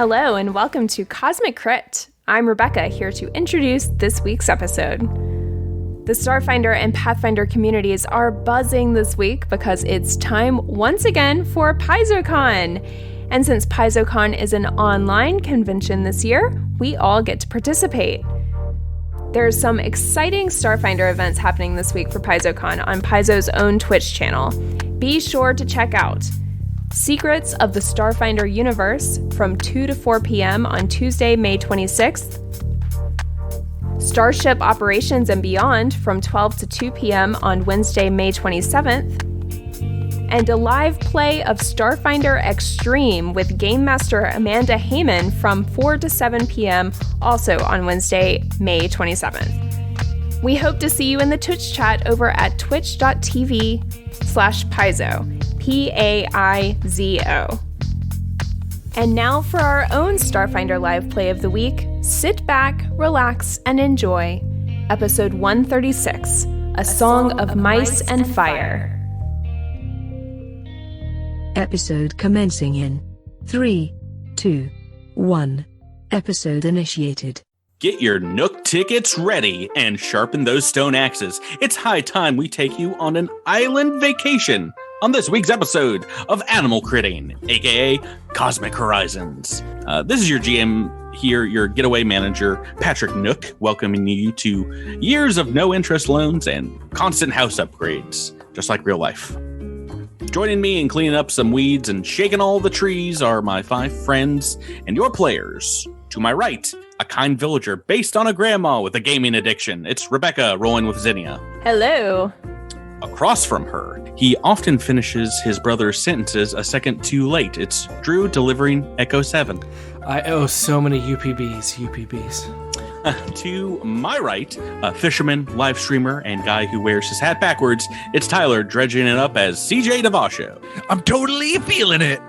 Hello and welcome to Cosmic Crit. I'm Rebecca, here to introduce this week's episode. The Starfinder and Pathfinder communities are buzzing this week because it's time once again for PaizoCon. And since PaizoCon is an online convention this year, we all get to participate. There's some exciting Starfinder events happening this week for PaizoCon on Paizo's own Twitch channel. Be sure to check out Secrets of the Starfinder Universe from 2 to 4 p.m. on Tuesday, May 26th. Starship Operations and Beyond from 12 to 2 p.m. on Wednesday, May 27th. And a live play of Starfinder Extreme with Game Master Amanda Heyman from 4 to 7 p.m. also on Wednesday, May 27th. We hope to see you in the Twitch chat over at twitch.tv/Paizo. Paizo. And now for our own Starfinder live play of the week. Sit back, relax, and enjoy. Episode 136, A Song of Mice and Fire. Episode commencing in 3, 2, 1. Episode initiated. Get your Nook tickets ready and sharpen those stone axes. It's high time we take you on an island vacation on this week's episode of Animal Critting, aka Cosmic Horizons. This is your GM here, your getaway manager, Patrick Nook, welcoming you to years of no-interest loans and constant house upgrades, just like real life. Joining me in cleaning up some weeds and shaking all the trees are my 5 friends and your players. To my right, a kind villager based on a grandma with a gaming addiction. It's Rebecca rolling with Zinnia. Hello. Across from her, he often finishes his brother's sentences a second too late. It's Drew delivering Echo 7. I owe so many UPBs. To my right, a fisherman, live streamer, and guy who wears his hat backwards, it's Tyler dredging it up as CJ Devasho. I'm totally feeling it.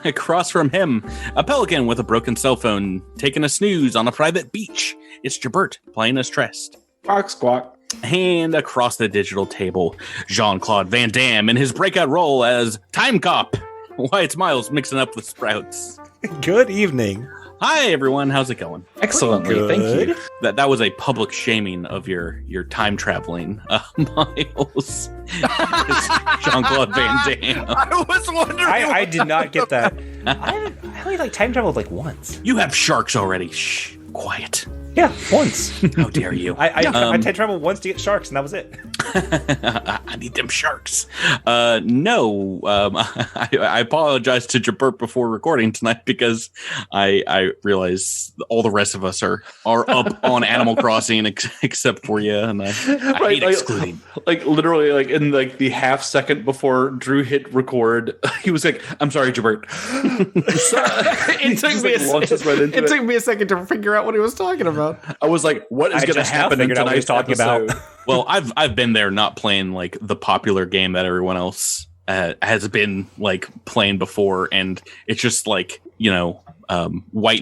Across from him, a pelican with a broken cell phone taking a snooze on a private beach. It's Jabert playing as Trest. Squawk, squawk. And across the digital table, Jean-Claude Van Damme in his breakout role as Time Cop. Wyatt Miles mixing up the sprouts. Good evening. Hi, everyone. How's it going? Excellently, thank you. That was a public shaming of your time traveling, Miles. Jean-Claude Van Damme. I was wondering. I did not get that. I only time traveled once. You have sharks already. Shh, quiet. Yeah, once. How dare you? I time traveled once to get sharks, and that was it. I need them sharks. I apologize to Jabert before recording tonight because I realize all the rest of us are up on Animal Crossing except for you, and I hate excluding. Literally, in the half second before Drew hit record, he was like, "I'm sorry, Jabert." It took me a second to figure out what he was talking about. I was like, "What is going to happen in tonight's episode?" Well, I've been there, not playing the popular game that everyone else has been playing before, and it's just white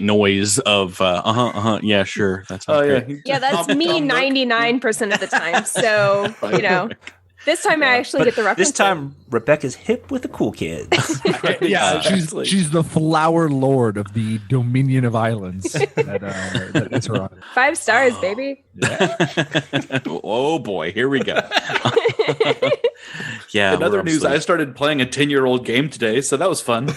noise of yeah, sure, that's great. Yeah, that's me 99% of the time. So this time I actually get the reference. This time Rebecca's hip with the cool kids. Yeah, she's the flower lord of the Dominion of Islands. That's her honor. 5 stars, baby. Yeah. Oh boy, here we go. Yeah. In other news, I started playing a 10-year-old game today, so that was fun.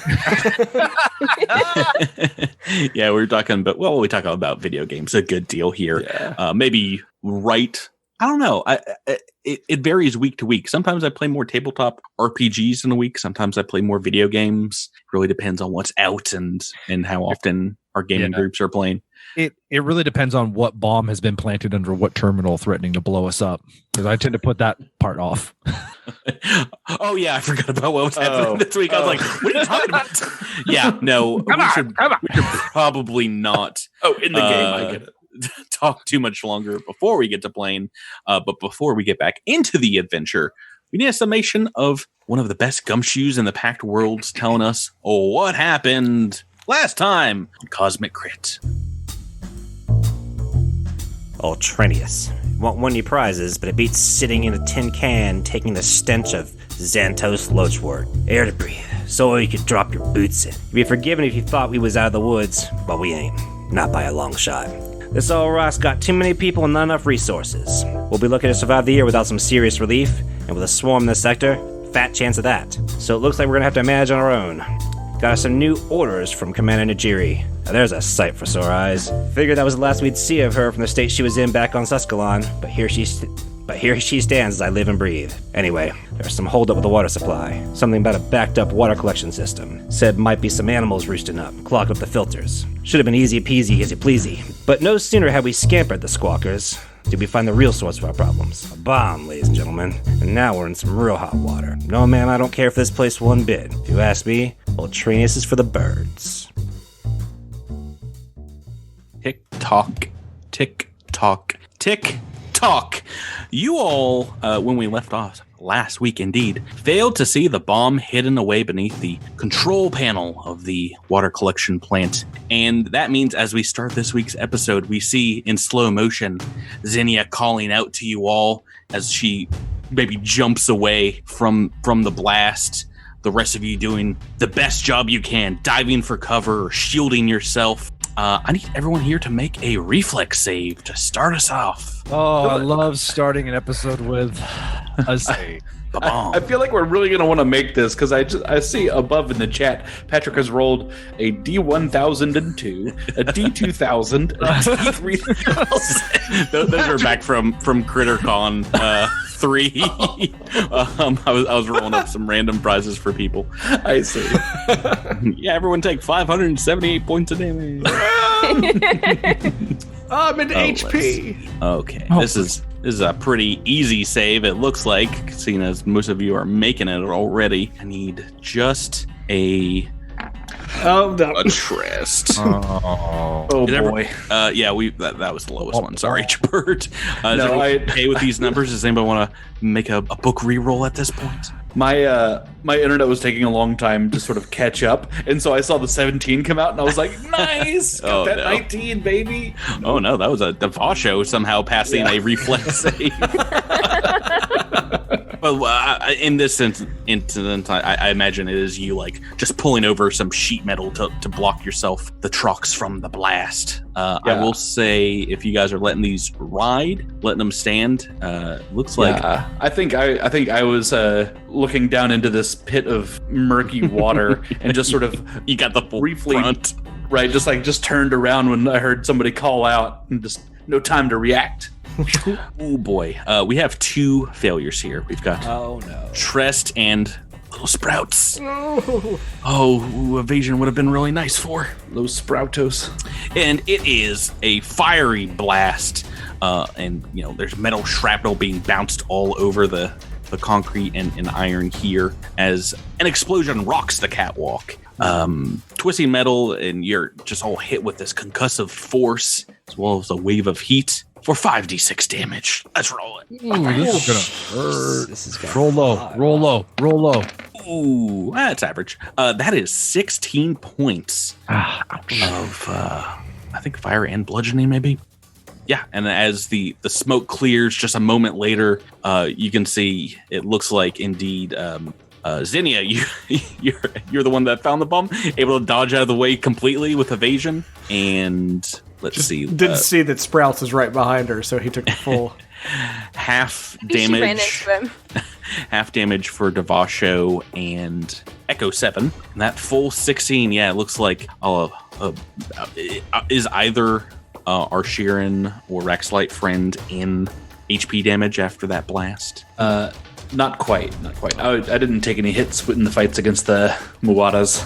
Yeah, we talk about video games a good deal here. Yeah. Maybe right. I don't know. It varies week to week. Sometimes I play more tabletop RPGs in a week. Sometimes I play more video games. Really depends on what's out and how often our gaming groups are playing. It really depends on what bomb has been planted under what terminal threatening to blow us up. Because I tend to put that part off. Oh yeah, I forgot about what was happening this week. I was like, what are you talking about? Yeah, no. We should probably not. Oh, in the game, I get it. Talk too much longer before we get to playing. But before we get back into the adventure, we need a summation of one of the best gumshoes in the Pact Worlds telling us what happened last time on Cosmic Crit. Oh, Trinius. Won't win you prizes, but it beats sitting in a tin can taking the stench of Xanthos Loachwort. Air to breathe, so you could drop your boots in. You'd be forgiven if you thought we was out of the woods, but we ain't. Not by a long shot. This old rock's got too many people and not enough resources. We'll be looking to survive the year without some serious relief, and with a swarm in the sector, fat chance of that. So it looks like we're gonna have to manage on our own. Got us some new orders from Commander Najiri. Now there's a sight for sore eyes. Figured that was the last we'd see of her from the state she was in back on Suskalon, but here she stands as I live and breathe. Anyway, there's some holdup with the water supply. Something about a backed up water collection system. Said might be some animals roosting up, clogged up the filters. Should have been easy peasy, easy pleasy. But no sooner had we scampered the squawkers, did we find the real source of our problems. A bomb, ladies and gentlemen. And now we're in some real hot water. No, man, I don't care for this place one bit. If you ask me, old Trainius is for the birds. Tick tock, tick tock, tick tock. You all, when we left off last week, indeed, failed to see the bomb hidden away beneath the control panel of the water collection plant. And that means as we start this week's episode, we see in slow motion Zinnia calling out to you all as she maybe jumps away from the blast. The rest of you doing the best job you can, diving for cover or shielding yourself. I need everyone here to make a reflex save to start us off. Oh, I love starting an episode with a save. I feel like we're really going to want to make this because I see above in the chat, Patrick has rolled a D1002, a D2000, a D3000. Those are back from CritterCon 3. I was rolling up some random prizes for people. I see. Yeah, everyone take 578 points of damage. I'm an HP. Okay, this is a pretty easy save, it looks like, seeing as most of you are making it already. I need just a trust. Oh boy. That was the lowest one. Sorry, Chibert. No, I okay with these numbers. Does anybody want to make a book reroll at this point? My internet was taking a long time to sort of catch up, and so I saw the 17 come out, and I was like, "Nice, got that 19, baby." Oh no, that was a Devasho somehow passing a reflex save. Well, in this incident, I imagine it is you like just pulling over some sheet metal to block yourself the trucks from the blast. I will say, if you guys are letting these ride, letting them stand, looks like I think I was looking down into this pit of murky water and just sort of you got the full briefly front. Right, just turned around when I heard somebody call out and just no time to react. Oh boy, we have 2 failures here. We've got Trest and Little Sprouts. Oh, evasion would have been really nice for Those Sproutos. And it is a fiery blast, and there's metal shrapnel being bounced all over the concrete and iron here as an explosion rocks the catwalk. Twisting metal, and you're just all hit with this concussive force as well as a wave of heat for 5d6 damage. Let's roll it. Ooh, this is gonna hurt. This is gonna roll low. Ooh, that's average. That is 16 points of I think fire and bludgeoning, maybe. Yeah, and as the smoke clears just a moment later, you can see it looks like indeed Zinnia, you're the one that found the bomb, able to dodge out of the way completely with evasion, and let's see. Didn't see that Sprouts is right behind her, so he took the full half She ran damage. into him. Half damage for Devasho and Echo 7. And that full 16, yeah, it looks like is either our Sheeran or Rexlight friend in HP damage after that blast? Not quite. I didn't take any hits in the fights against the Muwatas.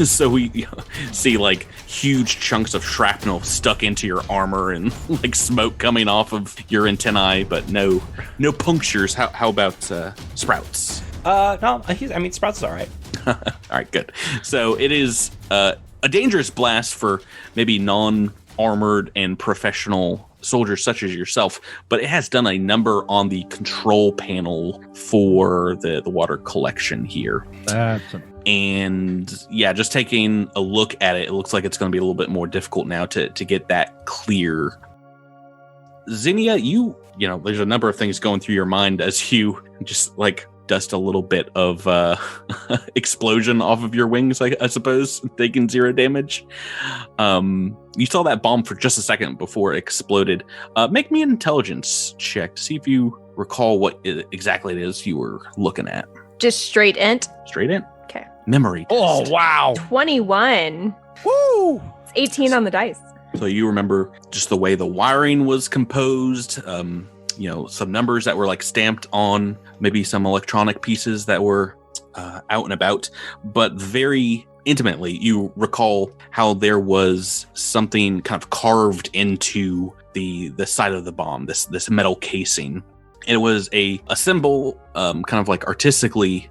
So we see like huge chunks of shrapnel stuck into your armor and like smoke coming off of your antennae, but no punctures. How about Sprouts? No, Sprouts is all right. All right, good. So it is a dangerous blast for maybe non-armored and professional soldiers such as yourself, but it has done a number on the control panel for the water collection here. And yeah, just taking a look at it, it looks like it's going to be a little bit more difficult now to get that clear. Zinnia, you know, there's a number of things going through your mind as you just like dust a little bit of explosion off of your wings, I suppose, taking 0 damage. You saw that bomb for just a second before it exploded. Make me an intelligence check to see if you recall what exactly it is you were looking at. Just straight int. Straight in. Okay. Memory test. Oh, wow. 21. Woo! It's 18 on the dice. So you remember just the way the wiring was composed, some numbers that were like stamped on maybe some electronic pieces that were out and about, but very intimately you recall how there was something kind of carved into the side of the bomb, this metal casing. It was a symbol kind of like artistically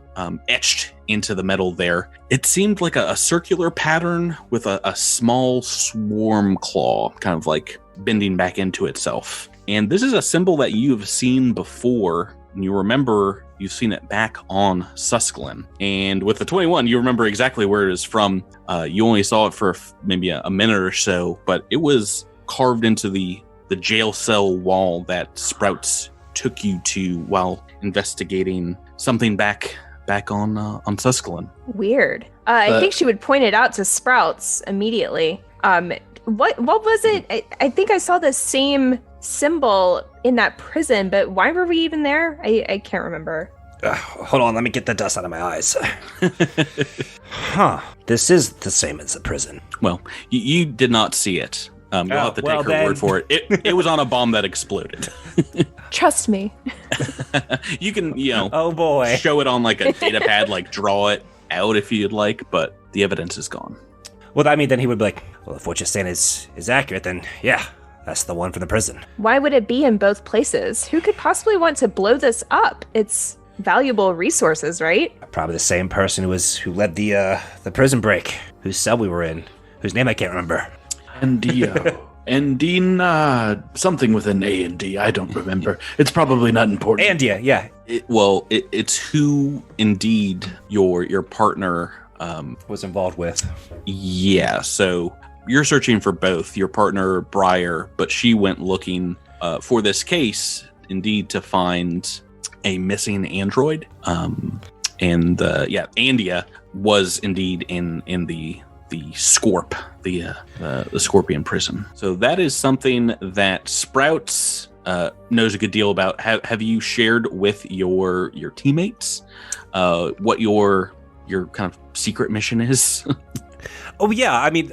etched into the metal there. It seemed like a circular pattern with a small swarm claw kind of like bending back into itself. And this is a symbol that you've seen before. And you remember you've seen it back on Susclin. And with the 21, you remember exactly where it is from. You only saw it for maybe a minute or so, but it was carved into the jail cell wall that Sprouts took you to while investigating something back on Susclin. Weird. I think she would point it out to Sprouts immediately. What was it? I think I saw the same symbol in that prison, but why were we even there? I can't remember. Hold on, let me get the dust out of my eyes. Huh. This is the same as the prison. Well, you did not see it. You'll have to take her word for it. It was on a bomb that exploded. Trust me. You can, oh boy, show it on like a data pad, like draw it out if you'd like, but the evidence is gone. Well, I mean, then he would be like, well, if what you're saying is accurate, then yeah, that's the one from the prison. Why would it be in both places? Who could possibly want to blow this up? It's valuable resources, right? Probably the same person who led the prison break, whose cell we were in, whose name I can't remember. Andina, something with an A and D. I don't remember. It's probably not important. Andia, yeah. It's who indeed your partner was involved with. Yeah, so you're searching for both your partner Briar, but she went looking for this case indeed to find a missing android. Andia was indeed in the Scorp, the Scorpion prison. So that is something that Sprouts knows a good deal about. Have you shared with your teammates what your kind of secret mission is? Oh yeah, I mean,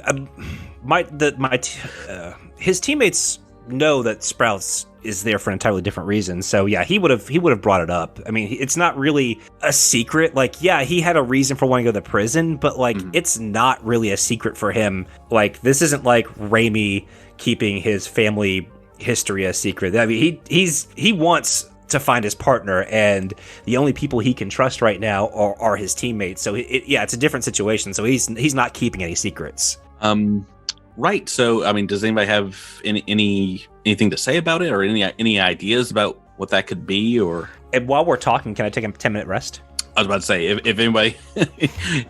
his teammates know that Sprouts is there for an entirely different reason. So yeah, he would have brought it up. I mean, it's not really a secret. Like, yeah, he had a reason for wanting to go to prison, but like, it's not really a secret for him. Like, this isn't like Raimi keeping his family history a secret. I mean, he wants to find his partner, and the only people he can trust right now are his teammates. So it's a different situation. So he's not keeping any secrets. Right. So, I mean, does anybody have anything to say about it, or any ideas about what that could be? Or, and while we're talking, can I take a 10-minute rest? I was about to say, if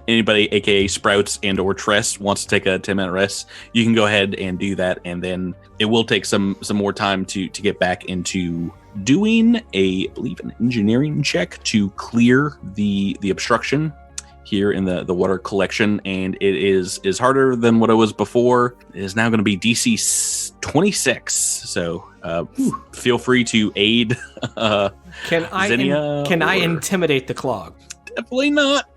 anybody, aka Sprouts and or Tress, wants to take a 10-minute rest, you can go ahead and do that, and then it will take some more time to get back into doing I believe an engineering check to clear the obstruction here in the water collection, and it is harder than what it was before. It is now going to be DC 26, so feel free to aid Can I intimidate the clog? Definitely not.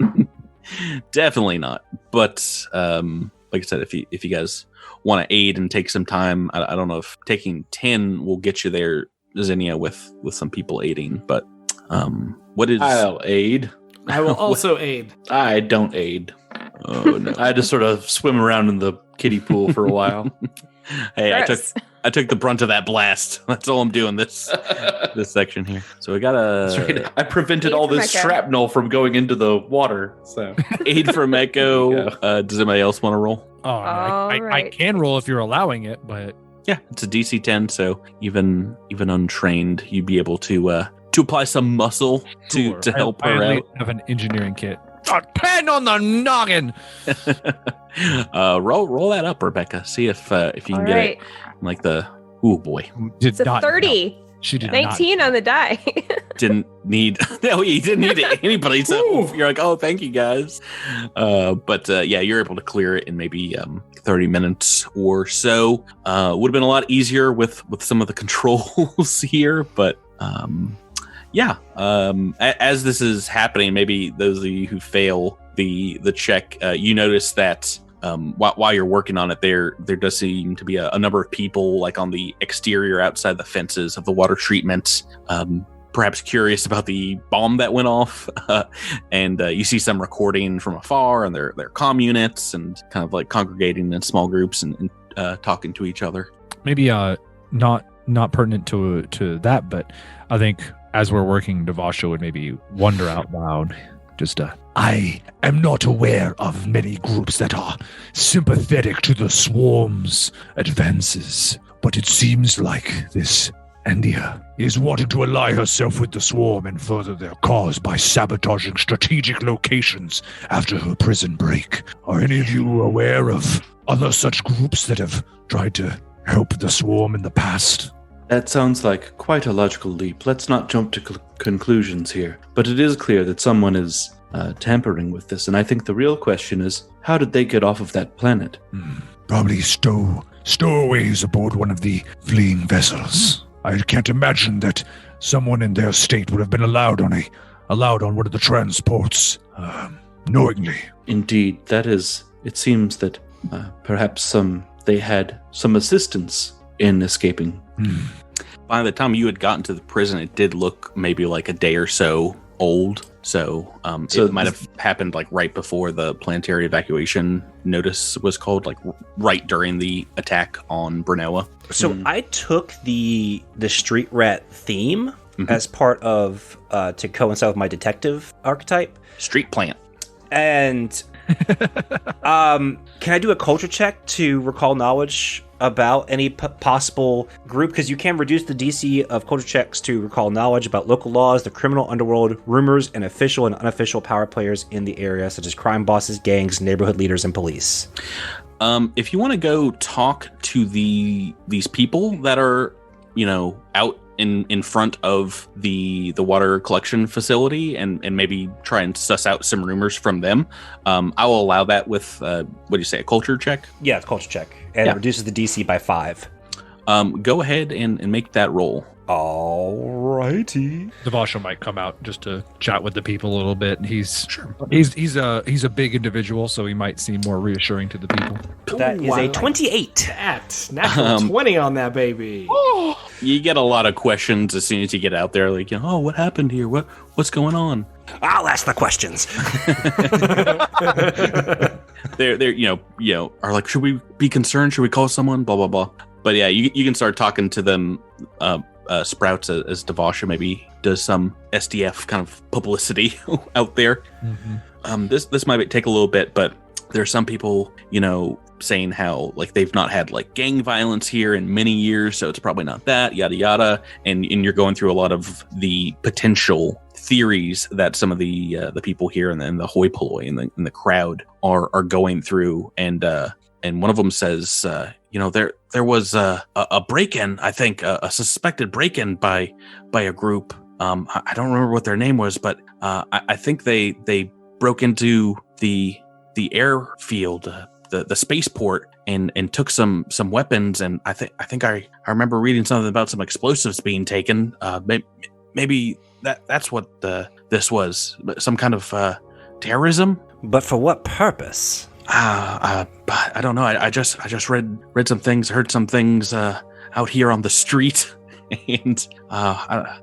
Definitely not. But like I said, if you guys want to aid and take some time, I don't know if taking 10 will get you there, Zinnia, with some people aiding, but what is... I'll aid. I will also aid. I don't aid. Oh no! I just sort of swim around in the kiddie pool for a while. Hey, Gross. I took the brunt of that blast. That's all I'm doing this section here. So we got That's right. I prevented Aid all from this Echo. shrapnel from going into the water. So aid from Echo. Does anybody else want to roll? Oh, I right. can roll if you're allowing it, but Yeah, it's a DC 10, so even untrained, you'd be able to apply some muscle sure. to help I her only out. have an engineering kit. A 10 on the noggin. Roll that up, Rebecca. See if you can All get right. it. Like the oh boy, Did It's a not 30. She did 19 not. on the die. Didn't need no, he didn't need anybody. So you're like, oh, thank you guys. But yeah, you're able to clear it in maybe 30 minutes or so. Would have been a lot easier with some of the controls here, but yeah. As this is happening, maybe those of you who fail the check, you notice that while you're working on it, there does seem to be a number of people like on the exterior outside the fences of the water treatment, perhaps curious about the bomb that went off, and you see some recording from afar and their comm units and kind of like congregating in small groups and talking to each other. Maybe not pertinent to that, but I think as we're working, Devasha would maybe wonder out loud, just I am not aware of many groups that are sympathetic to the swarm's advances, but it seems like this Andia is wanting to ally herself with the swarm and further their cause by sabotaging strategic locations after her prison break. Are any of you aware of other such groups that have tried to help the swarm in the past? That sounds like quite a logical leap. Let's not jump to conclusions here. But it is clear that someone is tampering with this, and I think the real question is, how did they get off of that planet? Probably stowaways aboard one of the fleeing vessels. I can't imagine that someone in their state would have been allowed on one of the transports, knowingly. Indeed, that is. It seems that perhaps they had some assistance in escaping. By the time you had gotten to the prison, it did look maybe like a day or so old. So it might have happened like right before the planetary evacuation notice was called, like right during the attack on Brunella. So I took the street rat theme as part of to coincide with my detective archetype. Street plant. And can I do a culture check to recall knowledge about any possible group? Because you can reduce the DC of culture checks to recall knowledge about local laws, the criminal underworld, rumors, and official and unofficial power players in the area, such as crime bosses, gangs, neighborhood leaders, and police. If you want to go talk to these people that are, out in front of the water collection facility and maybe try and suss out some rumors from them, I will allow that with what do you say, a culture check? Yeah, it's a culture check, and it reduces the DC by 5. Go ahead and make that roll. Alrighty. Devasha might come out just to chat with the people a little bit. He's a big individual, so he might seem more reassuring to the people. That is a 28. That natural 20 on that baby. You get a lot of questions as soon as you get out there, like, oh, what happened here? What's going on? I'll ask the questions. they're are like, should we be concerned? Should we call someone? Blah blah blah. But yeah, you can start talking to them. Sprouts as Devasha maybe does some SDF kind of publicity out there. This might take a little bit, but there's some people, saying how like they've not had like gang violence here in many years, so it's probably not that, yada yada. And you're going through a lot of the potential theories that some of the people here and the hoi polloi and the crowd are going through, and one of them says, there was a break-in, I think, a suspected break-in by a group. I don't remember what their name was, but I think they broke into the airfield, the spaceport, and took some weapons. And I think I remember reading something about some explosives being taken. Maybe that's what this was, some kind of terrorism. But for what purpose? I don't know. I just read some things, heard some things out here on the street, and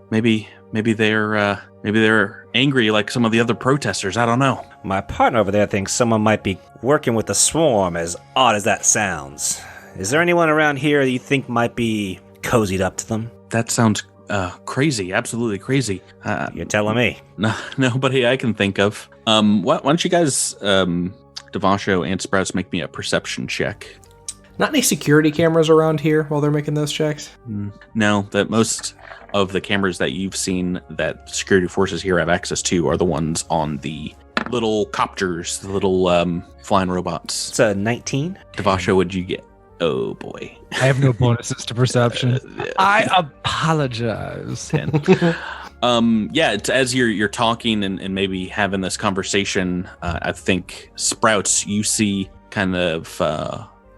maybe they're angry like some of the other protesters. I don't know. My partner over there thinks someone might be working with the swarm, as odd as that sounds. Is there anyone around here that you think might be cozied up to them? That sounds crazy. Absolutely crazy. You're telling me. No, nobody I can think of. Why don't you guys, Devasho and Sprouts, make me a perception check? Not any security cameras around here while they're making those checks? No, that most of the cameras that you've seen that security forces here have access to are the ones on the little copters, the little flying robots. It's a 19. Devasho, what'd you get? Oh boy. I have no bonuses to perception. I apologize. 10. It's as you're talking and maybe having this conversation, I think Sprouts, you see kind of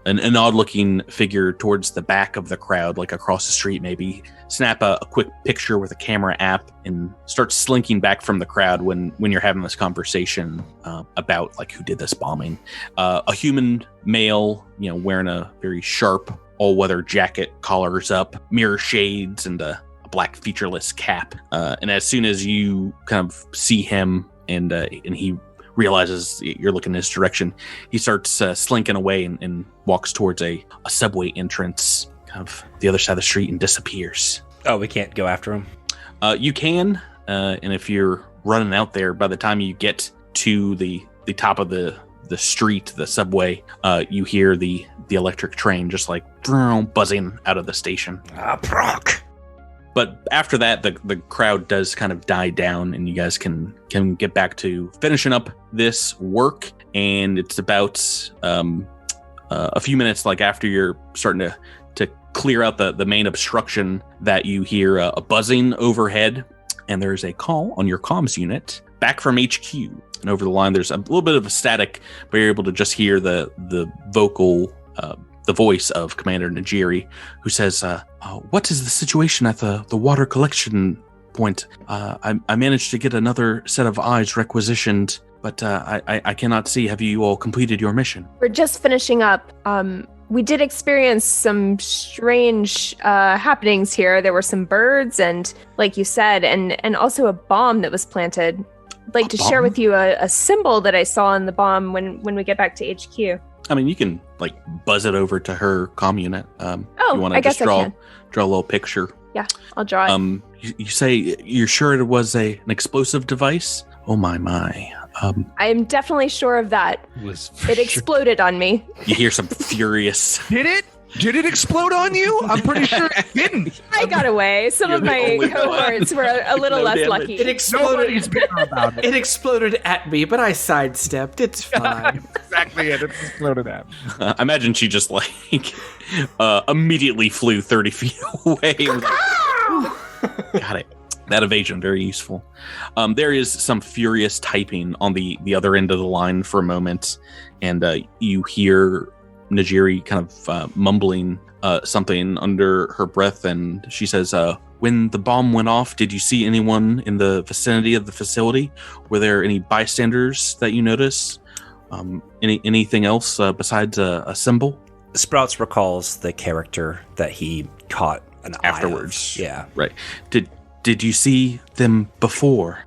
an odd looking figure towards the back of the crowd, like across the street, maybe snap a quick picture with a camera app and start slinking back from the crowd when you're having this conversation about like who did this bombing. A human male, wearing a very sharp all-weather jacket, collars up, mirror shades, and a black featureless cap. And as soon as you kind of see him and he realizes you're looking in his direction, he starts slinking away and walks towards a subway entrance, kind of the other side of the street, and disappears. Oh, we can't go after him? You can, and if you're running out there, by the time you get to the top of the street, the subway, you hear the electric train just like buzzing out of the station. Bronk. But after that, the crowd does kind of die down, and you guys can get back to finishing up this work. And it's about a few minutes, like after you're starting to clear out the main obstruction, that you hear a buzzing overhead, and there's a call on your comms unit back from HQ. And over the line, there's a little bit of a static, but you're able to just hear the vocal. The voice of Commander Najiri, who says, what is the situation at the water collection point? I managed to get another set of eyes requisitioned, but I cannot see. Have you all completed your mission? We're just finishing up. We did experience some strange happenings here. There were some birds and, like you said, and also a bomb that was planted. I'd like to share with you a symbol that I saw in the bomb when we get back to HQ. I mean, you can like buzz it over to her comm unit. You want to I guess just draw I can. a little picture. Yeah, I'll draw it. You say you're sure it was an explosive device? Oh my. I am definitely sure of that. It exploded on me. You hear some furious. Did it? Did it explode on you? I'm pretty sure it didn't. I got away. Some of my cohorts were a little less damage. lucky. It exploded. Nobody's bitter about it. It exploded at me, but I sidestepped. It's fine. Exactly it. It exploded at me. I imagine she just like immediately flew 30 feet away. And was like, got it. That evasion, very useful. There is some furious typing on the other end of the line for a moment, and you hear Najiri kind of mumbling something under her breath, and she says, when the bomb went off, did you see anyone in the vicinity of the facility? Were there any bystanders that you noticed? Anything else besides a symbol? Sprouts recalls the character that he caught an Afterwards. eye of. Yeah. Right. Did you see them before?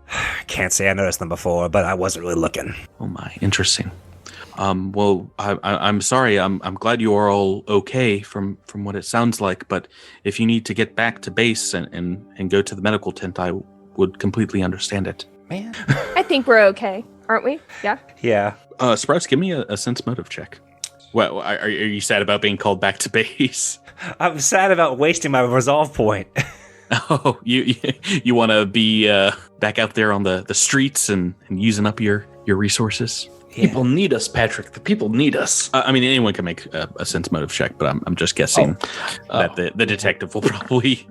Can't say I noticed them before, but I wasn't really looking. Oh my, interesting. Well, I'm sorry. I'm glad you are all okay from what it sounds like. But if you need to get back to base and go to the medical tent, I would completely understand it. Man. I think we're okay, aren't we? Yeah. Yeah. Sprouts, give me a sense motive check. Well, are you sad about being called back to base? I'm sad about wasting my resolve point. Oh, you want to be back out there on the streets and using up your resources? People need us, Patrick. The people need us. I mean, anyone can make a sense motive check, but I'm just guessing that the detective will probably.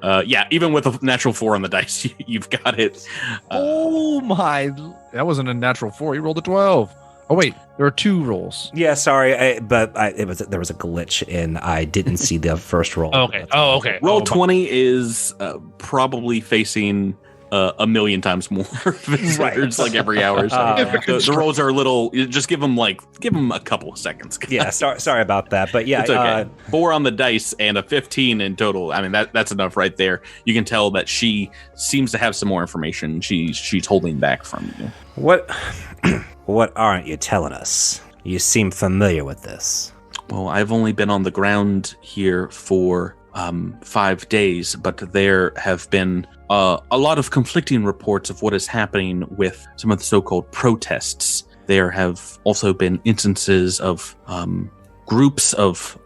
Yeah. Even with a natural 4 on the dice, you've got it. Oh my! That wasn't a natural 4. You rolled a 12. Oh wait, there are 2 rolls. Yeah, sorry, there was a glitch and I didn't see the first roll. Okay. Oh, okay. Roll 20 is probably facing a million times more visitors like every hour. So the rolls are a little. Just give them a couple of seconds. Yeah, sorry about that, but yeah, it's okay. 4 on the dice and a 15 in total. I mean that's enough right there. You can tell that she seems to have some more information. She's holding back from you. What aren't you telling us? You seem familiar with this. Well, I've only been on the ground here for 5 days, but there have been a lot of conflicting reports of what is happening with some of the so-called protests. There have also been instances of groups of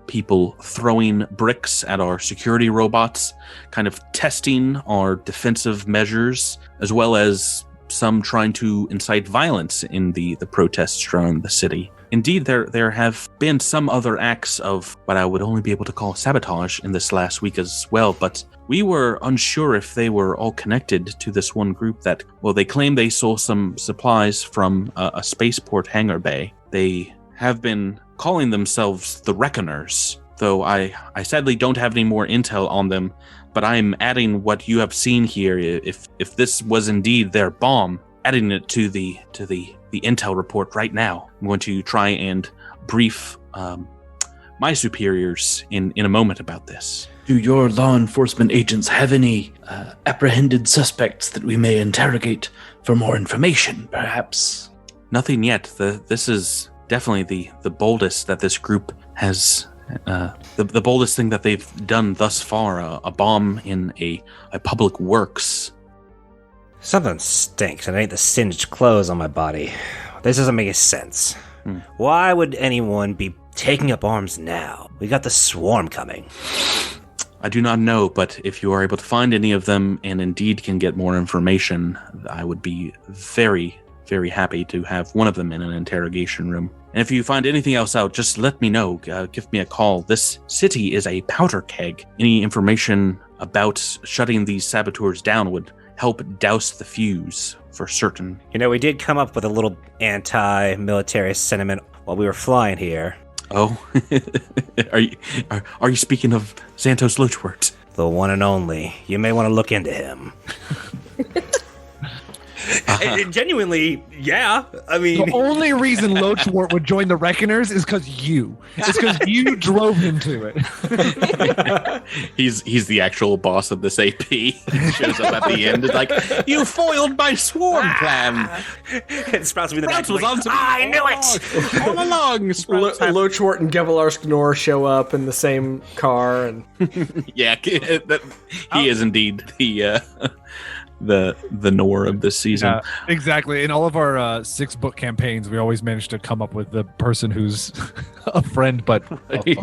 people throwing bricks at our security robots, kind of testing our defensive measures, as well as some trying to incite violence in the protests around the city. indeed, there have been some other acts of what I would only be able to call sabotage in this last week as well, but we were unsure if they were all connected to this one group that, well, they claim they stole some supplies from a spaceport hangar bay. They have been calling themselves the Reckoners, though I sadly don't have any more intel on them, but I'm adding what you have seen here. If this was indeed their bomb, adding it to the intel report right now. I'm going to try and brief my superiors in a moment about this. Do your law enforcement agents have any apprehended suspects that we may interrogate for more information, perhaps? Nothing yet. This is definitely the boldest that this group has, the boldest thing that they've done thus far, a bomb in a public works. Something stinks, and it ain't the singed clothes on my body. This doesn't make any sense. Why would anyone be taking up arms now? We got the swarm coming. I do not know, but if you are able to find any of them and indeed can get more information, I would be very, very happy to have one of them in an interrogation room. And if you find anything else out, just let me know. Give me a call. This city is a powder keg. Any information about shutting these saboteurs down would help douse the fuse for certain. You know, we did come up with a little anti-military sentiment while we were flying here. Oh, are you speaking of Xantos Lochwort? The one and only. You may want to look into him. Genuinely, yeah. I mean, the only reason Lochwort would join the Reckoners is because you. It's because you drove him to it. He's the actual boss of this AP. He shows up at the end. It's like, you foiled my swarm plan. And Sprouts will be the next. Was on to me. I knew it all along. Lochwort and Gevelarsk Nor show up in the same car, and yeah, he is indeed the Nor of this season. Yeah, exactly. In all of our 6-book campaigns, we always manage to come up with the person who's a friend, but right.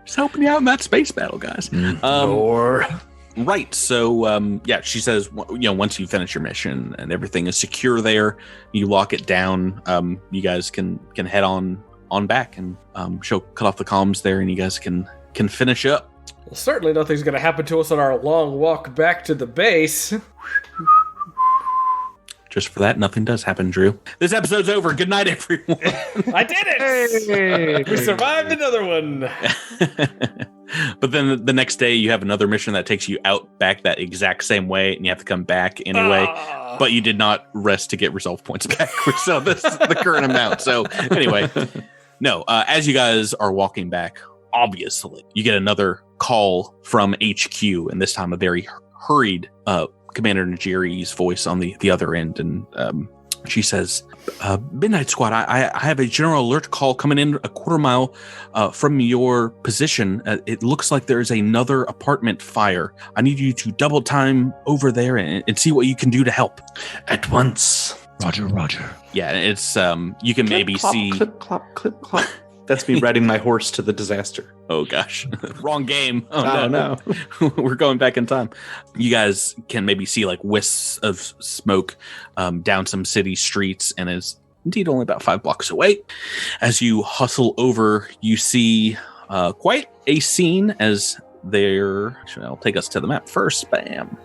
Just helping you out in that space battle, guys. Nor. Right. So, she says, once you finish your mission and everything is secure there, you lock it down. You guys can head on back, and she'll cut off the comms there, and you guys can finish up. Well, certainly nothing's going to happen to us on our long walk back to the base. Just for that, nothing does happen, Drew. This episode's over. Good night, everyone. I did it! Hey. We survived another one. But then the next day, you have another mission that takes you out back that exact same way, and you have to come back anyway. But you did not rest to get resolve points back. So this is the current amount. So anyway, no. As you guys are walking back, obviously, you get another call from HQ, and this time a very hurried Commander Najiri's voice on the other end, and she says, Midnight Squad, I have a general alert call coming in a quarter mile from your position. It looks like there's another apartment fire. I need you to double time over there and see what you can do to help. At once. Roger. Yeah, it's you can maybe see clip clop. That's me riding my horse to the disaster. Oh gosh, wrong game. Oh no. We're going back in time. You guys can maybe see like wisps of smoke down some city streets, and is indeed only about 5 blocks away. As you hustle over, you see quite a scene as I'll take us to the map first. Bam.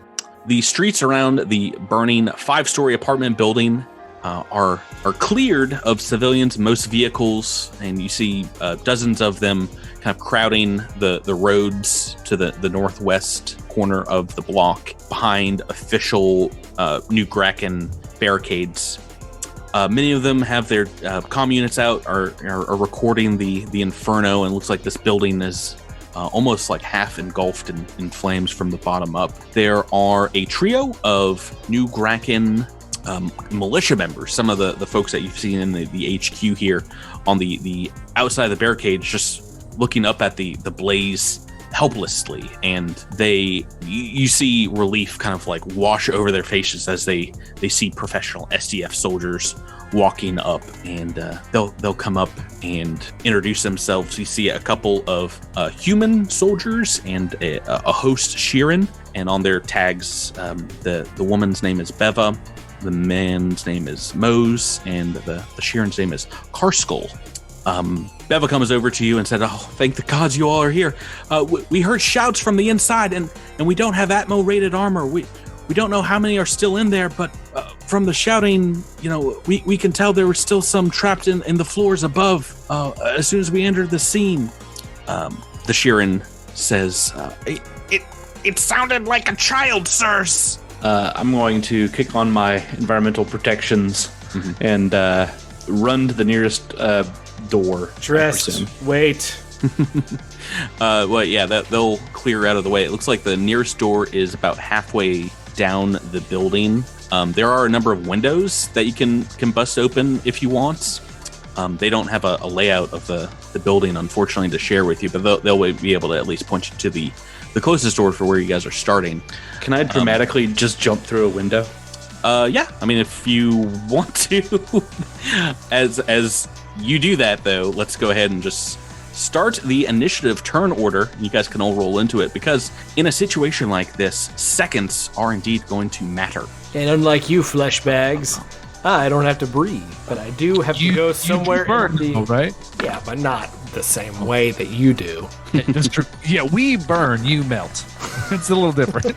The streets around the burning 5-story apartment building are cleared of civilians, most vehicles, and you see dozens of them kind of crowding the roads to the northwest corner of the block behind official New Graken barricades. Many of them have their comm units out, are recording the inferno, and it looks like this building is almost like half engulfed in flames from the bottom up. There are a trio of New Graken militia members, some of the folks that you've seen in the HQ here on the outside of the barricades, just looking up at the blaze helplessly, and you see relief kind of like wash over their faces as they see professional SDF soldiers walking up, and they'll come up and introduce themselves. You see a couple of human soldiers and a host, Sheeran, and on their tags the woman's name is Beva. The man's name is Mose, and the Sheeran's name is Karskull. Beva comes over to you and said, "Oh, thank the gods you all are here. We heard shouts from the inside, and we don't have Atmo-rated armor. We don't know how many are still in there, but from the shouting, we can tell there were still some trapped in the floors above as soon as we entered the scene." The Sheeran says, It sounded like a child, sirs. I'm going to kick on my environmental protections and run to the nearest door. Dressed. Wait. They'll clear out of the way. It looks like the nearest door is about halfway down the building. There are a number of windows that you can bust open if you want. They don't have a layout of the building, unfortunately, to share with you, but they'll be able to at least point you to the closest door for where you guys are starting. Can I dramatically just jump through a window? Yeah. I mean, if you want to. As you do that, though, let's go ahead and just start the initiative turn order. You guys can all roll into it, because in a situation like this, seconds are indeed going to matter. And unlike you, flesh bags, I don't have to breathe, but I do have to go somewhere. You burn, right? Yeah, but not the same way that you do. That's true. Yeah, we burn, you melt. It's a little different.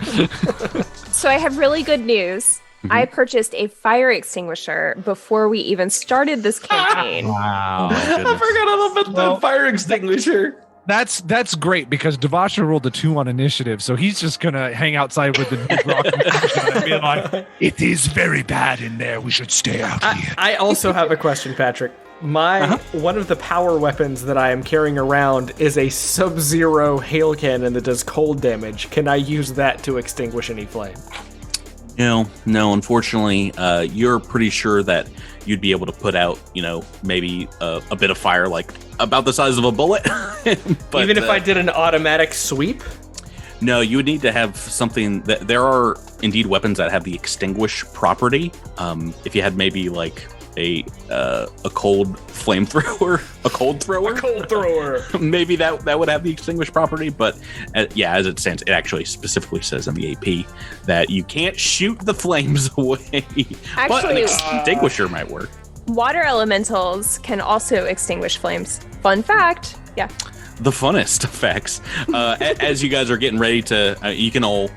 So I have really good news. I purchased a fire extinguisher before we even started this campaign. Wow. I forgot all about the fire extinguisher. That's great, because Devasha rolled a 2 on initiative, so he's just gonna hang outside with the rock and be like, It is very bad in there. We should stay out here. I also have a question, Patrick. One of the power weapons that I am carrying around is a Sub-Zero hail cannon that does cold damage. Can I use that to extinguish any flame? No, unfortunately, you're pretty sure that you'd be able to put out, maybe a bit of fire, like about the size of a bullet. But, even if I did an automatic sweep? No, you would need to have something that there are indeed weapons that have the extinguish property. If you had maybe like a cold flamethrower, a cold thrower, maybe that would have the extinguish property. But as it stands, it actually specifically says in the AP that you can't shoot the flames away. Actually, but an extinguisher might work. Water elementals can also extinguish flames. Fun fact. Yeah. The funnest effects. As you guys are getting ready to, you can all,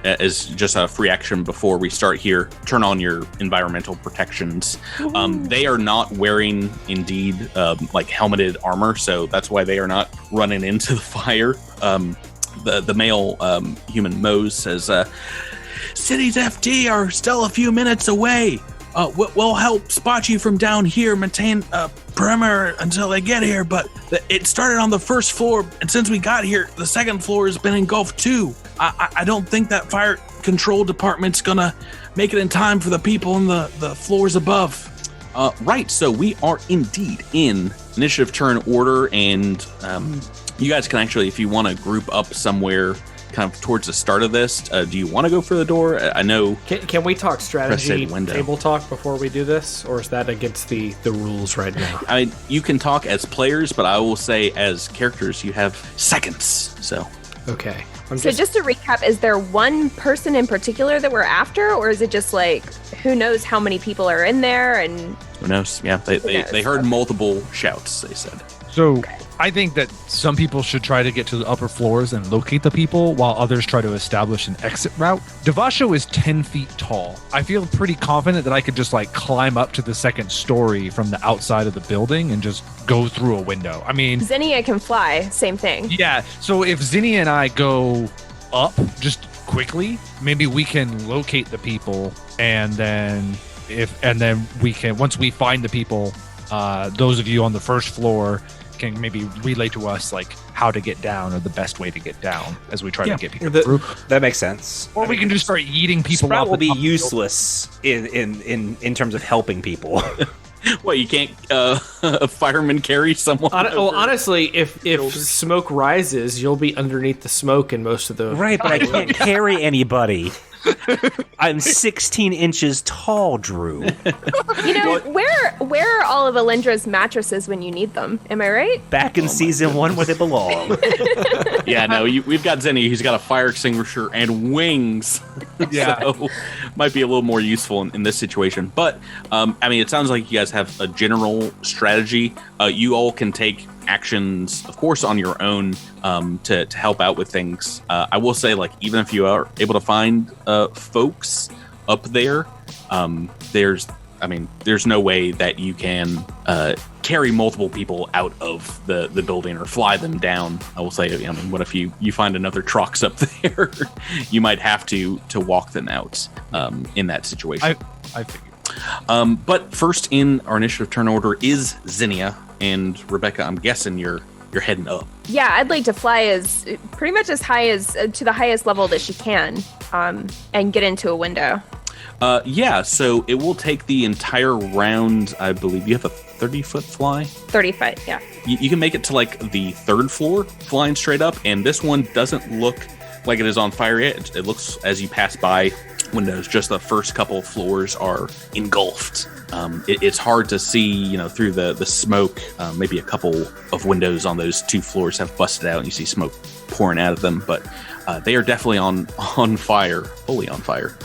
as just a free action before we start here, turn on your environmental protections. They are not wearing, indeed, like helmeted armor, so that's why they are not running into the fire. The male human Mose says, "Cities FD are still a few minutes away. We'll help spot you from down here, maintain perimeter until they get here, but it started on the first floor, and since we got here, the second floor has been engulfed too. I don't think that fire control department's gonna make it in time for the people in the floors above." Right, so we are indeed in initiative turn order, and you guys can actually, if you want to group up somewhere kind of towards the start of this, do you want to go for the door? I know. Can we talk strategy table talk before we do this, or is that against the rules right now? I mean, you can talk as players, but I will say as characters, you have seconds. So okay. Just to recap, is there one person in particular that we're after, or is it just like who knows how many people are in there? And who knows? Yeah, they heard multiple shouts. They said. So I think that some people should try to get to the upper floors and locate the people, while others try to establish an exit route. Devasho is 10 feet tall. I feel pretty confident that I could just like climb up to the second story from the outside of the building and just go through a window. I mean, Zinnia can fly, same thing. Yeah, so if Zinnia and I go up just quickly, maybe we can locate the people, and then we can, once we find the people, those of you on the first floor can maybe relay to us like how to get down, or the best way to get down as we try to get people through. That makes sense. Or we can just start eating people. Sprout will be useless in terms of helping people. What, you can't a fireman carry someone? Honestly, if smoke rises, you'll be underneath the smoke in most of the... Right, but I can't carry anybody. I'm 16 inches tall, Drew. Where are all of Alindra's mattresses when you need them? Am I right? Back in season 1 where they belong. Yeah, no, we've got Zenny. He's got a fire extinguisher and wings. Yeah. So might be a little more useful in this situation. But I mean, it sounds like you guys have a general strategy. You all can take actions, of course, on your own to help out with things. I will say, like, even if you are able to find folks up there, there's no way that you can carry multiple people out of the building or fly them down. I will say, I mean, what if you find another Trox up there? You might have to walk them out in that situation. I figured. But first in our initiative turn order is Zinnia, and Rebecca, I'm guessing you're heading up. Yeah, I'd like to fly as pretty much as high as to the highest level that she can, and get into a window. Yeah, so it will take the entire round. I believe you have a 30-foot fly. 30 foot, yeah. You can make it to like the third floor, flying straight up, and this one doesn't look like it is on fire yet. It looks, as you pass by windows, just the first couple of floors are engulfed. It's hard to see, through the smoke. Maybe a couple of windows on those 2 floors have busted out, and you see smoke pouring out of them. But they are definitely on fire, fully on fire.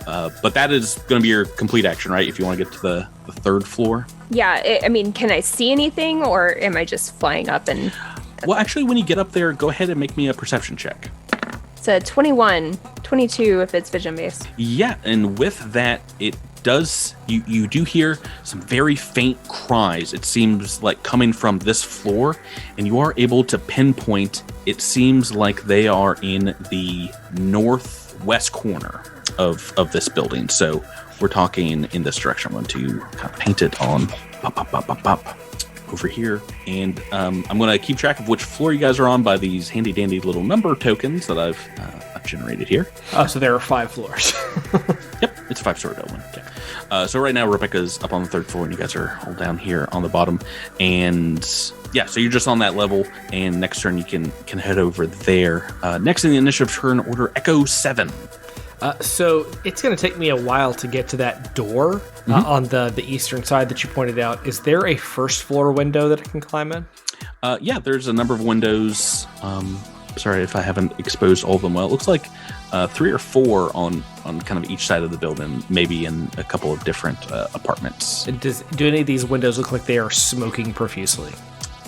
But that is going to be your complete action, right? If you want to get to the third floor. Yeah, I mean, can I see anything, or am I just flying up and... Well, actually, when you get up there, go ahead and make me a perception check. It's a 21, 22 if it's vision-based. Yeah, and with that, it does... You do hear some very faint cries. It seems like coming from this floor, and you are able to pinpoint. It seems like they are in the northwest corner of this building. So we're talking in this direction. I'm going to kind of paint it on over here, and I'm going to keep track of which floor you guys are on by these handy dandy little number tokens that I've generated here. Oh, so there are 5 floors. Yep, it's a 5-story building. Okay. So right now Rebecca's up on the 3rd floor, and you guys are all down here on the bottom. And yeah, so you're just on that level, and next turn you can head over there. Next in the initiative turn order, Echo 7. So it's going to take me a while to get to that door on the eastern side that you pointed out. Is there a first floor window that I can climb in? Yeah, there's a number of windows. Sorry if I haven't exposed all of them well. It looks like 3 or 4 on kind of each side of the building, maybe in a couple of different apartments. Do any of these windows look like they are smoking profusely?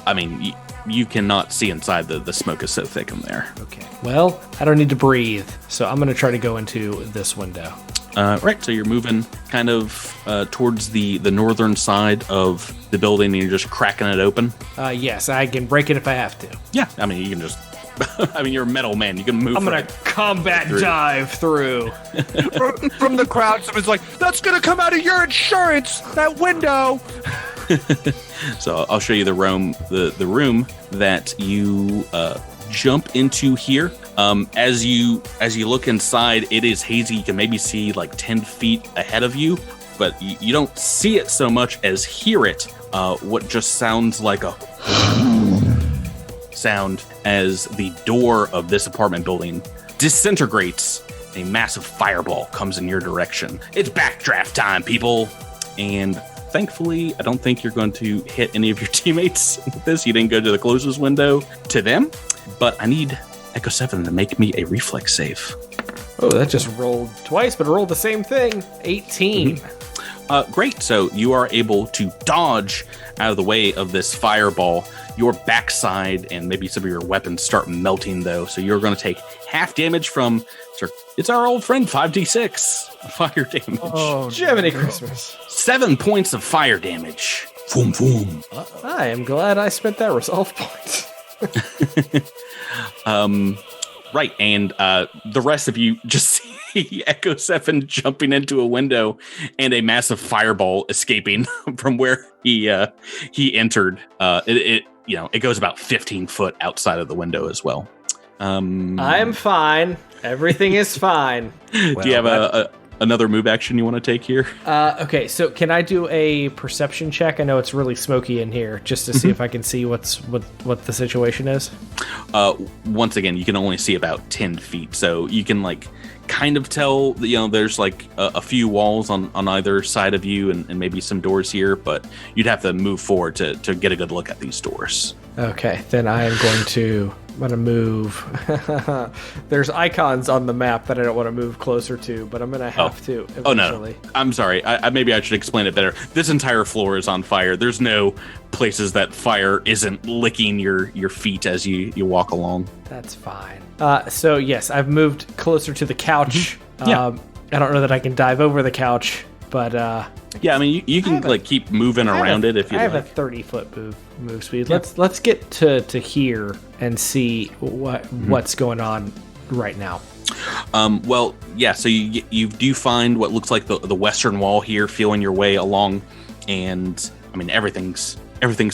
I mean, you cannot see inside. The smoke is so thick in there. Okay. Well, I don't need to breathe, so I'm going to try to go into this window. Right, so you're moving kind of towards the northern side of the building, and you're just cracking it open? Yes, I can break it if I have to. Yeah, I mean, you can just... I mean, you're a metal man. You can move. I'm going to combat dive through. From the crowd, someone's like, that's going to come out of your insurance, that window. So I'll show you the room that you jump into here. As you look inside, it is hazy. You can maybe see like 10 feet ahead of you, but you don't see it so much as hear it. What just sounds like a sound as the door of this apartment building disintegrates. A massive fireball comes in your direction. It's backdraft time, people. And thankfully, I don't think you're going to hit any of your teammates with this. You didn't go to the closest window to them, but I need Echo 7 to make me a reflex save. Oh, that just rolled twice, but it rolled the same thing. 18. Great. So you are able to dodge out of the way of this fireball. Your backside and maybe some of your weapons start melting, though. So you're going to take half damage from... It's our old friend, 5d6 fire damage. Oh, Jiminy Christmas. 7 points of fire damage. Boom, boom. I am glad I spent that resolve point. Right, and the rest of you just see Echo 7 jumping into a window and a massive fireball escaping from where he entered. It goes about 15 foot outside of the window as well. I'm fine. Everything is fine. Do you have another move action you want to take here? Okay, so can I do a perception check? I know it's really smoky in here, just to see if I can see what the situation is. Once again, you can only see about 10 feet, so you can kind of tell there's a few walls on either side of you and maybe some doors here, but you'd have to move forward to get a good look at these doors. Okay, then I am going to I'm gonna move. There's icons on the map that I don't want to move closer to, but I'm gonna have to eventually. Oh no, I'm sorry. Maybe I should explain it better. This entire floor is on fire. There's no places that fire isn't licking your feet as you walk along. That's fine. So yes, I've moved closer to the couch. Yeah. I don't know that I can dive over the couch, but yeah, I mean you can keep moving around it if you like. I have a 30-foot move speed. Yep. Let's get to here and see what's going on right now. Well, yeah. So you do find what looks like the western wall here, feeling your way along, and I mean everything's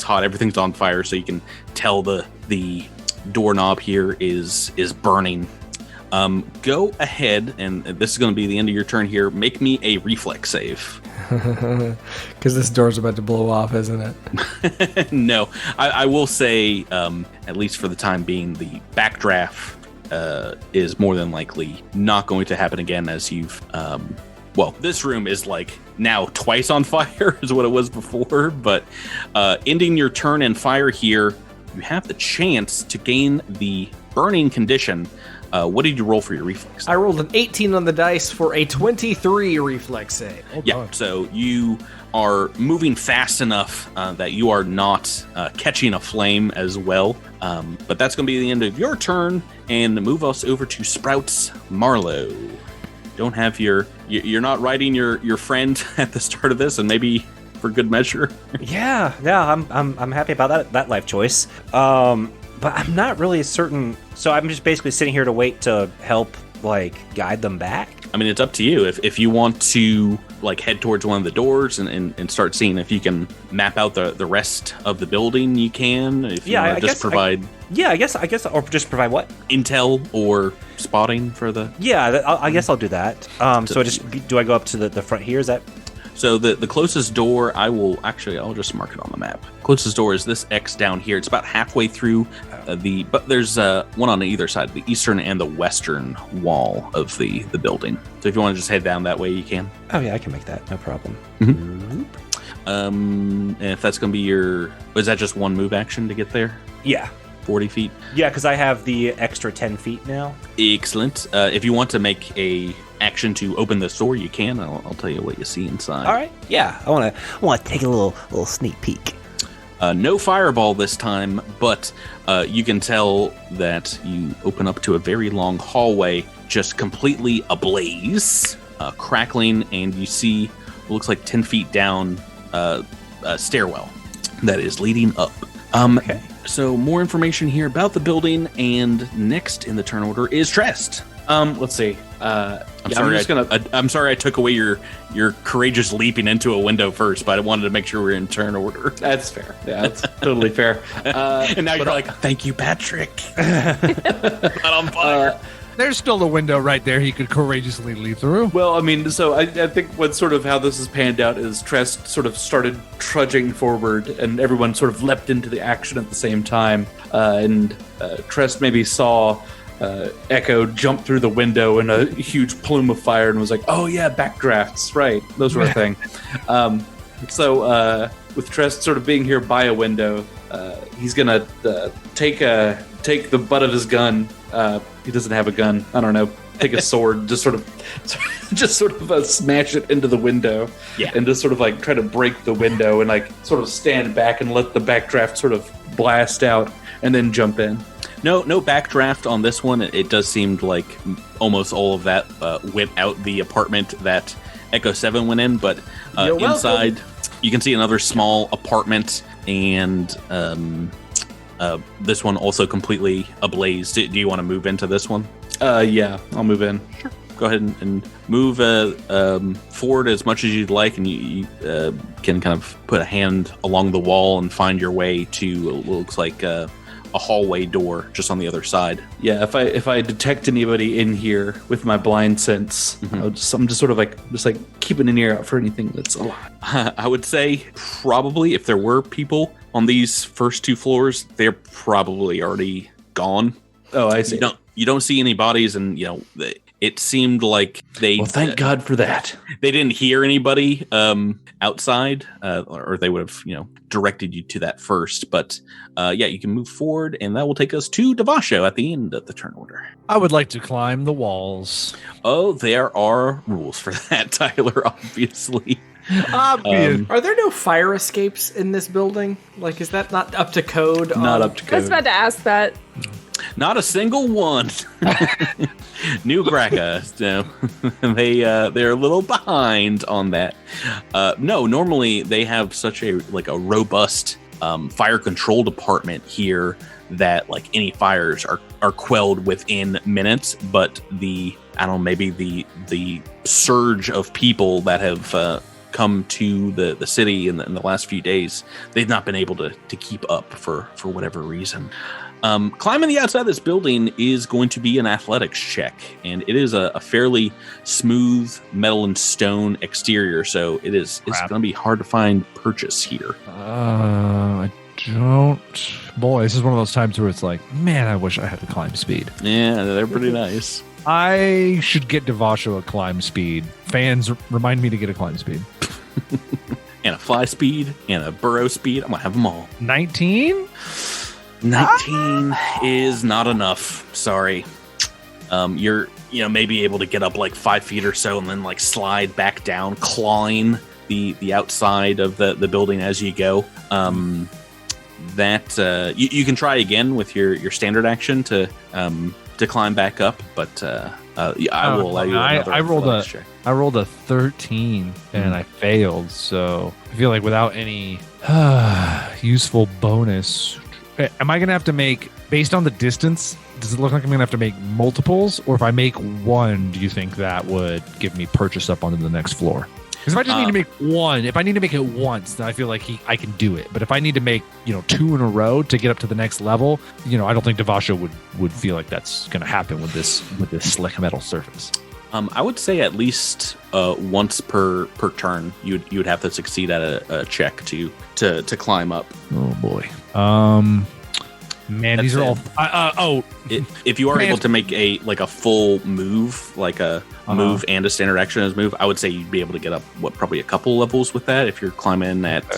hot, everything's on fire. So you can tell the doorknob here is burning. Go ahead, and this is going to be the end of your turn here. Make me a reflex save. Because this door's about to blow off, isn't it? No, I will say, at least for the time being, the backdraft is more than likely not going to happen again, as you've... well, this room is like now twice on fire is what it was before, but ending your turn in fire here, you have the chance to gain the burning condition. What did you roll for your reflex? I rolled an 18 on the dice for a 23 reflex save. Oh, yeah, so you are moving fast enough that you are not catching a flame as well. But that's going to be the end of your turn, and move us over to Sprouts Marlowe. Don't have you're not riding your friend at the start of this, and maybe for good measure. Yeah, I'm happy about that life choice. But I'm not really certain. So I'm just basically sitting here to wait to help, like, guide them back. I mean, it's up to you. If you want to, like, head towards one of the doors and start seeing if you can map out the rest of the building, you can. If you want to just provide... I guess, or just provide what? Intel or spotting for the... Yeah, I guess I'll do that. So do I go up to the front here? Is that... So the closest door, I'll just mark it on the map. Closest door is this X down here. It's about halfway through but there's one on either side, the eastern and the western wall of the building. So if you want to just head down that way, you can. Oh yeah, I can make that, no problem. Mm-hmm. And if that's going to be is that just one move action to get there? Yeah. 40 feet? Yeah, because I have the extra 10 feet now. Excellent. If you want to make a action to open this door, you can. I'll tell you what you see inside. All right. Yeah, I want to take a little sneak peek. No fireball this time, but you can tell that you open up to a very long hallway, just completely ablaze, crackling, and you see what looks like 10 feet down a stairwell that is leading up. Okay. So more information here about the building, and next in the turn order is Trest. Let's see. I'm sorry I took away your courageous leaping into a window first, but I wanted to make sure we're in turn order. That's fair. Yeah, that's totally fair. And now you're like, thank you, Patrick. Not on fire. There's still a window right there he could courageously leap through. Well, I mean, so I think what sort of how this is panned out is Trest sort of started trudging forward, and everyone sort of leapt into the action at the same time. And Trest maybe saw Echo jump through the window in a huge plume of fire and was like, oh yeah, backdrafts, right, those sort of thing. So with Trest sort of being here by a window, he's gonna take the butt of his gun. He doesn't have a gun. I don't know. Take a sword, just sort of smash it into the window, and just sort of like try to break the window and like sort of stand back and let the backdraft sort of blast out, and then jump in. No backdraft on this one. It does seem like almost all of that went out the apartment that Echo 7 went in, but inside you can see another small apartment, and this one also completely ablaze. Do you want to move into this one? Yeah, I'll move in. Sure. Go ahead and move forward as much as you'd like, and you can kind of put a hand along the wall and find your way to what looks like a hallway door just on the other side. Yeah, if I detect anybody in here with my blind sense, I'm just sort of like keeping an ear out for anything that's alive. I would say probably if there were people on these first two floors, they're probably already gone. Oh, I see. You don't see any bodies, and it seemed like they. Well, thank God for that. They didn't hear anybody outside, or they would have, directed you to that first. But you can move forward, and that will take us to Devasho at the end of the turn order. I would like to climb the walls. Oh, there are rules for that, Tyler, obviously. Obvious. Are there no fire escapes in this building? Like, is that not up to code? Not up to I was code. about to ask that. Not a single one. New Graca. So they're a little behind on that. No, normally they have such a robust fire control department here that like any fires are quelled within minutes, but maybe the surge of people that have come to the city in the last few days, they've not been able to keep up for whatever reason. Climbing the outside of this building is going to be an athletics check, and it is a fairly smooth metal and stone exterior, so it's going to be hard to find purchase here. I don't. Boy, this is one of those times where it's like, man, I wish I had the climb speed. Yeah, they're pretty nice. I should get Devasho a climb speed. Fans, remind me to get a climb speed. And a fly speed, and a burrow speed. I'm going to have them all. 19? 19 is not enough. Sorry. You're maybe able to get up like 5 feet or so and then like slide back down, clawing the outside of the building as you go. You can try again with your standard action to climb back up, but I will allow you another athletics check. I rolled a 13 and I failed, so I feel like without any useful bonus, am I going to have to make, based on the distance, does it look like I'm going to have to make multiples? Or if I make one, do you think that would give me purchase up onto the next floor? Because if I just need to make one, if I need to make it once, then I feel like I can do it. But if I need to make 2 in a row to get up to the next level, I don't think Devasho would feel like that's going to happen with this slick metal surface. I would say at least once per turn, you would have to succeed at a check to climb up. Oh boy. Man, That's these are all. If you are able to make a full move, like a move and a standard action as move, I would say you'd be able to get up probably a couple levels with that if you're climbing at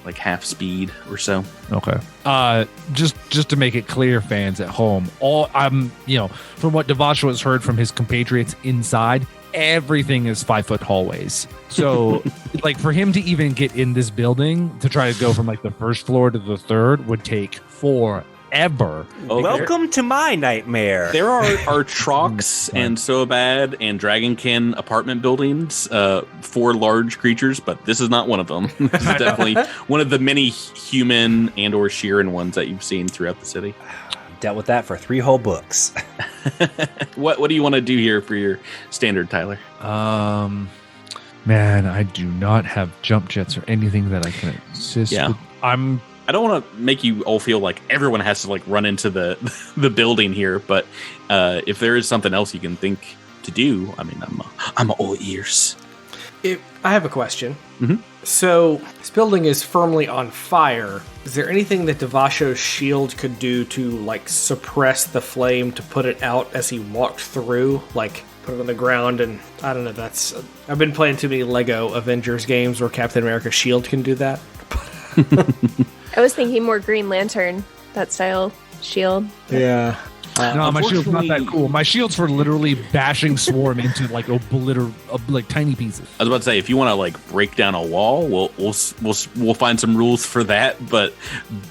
like half speed or so. Okay. Just to make it clear, fans at home, from what Devasho has heard from his compatriots inside, everything is 5-foot hallways. So like for him to even get in this building to try to go from like the first floor to the third would take forever. Welcome to my nightmare. There are Trox and Soabad and Dragonkin apartment buildings for large creatures, but this is not one of them. This is definitely one of the many human and or Sheeran ones that you've seen throughout the city. Dealt with that for 3 whole books. What do you want to do here for your standard, Tyler? Man, I do not have jump jets or anything that I can assist with. I don't want to make you all feel like everyone has to like run into the building here, but if there is something else you can think to do, I mean, I'm all ears. I have a question. Mm-hmm. So this building is firmly on fire. Is there anything that Devasho's shield could do to like suppress the flame to put it out as he walked through? Like put it on the ground and I don't know. I've been playing too many Lego Avengers games where Captain America's shield can do that. I was thinking more Green Lantern, that style shield. Yeah. No, my shield's not that cool. My shield's for literally bashing Swarm into like tiny pieces. I was about to say, if you want to like break down a wall, we'll find some rules for that. But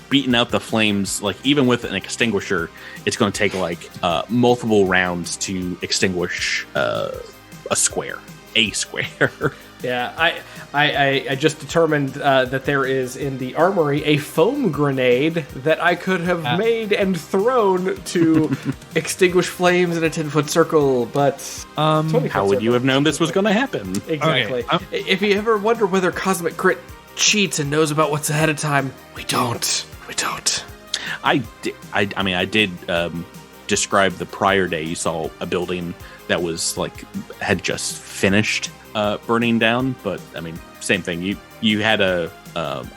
beating out the flames, like even with an extinguisher, it's going to take like multiple rounds to extinguish a square. Yeah, I just determined that there is in the armory a foam grenade that I could have made and thrown to extinguish flames in a 10-foot circle, but how would you have known this was going to happen? Exactly. Okay. If you ever wonder whether Cosmic Crit cheats and knows about what's ahead of time, we don't. I did describe the prior day you saw a building that was like had just finished burning down, but I mean, same thing. You had a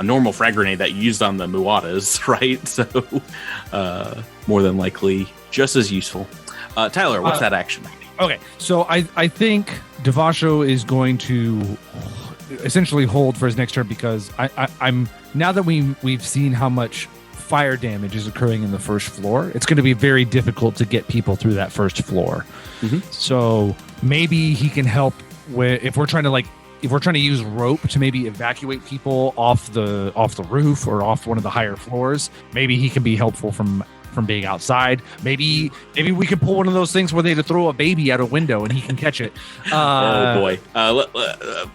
normal frag grenade that you used on the Muatas, right? So more than likely, just as useful. Tyler, what's that action? Okay, so I think Devasho is going to essentially hold for his next turn because I'm now that we've seen how much fire damage is occurring in the first floor, it's going to be very difficult to get people through that first floor. So maybe he can help with if we're trying to use rope to maybe evacuate people off the roof or off one of the higher floors. Maybe he can be helpful from being outside. Maybe we could pull one of those things where they throw a baby out a window and he can catch it. Oh boy.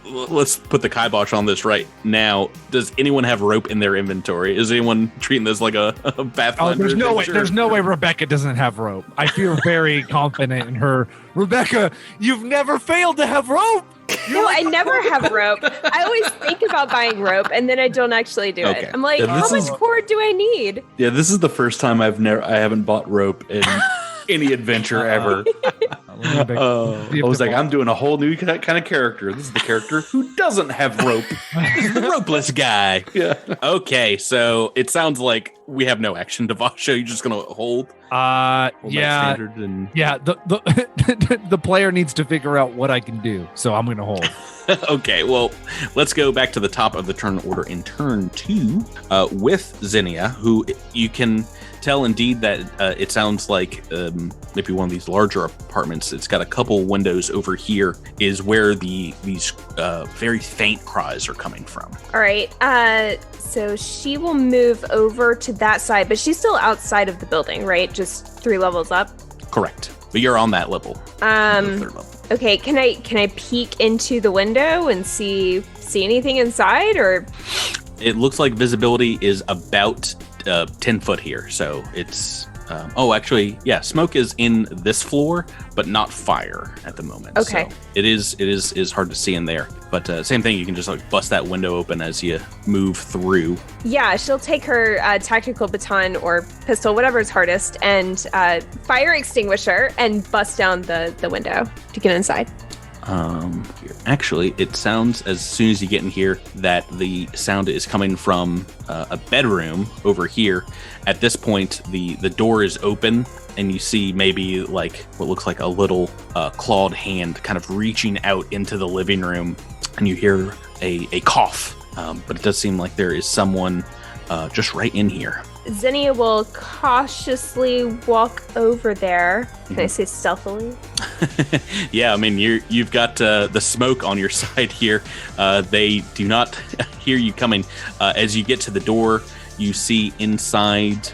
Let's put the kibosh on this right now. Does anyone have rope in their inventory? Is anyone treating this like a Pathfinder? There's no way Rebecca doesn't have rope. I feel very confident in her. Rebecca, you've never failed to have rope. No, I never have rope. I always think about buying rope and then I don't actually do it. I'm like, how much cord do I need? Yeah, this is the first time I haven't bought rope in any adventure ever. I was like, I'm doing a whole new kind of character. This is the character who doesn't have rope. The ropeless guy. Yeah. Okay, so it sounds like we have no action. Devasho, you're just gonna hold. Yeah. And... Yeah. The player needs to figure out what I can do, so I'm gonna hold. Okay, well, let's go back to the top of the turn order in turn 2 with Zinnia, who you can tell indeed that it sounds like maybe one of these larger apartments. It's got a couple windows over here is where these very faint cries are coming from. All right, so she will move over to that side, but she's still outside of the building, right? Just 3 levels up? Correct. But you're on that level. The 3rd level. Okay, can I peek into the window and see anything inside, or? It looks like visibility is about 10 foot here, so it's actually, yeah, smoke is in this floor, but not fire at the moment. Okay. So it is hard to see in there, but same thing. You can just like bust that window open as you move through. Yeah, she'll take her tactical baton or pistol, whatever is hardest, and fire extinguisher and bust down the window to get inside. Actually, it sounds as soon as you get in here that the sound is coming from a bedroom over here. At this point, the door is open and you see maybe like what looks like a little clawed hand kind of reaching out into the living room, and you hear a cough. But it does seem like there is someone just right in here. Zinnia will cautiously walk over there. Can I say stealthily? Yeah, I mean, you've got the smoke on your side here. They do not hear you coming. As you get to the door, you see inside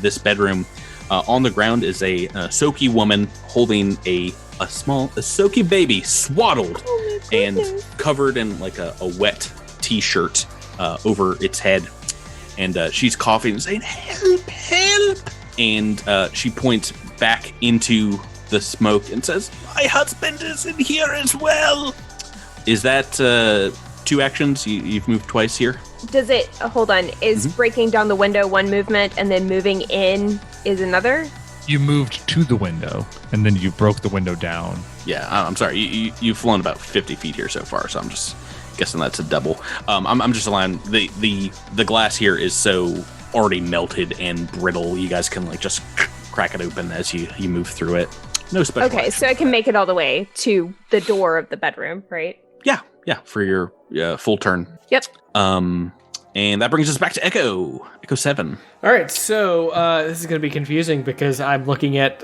this bedroom, on the ground is a Soki woman holding a Soki baby, swaddled and covered in like a wet t-shirt over its head. And she's coughing and saying, "Help, help!" And she points back into the smoke and says, "My husband is in here as well." Is that 2 actions? You've moved twice here? Does it, hold on, is breaking down the window one movement and then moving in is another? You moved to the window and then you broke the window down. Yeah, I'm sorry. You've flown about 50 feet here so far, so I'm just guessing that's a double. I'm just allowing the glass here is so already melted and brittle. You guys can like just crack it open as you move through it. No special. Okay, so I can make it all the way to the door of the bedroom, right? Yeah, for your full turn. Yep. And that brings us back to Echo 7. All right, so this is going to be confusing because I'm looking at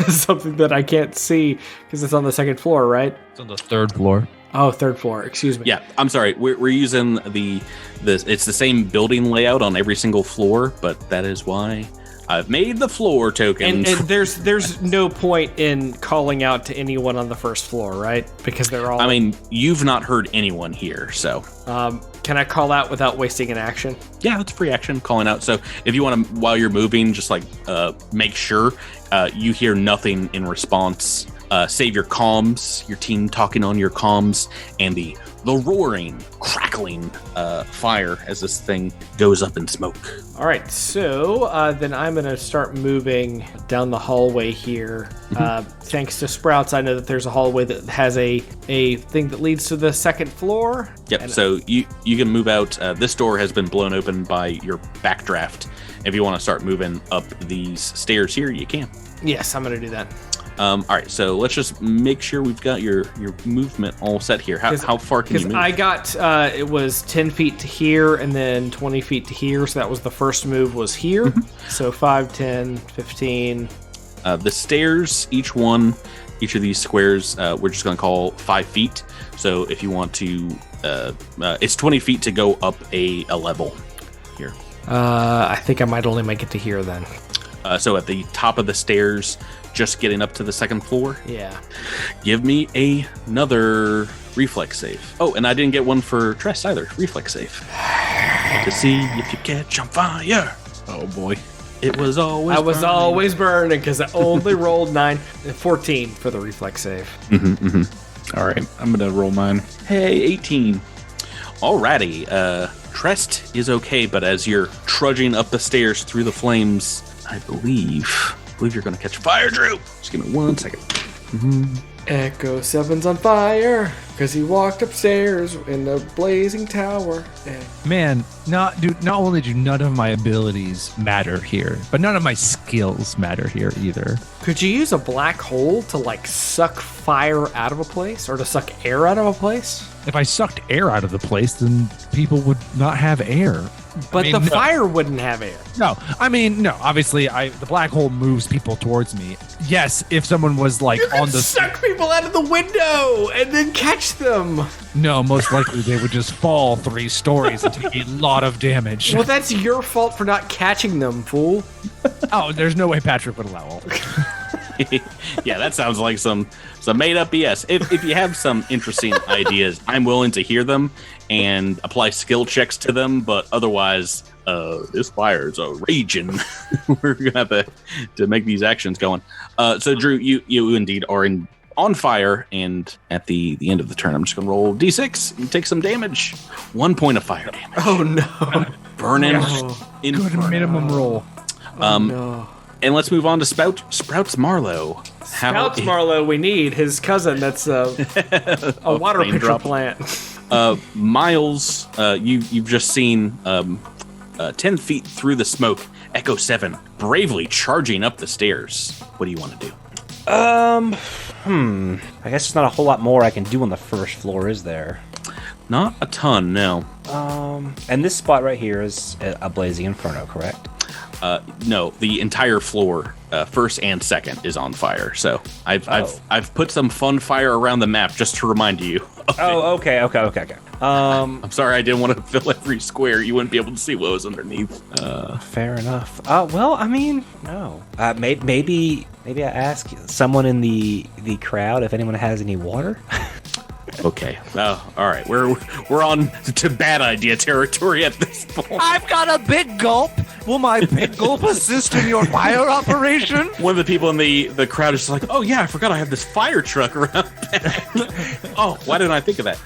something that I can't see because it's on the 2nd floor, right? It's on the 3rd floor. Oh, 3rd floor. Excuse me. Yeah, I'm sorry. We're using it's the same building layout on every single floor, but that is why I've made the floor token. And there's no point in calling out to anyone on the 1st floor, right? Because they're all... I mean, you've not heard anyone here, so... Can I call out without wasting an action? Yeah, it's a free action, calling out. So if you want to, while you're moving, just like make sure you hear nothing in response. Save your comms, your team talking on your comms, and the roaring, crackling fire as this thing goes up in smoke. All right, so then I'm going to start moving down the hallway here. Thanks to Sprouts, I know that there's a hallway that has a thing that leads to the 2nd floor. Yep, and so you can move out. This door has been blown open by your backdraft. If you want to start moving up these stairs here, you can. Yes, I'm going to do that. All right, so let's just make sure we've got your movement all set here. How far can you move? I got, it was 10 feet to here and then 20 feet to here. So that was the first move was here. So 5, 10, 15. The stairs, each of these squares, we're just going to call 5 feet. So if you want to, it's 20 feet to go up a level here. I think I might only make it to here then. So at the top of the stairs, just getting up to the second floor. Yeah. Give me another reflex save. Oh, and I didn't get one for Tress either. Reflex save. To see if you catch on fire. Oh boy. It was always I was burning. always burning because I only rolled 9 and 14 for the reflex save. All right, I'm gonna roll mine. Hey, 18. Alrighty. Trest is okay, but as you're trudging up the stairs through the flames, I believe you're going to catch fire, Drew. Just give me 1 second. Echo 7's on fire because he walked upstairs in the blazing tower. Man, not only do none of my abilities matter here, but none of my skills matter here either. Could you use a black hole to like suck fire out of a place or to suck air out of a place? If I sucked air out of the place, then people would not have air. But I mean, the fire wouldn't have air. No, obviously, the black hole moves people towards me. Yes, if someone was like on the suck people out of the window and then catch them. No, most likely they would just fall 3 stories and take a lot of damage. Well, that's your fault for not catching them, fool. Oh, there's no way Patrick would allow all that. Yeah, that sounds like some made up BS. If you have some interesting ideas, I'm willing to hear them and apply skill checks to them. But otherwise, this fire is a raging. We're gonna have to make these actions going. So Drew, you indeed are on fire, and at the end of the turn, I'm just gonna roll D6 and take some damage. 1 point of fire damage. Oh no! Burning. Good minimum roll. No. And let's move on to Sprouts Marlowe. Sprouts Marlowe, we need his cousin. That's a water pitcher drop. plant. Miles, you've just seen 10 feet through the smoke. Echo 7 bravely charging up the stairs. What do you want to do? I guess there's not a whole lot more I can do on the first floor, is there? Not a ton, no. And this spot right here is a blazing inferno, correct? No, the entire floor, first and second, is on fire. So I've put some fun fire around the map just to remind you. Oh, okay. I'm sorry, I didn't want to fill every square. You wouldn't be able to see what was underneath. Fair enough. Well, I mean, no. Maybe I ask someone in the crowd if anyone has any water. Okay. All right. We're on to bad idea territory at this point. I've got a big gulp. Will my big gulp assist in your fire operation? One of the people in the crowd is just like, "Oh yeah, I forgot I have this fire truck around back." Oh, why didn't I think of that?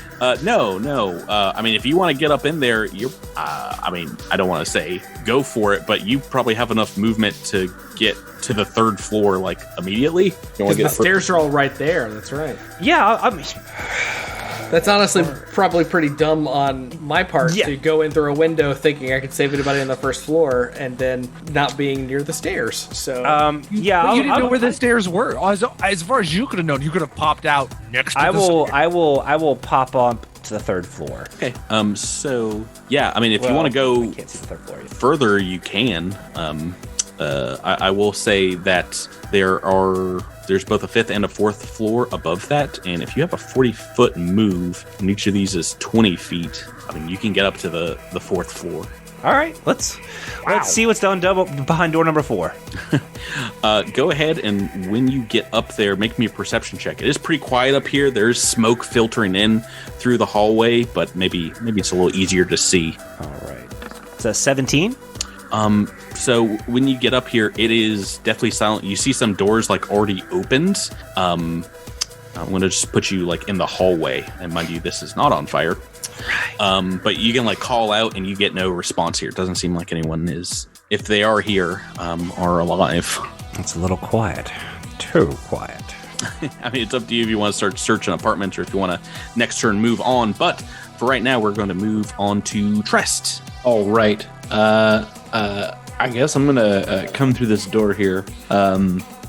No. I mean, if you want to get up in there, you're. I mean, I don't want to say go for it, but you probably have enough movement to get to the third floor like immediately. Because the stairs are all right there. That's right. Yeah, I mean, that's honestly probably pretty dumb on my part to go in through a window thinking I could save anybody on the first floor and then not being near the stairs. So you didn't know where the stairs were. As far as you could have known, you could have popped out next to the stairs. I will pop up to the third floor. Okay. So yeah, I mean, if you want to go can't see the third floor either. further, you can. I will say that there's both a 5th and a 4th floor above that, and if you have a 40-foot move, and each of these is 20 feet, I mean, you can get up to the 4th floor. All right, let's see what's down behind door number 4. Go ahead, and when you get up there, make me a perception check. It is pretty quiet up here. There's smoke filtering in through the hallway, but maybe it's a little easier to see. All right, it's a 17. So when you get up here, it is definitely silent. You see some doors like already opened. I'm going to just put you like in the hallway, and mind you, this is not on fire. Right. But you can like call out and you get no response here. It doesn't seem like anyone is, if they are here, are alive. It's a little quiet. Too quiet. I mean, it's up to you if you want to start searching apartments or if you want to next turn move on. But for right now, we're going to move on to Trest. All right. I guess I'm gonna come through this door here.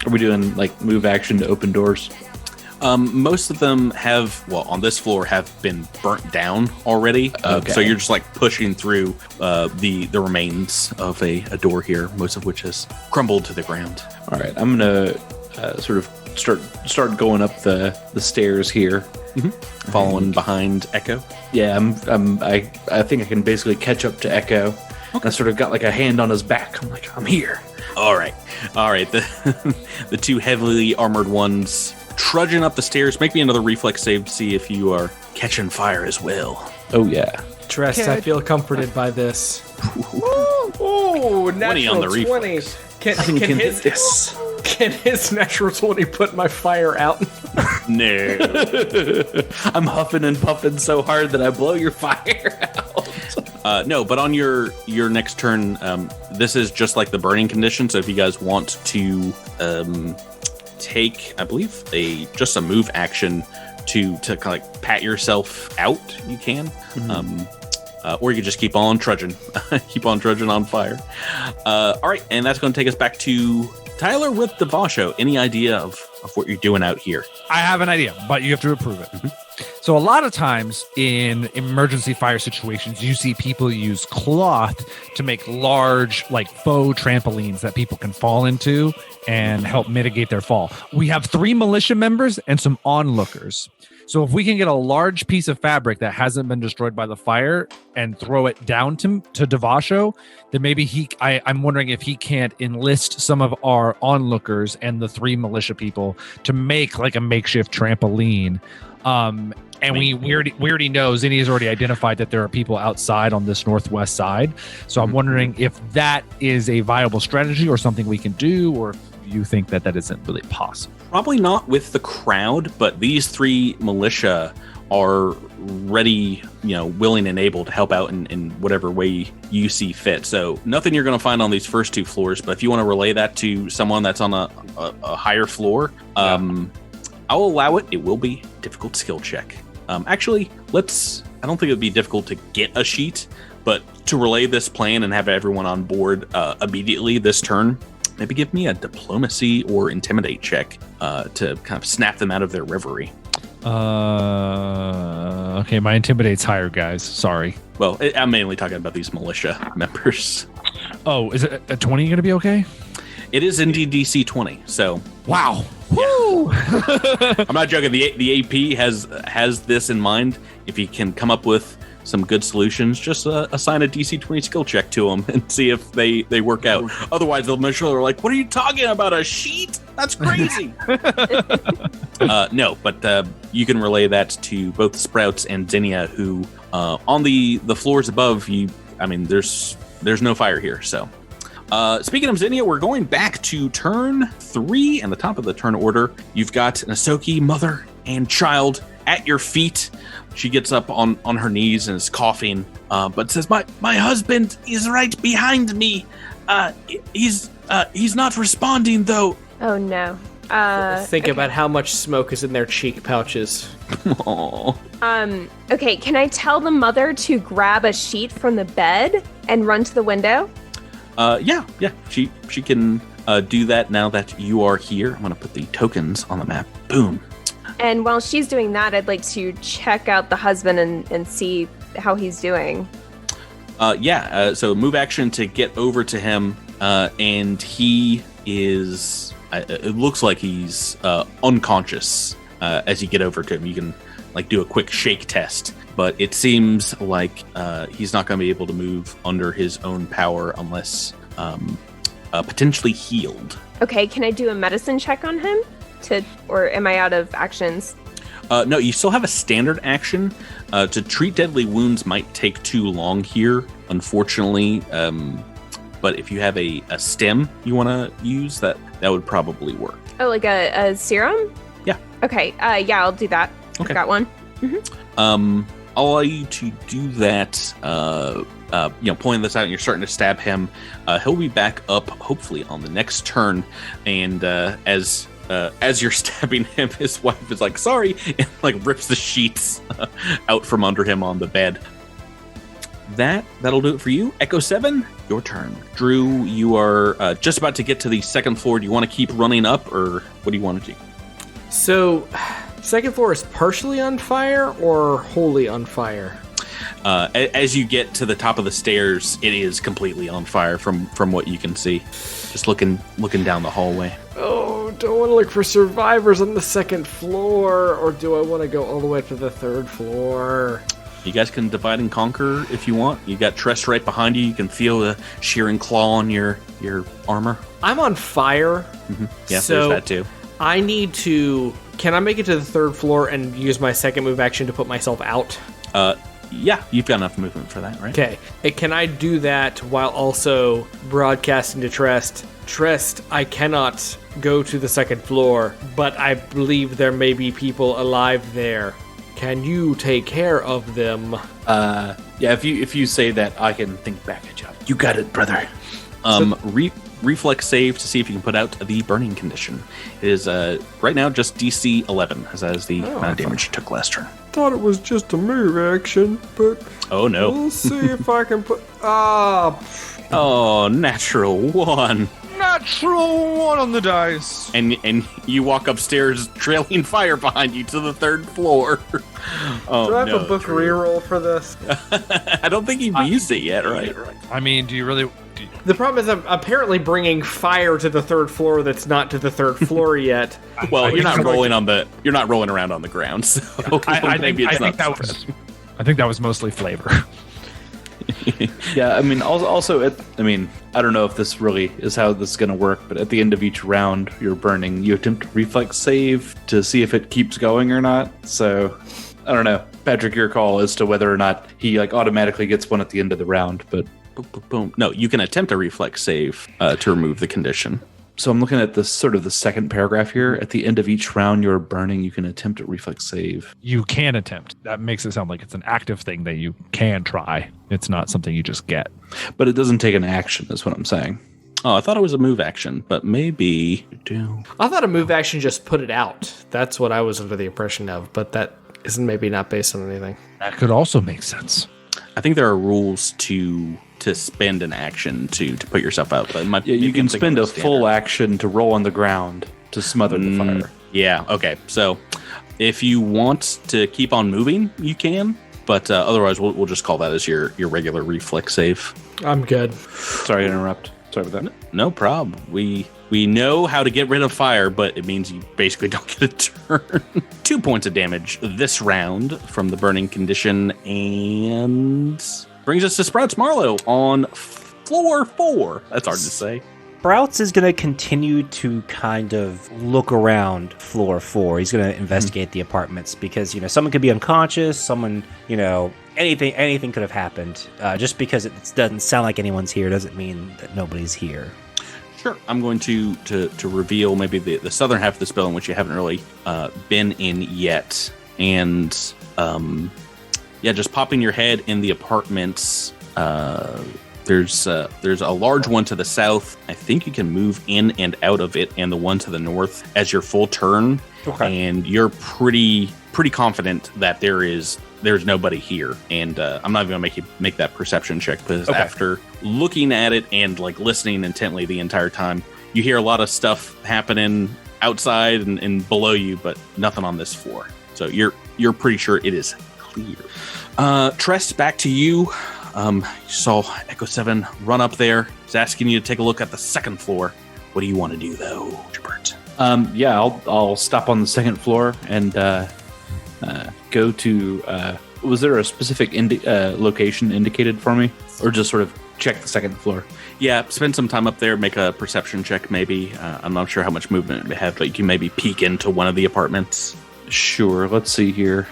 Are we doing like move action to open doors? Most of them on this floor have been burnt down already. Okay. So you're just like pushing through the remains of a door here, most of which has crumbled to the ground. All right, I'm gonna sort of start going up the stairs here, Following behind Echo. Yeah, I think I can basically catch up to Echo. Okay. I sort of got like a hand on his back. I'm like, I'm here. All right. The two heavily armored ones trudging up the stairs. Make me another reflex save to see if you are catching fire as well. Oh yeah. Tress, I feel comforted by this. Ooh, natural on the 20. reflex. Can his natural 20 put my fire out? No. I'm huffing and puffing so hard that I blow your fire out. No, but on your next turn, this is just like the burning condition. So if you guys want to take, I believe, just a move action to kind of like pat yourself out, you can. Or you can just keep on trudging. Keep on trudging on fire. All right, and that's going to take us back to Tyler with Devasho. Any idea of what you're doing out here? I have an idea, but you have to approve it. So a lot of times in emergency fire situations, you see people use cloth to make large, like faux trampolines that people can fall into and help mitigate their fall. We have 3 militia members and some onlookers. So if we can get a large piece of fabric that hasn't been destroyed by the fire and throw it down to Devasho, then maybe I'm wondering if he can't enlist some of our onlookers and the 3 militia people to make like a makeshift trampoline. And we already know Zinni has already identified that there are people outside on this northwest side. So I'm wondering if that is a viable strategy or something we can do, or if you think that isn't really possible. Probably not with the crowd, but these 3 militia are ready, willing and able to help out in whatever way you see fit. So nothing you're going to find on these first 2 floors, but if you want to relay that to someone that's on a higher floor, I'll allow it. It will be a difficult skill check. Actually, I don't think it would be difficult to get a sheet, but to relay this plan and have everyone on board immediately this turn, maybe give me a diplomacy or intimidate check to kind of snap them out of their reverie. Okay, my intimidate's higher, guys. Sorry. Well, I'm mainly talking about these militia members. Oh, is it a 20 going to be okay? It is indeed DC 20, so... Wow. Yeah. Woo! I'm not joking. The AP has this in mind. If you can come up with some good solutions, just assign a DC 20 skill check to them and see if they work out. Otherwise, they'll make sure they're like, what are you talking about, a sheet? That's crazy. No, but you can relay that to both Sprouts and Zinnia, who on the floors above you, there's no fire here, so... speaking of Zinnia, we're going back to turn 3 and the top of the turn order. You've got Nasoki, mother and child, at your feet. She gets up on her knees and is coughing, but says, my husband is right behind me. He's not responding though. Oh no. Think about how much smoke is in their cheek pouches. Aww. Okay, can I tell the mother to grab a sheet from the bed and run to the window? Yeah. She can do that now that you are here. I'm gonna put the tokens on the map. Boom. And while she's doing that, I'd like to check out the husband and see how he's doing. So move action to get over to him, and he is. It looks like he's unconscious. As you get over to him, you can do a quick shake test. But it seems like he's not going to be able to move under his own power unless potentially healed. Okay, can I do a medicine check on him? Or am I out of actions? No, you still have a standard action. To treat deadly wounds might take too long here, unfortunately. But if you have a stem you want to use, that would probably work. Oh, like a serum? Yeah. Okay, yeah, I'll do that. Okay. I've got one. Mm-hmm. I'll allow you to do that, pulling this out and you're starting to stab him. He'll be back up, hopefully, on the next turn. And as you're stabbing him, his wife is like, sorry, and rips the sheets out from under him on the bed. that'll do it for you. Echo 7, your turn. Drew, you are just about to get to the second floor. Do you want to keep running up, or what do you want to do? So, second floor is partially on fire or wholly on fire? As you get to the top of the stairs, it is completely on fire from what you can see. Just looking down the hallway. Oh, do I want to look for survivors on the second floor, or do I want to go all the way up to the third floor? You guys can divide and conquer if you want. You got Tress right behind you. You can feel the shearing claw on your armor. I'm on fire. Mm-hmm. Yeah, so there's that too. I need to... Can I make it to the third floor and use my second move action to put myself out? Yeah, you've got enough movement for that, right? Okay. Can I do that while also broadcasting to Trest? Trest, I cannot go to the second floor, but I believe there may be people alive there. Can you take care of them? Yeah, if you say that, I can think back at you. You got it, brother. Reflex save to see if you can put out the burning condition. It is right now just DC 11, as that is the amount of damage you took last turn. Thought it was just a move action, but Oh no. we'll see if I can put... Oh, natural 1. Natural 1 on the dice. And you walk upstairs trailing fire behind you to the third floor. Oh, Do I have no, a book Drew. reroll for this? I don't think you've used it yet, right? I mean, do you really... The problem is I'm apparently bringing fire to the third floor that's not to the third floor yet. Well, you're not rolling around on the ground, so I maybe it's not. I think that was mostly flavor. Yeah, I mean, also, I don't know if this really is how this is going to work, but at the end of each round you're burning, you attempt a reflex save to see if it keeps going or not. So, I don't know. Patrick, your call as to whether or not he automatically gets one at the end of the round, but... Boom, boom, boom. No, you can attempt a reflex save to remove the condition. So I'm looking at the second paragraph here. At the end of each round you're burning, you can attempt a reflex save. You can attempt. That makes it sound like it's an active thing that you can try. It's not something you just get. But it doesn't take an action, is what I'm saying. Oh, I thought it was a move action, but maybe you do. I thought a move action just put it out. That's what I was under the impression of, but that is maybe not based on anything. That could also make sense. I think there are rules to spend an action to put yourself out. But You can spend a full action to roll on the ground to smother the fire. Yeah, okay. So if you want to keep on moving, you can. But otherwise, we'll just call that as your regular reflex save. I'm good. Sorry to interrupt. Sorry about that. No problem. We know how to get rid of fire, but it means you basically don't get a turn. 2 points of damage this round from the burning condition, and brings us to Sprouts Marlowe on floor 4. That's hard to say. Sprouts is going to continue to kind of look around floor 4. He's going to investigate the apartments because, someone could be unconscious, someone, anything could have happened. Just because it doesn't sound like anyone's here doesn't mean that nobody's here. Sure. I'm going to reveal maybe the southern half of this building, which you haven't really been in yet. And just popping your head in the apartments. There's a large one to the south. I think you can move in and out of it, and the one to the north as your full turn. Okay. And you're pretty confident that there's nobody here. And I'm not even gonna make you make that perception check, because after looking at it and listening intently the entire time, you hear a lot of stuff happening outside and below you, but nothing on this floor. So you're pretty sure it is clear. Trest, back to you. You saw Echo 7 run up there. He's asking you to take a look at the second floor. What do you want to do, though, Jabert? I'll stop on the second floor and go to... was there a specific location indicated for me? Or just sort of check the second floor? Yeah, spend some time up there, make a perception check, maybe. I'm not sure how much movement we have, but you can maybe peek into one of the apartments. Sure, let's see here.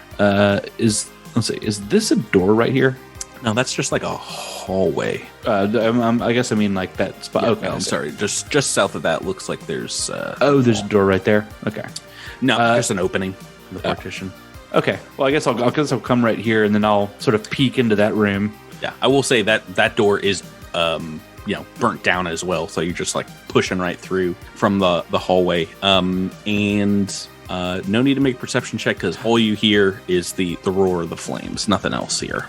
Is this a door right here? No, that's just like a hallway. I guess I mean like that spot. Yeah, okay, I'm sorry. Just south of that looks like there's... there's a door right there? Okay. No, just an opening in the partition. Okay. Well, I guess I'll come right here, and then I'll sort of peek into that room. Yeah, I will say that door is, burnt down as well. So you're just pushing right through from the hallway. And no need to make a perception check, because all you hear is the roar of the flames. Nothing else here.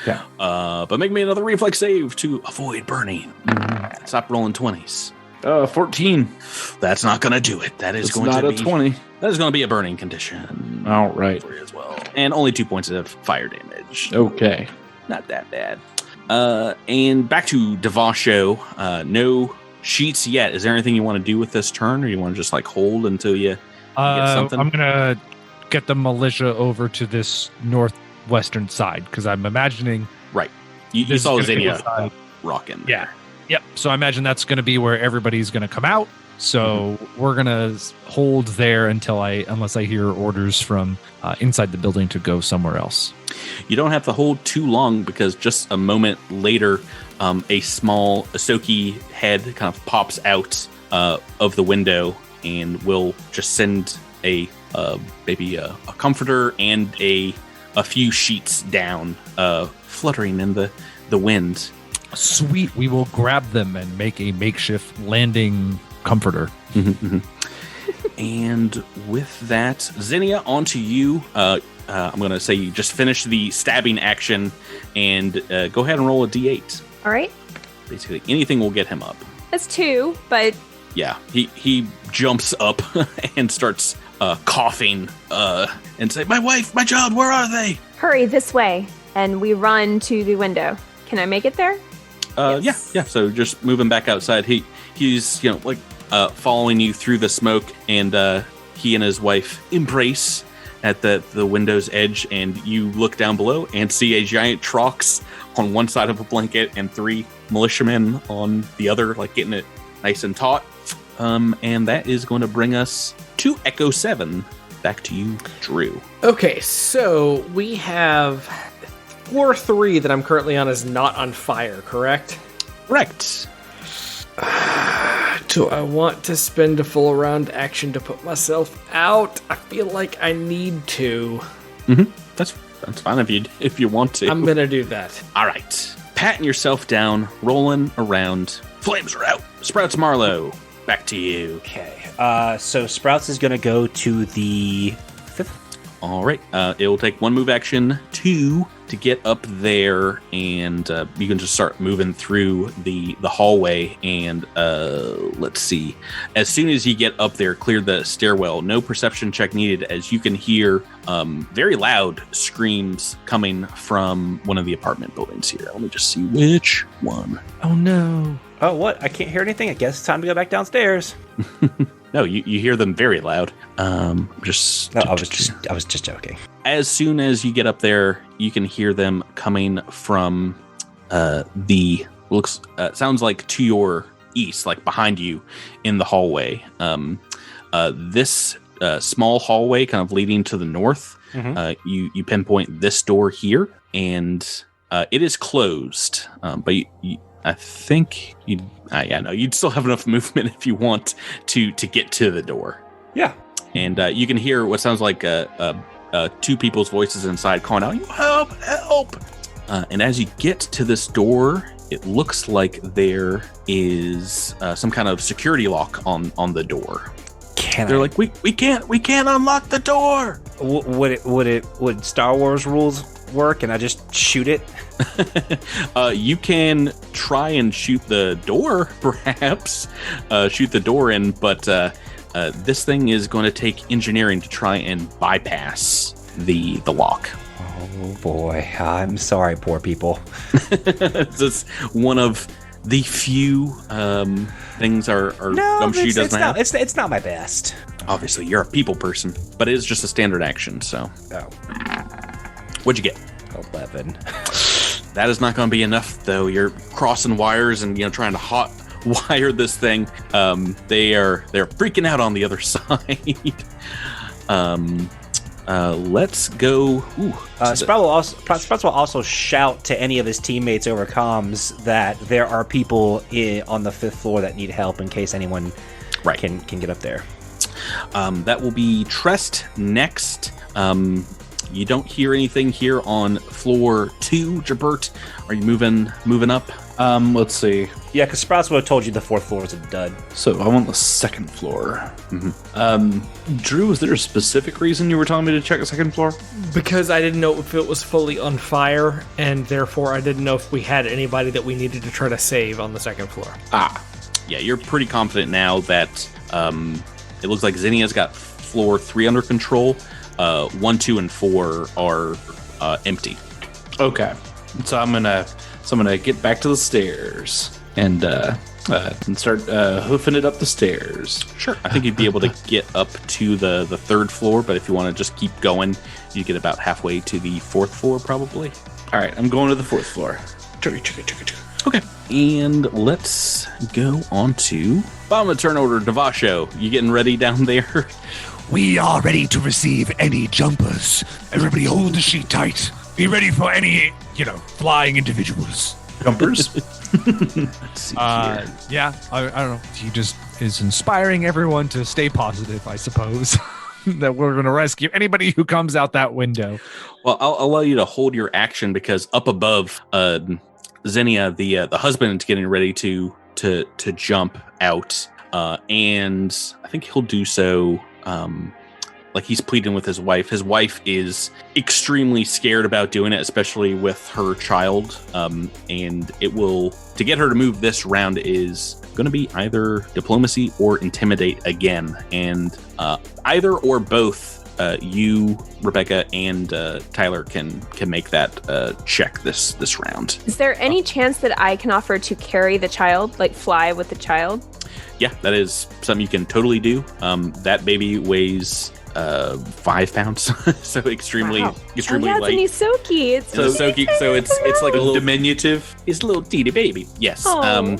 Yeah. But make me another reflex save to avoid burning. Stop rolling 20s. 14. That's not going to do it. That is It's going not to a be 20. That is going to be a burning condition. All right. For you as well, and only 2 points of fire damage. Okay. Not that bad. And back to Devasho. No sheets yet. Is there anything you want to do with this turn, or you want to just like hold until you get something? I'm gonna get the militia over to this northwestern side because I'm imagining Right. You this saw is gonna be the Zinnia side- rocking. Yeah. Yep. So I imagine that's going to be where everybody's going to come out. So we're going to hold there unless I hear orders from inside the building to go somewhere else. You don't have to hold too long because just a moment later, a small Ahsoki head kind of pops out of the window and will just send maybe a comforter and a few sheets down, fluttering in the wind. Sweet. We will grab them and make a makeshift landing comforter. And with that, Zinnia, on to you. I'm going to say you just finish the stabbing action and go ahead and roll a d8. All right. Basically, anything will get him up. That's 2, but Yeah, he jumps up and starts coughing and say, "My wife, my child, where are they?" hurry this way. And we run to the window. Can I make it there? Yes. Yeah. So just moving back outside. He's following you through the smoke, and he and his wife embrace at the window's edge, and you look down below and see a giant Trox on one side of a blanket and 3 militiamen on the other, like getting it nice and taut. And that is going to bring us to Echo 7. Back to you, Drew. Okay, so we have floor 3 that I'm currently on is not on fire, correct? Correct. Do I want to spend a full round action to put myself out? I feel like I need to. That's fine if you want to. I'm gonna do that. All right. Patting yourself down, rolling around. Flames are out. Sprouts Marlowe, back to you. Okay. So Sprouts is going to go to the 5th. All right. It will take 1 move action, 2 to get up there, and you can just start moving through the hallway. And let's see. As soon as you get up there, clear the stairwell. No perception check needed, as you can hear very loud screams coming from one of the apartment buildings here. Let me just see which one. Oh no. Oh, what? I can't hear anything. I guess it's time to go back downstairs. No, you hear them very loud. I was just joking. As soon as you get up there, you can hear them coming from sounds like to your east, like behind you in the hallway. This small hallway kind of leading to the north. You pinpoint this door here, and it is closed. But I think you'd still have enough movement if you want to get to the door. Yeah. And you can hear what sounds like 2 people's voices inside calling out, "Help, help!" And as you get to this door, it looks like there is some kind of security lock on the door. They're like, we can't unlock the door. Would Star Wars rules work and I just shoot it? You can try and shoot the door, perhaps. Shoot the door in, but this thing is going to take engineering to try and bypass the lock. Oh boy, I'm sorry, poor people. It's one of the few things our Gumshoe doesn't have. It's not my best. Obviously, you're a people person, but it is just a standard action, so. Oh. What'd you get? 11. That is not going to be enough, though. You're crossing wires and trying to hot wire this thing. They're freaking out on the other side. Let's go. Sprouts will also shout to any of his teammates over comms that there are people on the 5th floor that need help in case anyone can get up there. That will be Trest next. You don't hear anything here on floor 2. Jabert, are you moving up? Let's see. Yeah, because Sprouts would have told you the 4th floor is a dud. So I'm on the 2nd floor. Drew, is there a specific reason you were telling me to check the 2nd floor? Because I didn't know if it was fully on fire, and therefore I didn't know if we had anybody that we needed to try to save on the 2nd floor. Yeah, you're pretty confident now that it looks like Zinnia's got floor 3 under control. 1, 2, and 4 are empty. Okay, so I'm gonna get back to the stairs and start hoofing it up the stairs. Sure. I think you'd be able to get up to the 3rd floor, but if you want to just keep going, you get about halfway to the 4th floor, probably. All right, I'm going to the 4th floor. Okay. And let's go on to... I'm going to turn over to Devasho. You getting ready down there? We are ready to receive any jumpers. Everybody hold the sheet tight. Be ready for any, flying individuals. Jumpers? Let's see here. Yeah, I don't know. He just is inspiring everyone to stay positive, I suppose. That we're going to rescue anybody who comes out that window. Well, I'll allow you to hold your action because up above, Zinnia, the husband, is getting ready to jump out, and I think he'll do so. Like he's pleading with his wife. His wife is extremely scared about doing it, especially with her child. And it will, to get her to move this round is going to be either diplomacy or intimidate again. And either or both, you, Rebecca, and Tyler can make that check this round. Is there any chance that I can offer to carry the child, like fly with the child? Yeah, that is something you can totally do. That baby weighs 5 pounds, so extremely Oh, yeah, light. it's Nisoki. It's So it's like a little Diminutive. It's a little teeny baby. Yes. Oh.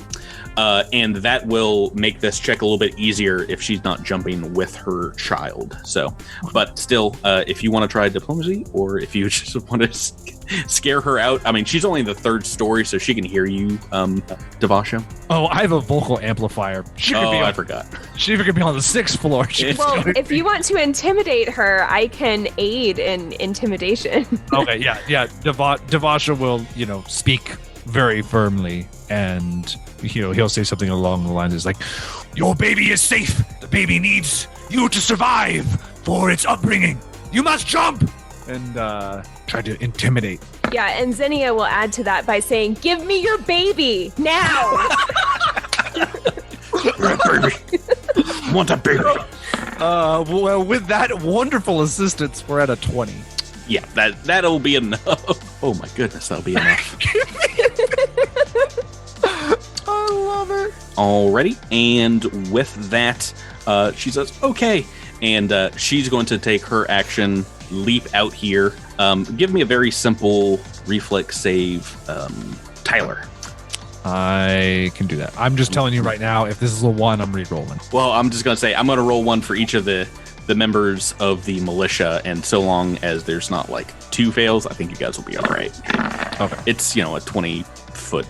And that will make this check a little bit easier if she's not jumping with her child. So, but still, if you want to try diplomacy, or if you just want to scare her out, I mean, she's only in the 3rd story, so she can hear you, Devasho. Oh, I have a vocal amplifier. I forgot. She could be on the 6th floor. Well, if you want to intimidate her, I can aid in intimidation. Okay, yeah. Devasha will, speak very firmly, and he'll say something along the lines like, Your baby is safe. The baby needs you to survive for its upbringing. You must jump. and try to intimidate. Yeah, and Zinnia will add to that by saying, "Give me your baby now." Want a baby? Well, with that wonderful assistance, we're at a 20. Yeah, that'll be enough. Oh my goodness, that'll be enough. I love it. Alrighty, and with that, she says, "Okay," and she's going to take her action, leap out here. Give me a very simple reflex save, Tyler. I can do that. I'm just telling you right now, if this is a 1, I'm re-rolling. Well, I'm just going to say I'm going to roll 1 for each of the members of the militia, and so long as there's not like 2 fails, I think you guys will be all right. Okay. It's, a 20-foot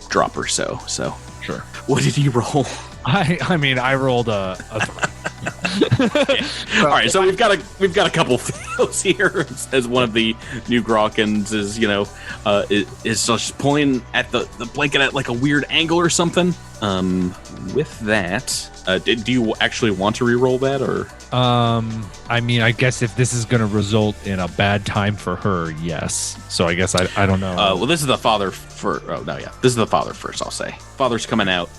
drop or so. So Sure. What did you roll? I mean, I rolled a 3. All right, so we've got a couple fails here as one of the new Grokkins is just pulling at the blanket at like a weird angle or something. With that, do you actually want to re-roll that, or? I mean, I guess if this is going to result in a bad time for her, yes. So I guess I don't know. Well, this is the father this is the father first. I'll say father's coming out.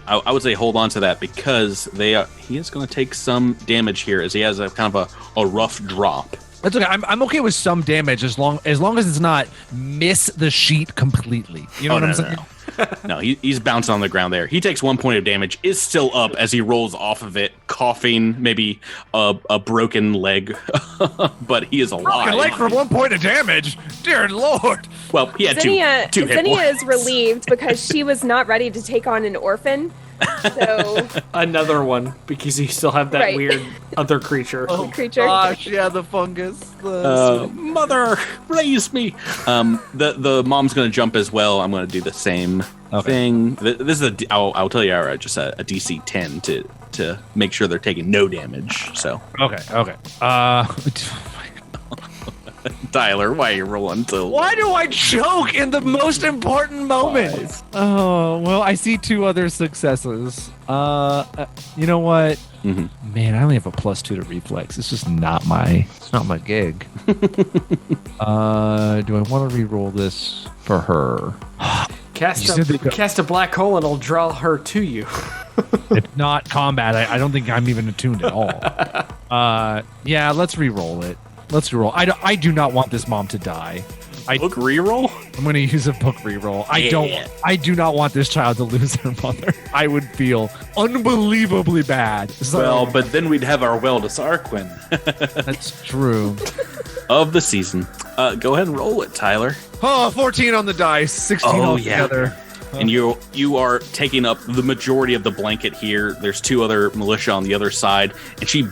I would say hold on to that because he is going to take some damage here as he has a kind of a rough drop. That's okay. I'm okay with some damage as long as it's not miss the sheet completely. You know what I'm saying? No, he's bouncing on the ground there. He takes 1 point of damage, is still up as he rolls off of it, coughing, maybe a broken leg, but he is alive. Broken leg for 1 point of damage? Dear Lord. Well, he had two hit Zinnia points. is relieved because she was not ready to take on an orphan. So Another one, because you still have that Right. weird other creature. creature. Gosh, yeah, the fungus. Mother, raise me. The mom's going to jump as well. I'm going to do the same thing. This is I'll tell you outright, just a DC 10 to make sure they're taking no damage. So Okay. Tyler, why are you rolling so? Why do I choke in the most important moment? Oh, well, I see 2 other successes. You know what? Mm-hmm. Man, I only have a +2 to reflex. It's just not my gig. Do I want to re-roll this for her? Cast a black hole and it'll draw her to you. It's not combat. I don't think I'm even attuned at all. Yeah, let's re-roll it. Let's re-roll. I do not want this mom to die. Book reroll? I'm going to use a book reroll. I do not want this child to lose their mother. I would feel unbelievably bad. So, Well, but then we'd have our Weldis Arquin. that's true. Of the season. Go ahead and roll it, Tyler. Oh, 14 on the dice, 16 altogether. And you are taking up the majority of the blanket here. There's 2 other militia on the other side, and she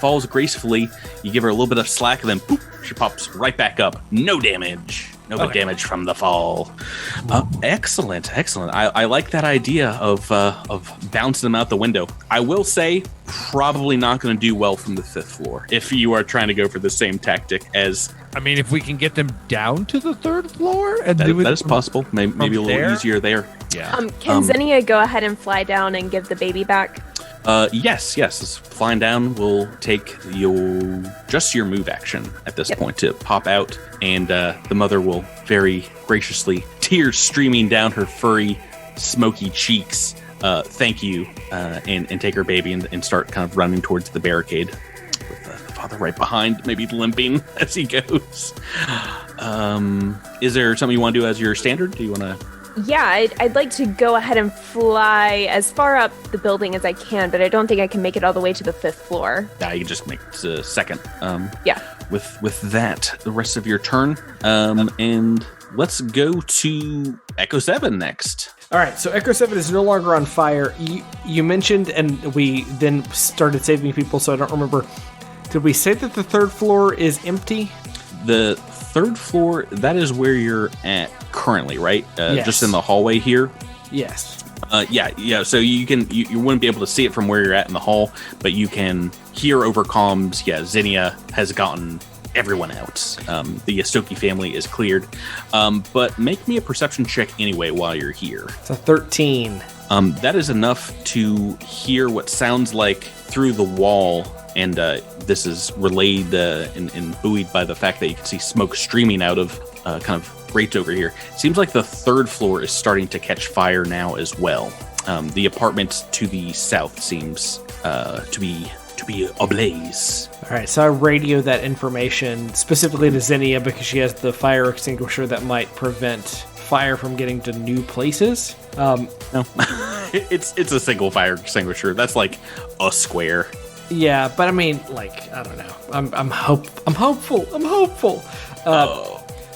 falls gracefully. You give her a little bit of slack, and then poof, she pops right back up. No damage. No damage from the fall. Excellent. I like that idea of bouncing them out the window. I will say, probably not going to do well from the 5th floor if you are trying to go for the same tactic as. I mean, if we can get them down to the 3rd floor, and that is possible. Maybe a little easier there. Yeah. Can Zinnia go ahead and fly down and give the baby back? Yes. This flying down will take your move action at this point to pop out, and the mother will very graciously, tears streaming down her furry, smoky cheeks, thank you, and take her baby and start kind of running towards the barricade with the father right behind, maybe limping as he goes. Is there something you want to do as your standard? Do you want to? Yeah, I'd like to go ahead and fly as far up the building as I can, but I don't think I can make it all the way to the 5th floor. Yeah, you can just make it a second. Yeah. With that, the rest of your turn. And let's go to Echo 7 next. All right, so Echo 7 is no longer on fire. You mentioned, and we then started saving people, so I don't remember. Did we say that the 3rd floor is empty? The 3rd floor, that is where you're at currently, right? Yes. Just in the hallway here? Yes. Yeah. So you wouldn't be able to see it from where you're at in the hall, but you can hear over comms. Yeah, Zinnia has gotten everyone out. The Yastoki family is cleared. But make me a perception check anyway while you're here. It's a 13. That is enough to hear what sounds like through the wall, and this is relayed and buoyed by the fact that you can see smoke streaming out of kind of grates over here. It seems like the 3rd floor is starting to catch fire now as well. The apartment to the south seems to be ablaze. All right, so I radio that information specifically to Zinnia because she has the fire extinguisher that might prevent fire from getting to new places. No, it's a single fire extinguisher. That's like a square. Yeah, but I mean, like, I don't know. I'm hopeful.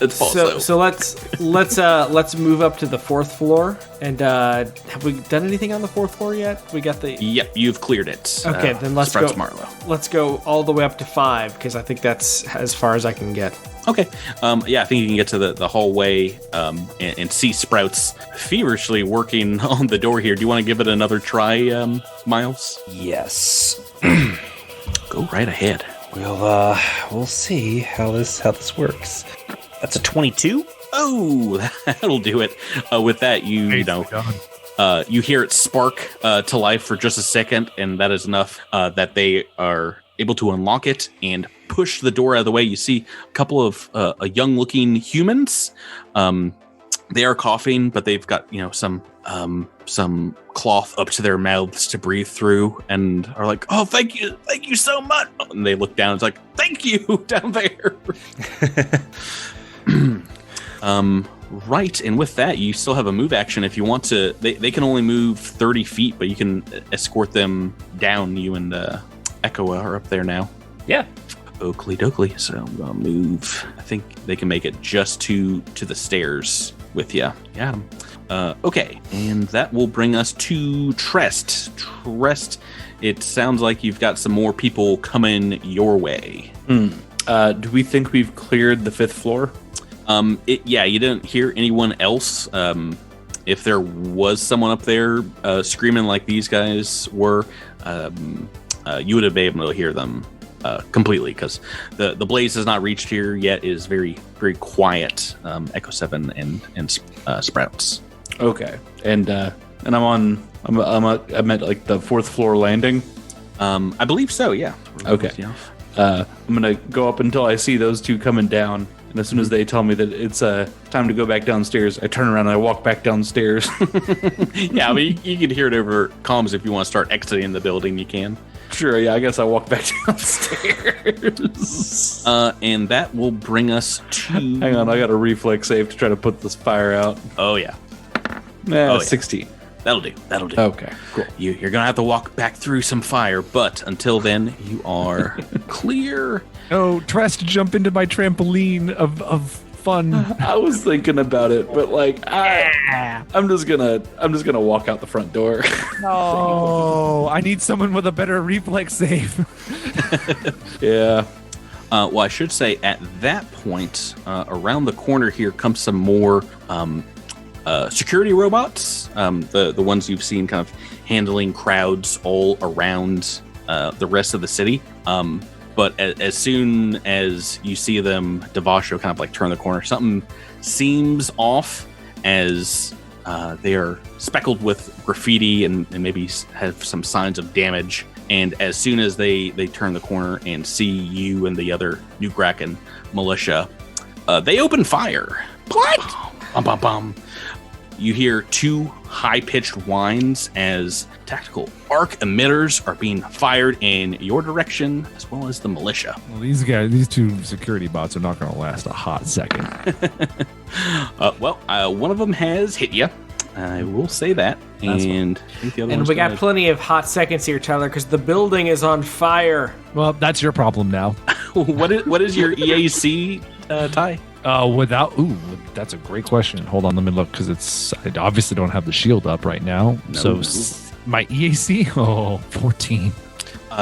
It's false. So let's move up to the 4th floor. And have we done anything on the 4th floor yet? We got the. Yep, you've cleared it. Okay, then let's Sprouts go. Marlowe. Let's go all the way up to 5 because I think that's as far as I can get. Okay. Yeah, I think you can get to the hallway and see Sprouts feverishly working on the door here. Do you want to give it another try, Miles? Yes. Go right ahead. We'll see how this works. That's a 22. Oh, that'll do it. With that, you hear it spark to life for just a second, and that is enough that they are able to unlock it and push the door out of the way. You see a couple of young-looking humans. They are coughing, but they've got some cloth up to their mouths to breathe through, and are like, "Oh, thank you so much." And they look down. It's like, "Thank you down there." Right, and with that, you still have a move action if you want to. They can only move 30 feet, but you can escort them down. You and Echo are up there now. Yeah. Oakley dokley. So I'll move. I think they can make it just to the stairs with you. Got him. Okay, and that will bring us to Trest. Trest, it sounds like you've got some more people coming your way. Do we think we've cleared the 5th floor? Yeah, you didn't hear anyone else. If there was someone up there screaming like these guys were, you would have been able to hear them completely, because the blaze has not reached here yet. It is very, very quiet. Echo 7 and Sprouts. Okay, and I'm at like the 4th floor landing. I believe so. Yeah. Okay. Yeah. I'm gonna go up until I see those two coming down, and as soon as they tell me that it's time to go back downstairs, I turn around and I walk back downstairs. Yeah, I mean, you can hear it over comms if you want to start exiting the building. You can. Sure. Yeah, I guess I walk back downstairs. And that will bring us to. Hang on, I got a reflex save to try to put this fire out. Oh yeah. Yeah, Oh, yeah. 16. That'll do. That'll do. Okay, cool. You're gonna have to walk back through some fire, but until then, you are clear. Oh, tries to jump into my trampoline of fun. I was thinking about it, but like I'm just gonna walk out the front door. No, I need someone with a better reflex save. Yeah. Well, I should say at that point, around the corner here comes some more security robots. The ones you've seen kind of handling crowds all around the rest of the city. But as soon as you see them, Devasho kind of like turn the corner. Something seems off as they are speckled with graffiti and maybe have some signs of damage. And as soon as they turn the corner and see you and the other New Kraken militia, they open fire. What? Bum, bum, bum. You hear 2 high-pitched whines as tactical arc emitters are being fired in your direction, as well as the militia. Well, these 2 security bots are not going to last a hot second. One of them has hit you. I will say that. And I think the other And one's we got gonna- plenty of hot seconds here, Tyler, because the building is on fire. Well, that's your problem now. What is your EAC, Ty? That's a great question. Hold on, let me look, because I obviously don't have the shield up right now. No. So my EAC, 14.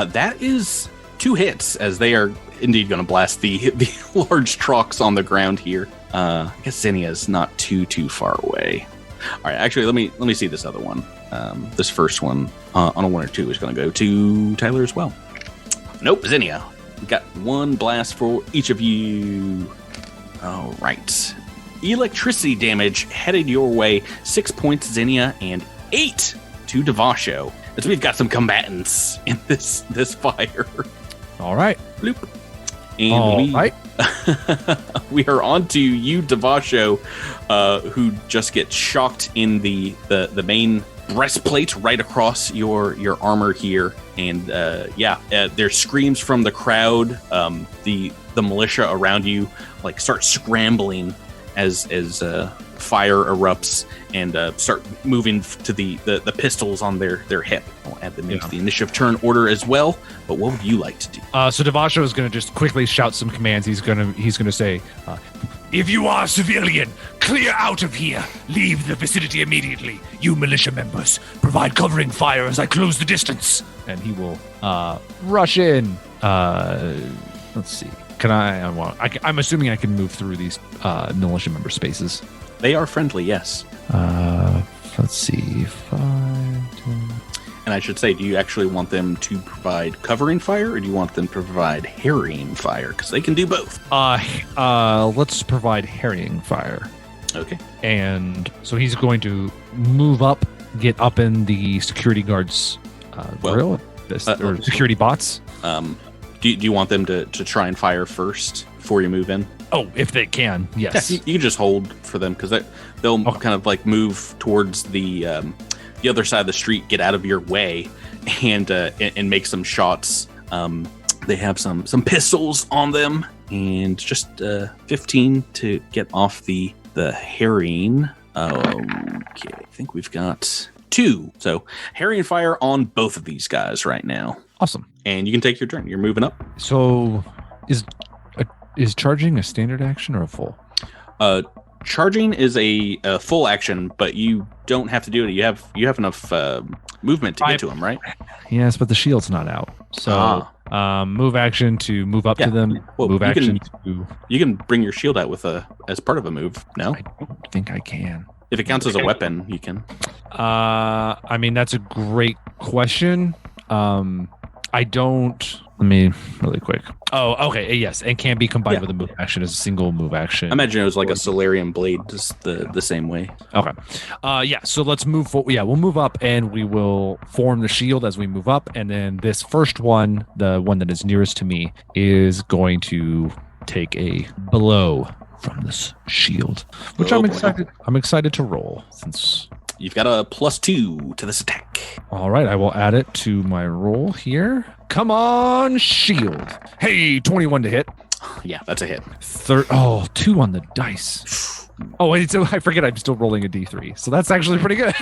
That is 2 hits, as they are indeed going to blast the large trucks on the ground here. I guess Zinnia's not too far away. All right, actually, let me see this other one. This first one on a 1 or 2 is going to go to Tyler as well. Nope, Zinnia. We got 1 blast for each of you. All right. Electricity damage headed your way. 6 points, Zinnia, and 8 to Devasho. As we've got some combatants in this fire. All right. Bloop. And we are on to you, Devasho, who just gets shocked in the main breastplate right across your armor here. And there's screams from the crowd. The militia around you like start scrambling as fire erupts and start moving to the pistols on their hip. I'll add them into the initiative turn order as well. But what would you like to do? So Devasho is going to just quickly shout some commands. He's going to say, If you are a civilian, clear out of here. Leave the vicinity immediately. You militia members, provide covering fire as I close the distance. and he will rush in. Let's see. Can I'm assuming I can move through these militia member spaces. They are friendly, yes. Let's see. 5, 10. And I should say, do you actually want them to provide covering fire, or do you want them to provide harrying fire? Because they can do both. Let's provide harrying fire. Okay. And so he's going to move up, get up in the security guards' grill, or security bots. Do you want them to try and fire first before you move in? Oh, if they can, yes. Yeah, you can just hold for them because they'll kind of like move towards the other side of the street, get out of your way, and make some shots. They have some pistols on them, and just 15 to get off the harrying. Okay, I think we've got 2. So harrying fire on both of these guys right now. Awesome. And you can take your turn. You're moving up. So is charging a standard action or a full? Charging is a full action, but you don't have to do it. You have enough movement to get to them, right? Yes, but the shield's not out. So move action to move up to them. Well, move action to. You can bring your shield out as part of a move. No, I don't think I can. If it counts as a weapon, you can. I mean, that's a great question. I don't Let me really quick. Oh, okay. Yes, and can be combined Yeah. with a move action as a single move action. I imagine it was like a Solarian blade, just the same way. Okay. Yeah, so let's move forward. Yeah, we'll move up and we will form the shield as we move up. And then this first one, the one that is nearest to me, is going to take a blow from this shield, which Oh, I'm boy. excited. I'm excited to roll since. You've got a +2 to this attack. All right, I will add it to my roll here. Come on, shield. Hey, 21 to hit. Yeah, that's a hit. 2 on the dice. Oh, wait, so I forget I'm still rolling a d3. So that's actually pretty good.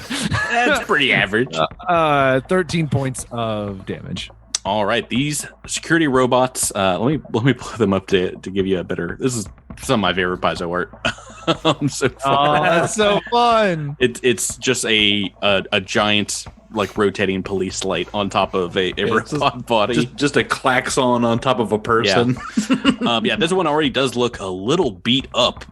That's pretty average. 13 points of damage. All right, these security robots. Let me pull them up to give you a better. This is some of my favorite Paizo art. So far. Oh, that's so fun. It's just a giant like rotating police light on top of a robot body. Just a klaxon on top of a person. Yeah, this one already does look a little beat up.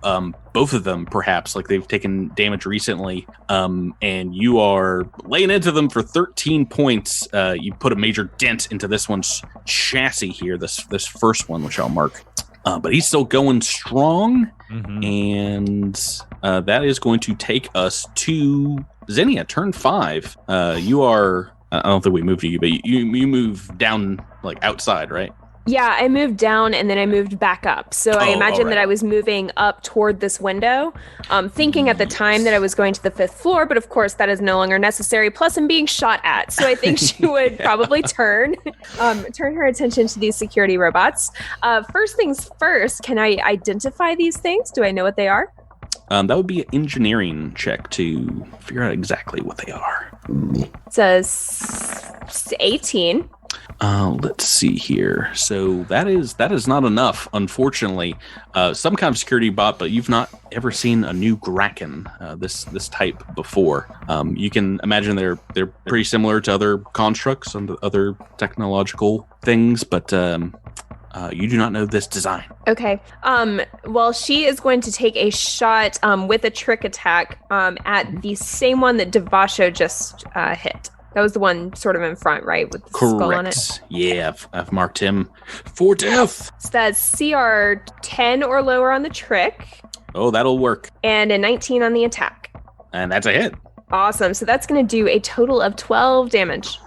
Both of them, perhaps, like they've taken damage recently. And you are laying into them for 13 points. You put a major dent into this one's chassis here. This first one, which I'll mark. But he's still going strong, and that is going to take us to Zinnia, turn 5. You are. I don't think we moved you, but you move down like outside, right? Yeah, I moved down and then I moved back up. So I imagine alright. that I was moving up toward this window, thinking at the time that I was going to the 5th floor, but of course that is no longer necessary. Plus I'm being shot at. So I think she would probably turn her attention to these security robots. First things first, can I identify these things? Do I know what they are? That would be an engineering check to figure out exactly what they are. It says 18. Let's see here. So that is not enough, unfortunately. Some kind of security bot, but you've not ever seen a new Graken, this type before. You can imagine they're pretty similar to other constructs and other technological things, but you do not know this design. Okay. Well, she is going to take a shot with a trick attack at the same one that Devasho just hit. That was the one sort of in front, right? With the skull on it. Correct. Yeah, I've marked him for death. So that's CR 10 or lower on the trick Oh, that'll work. and a 19 on the attack. And that's a hit. Awesome. So that's going to do a total of 12 damage.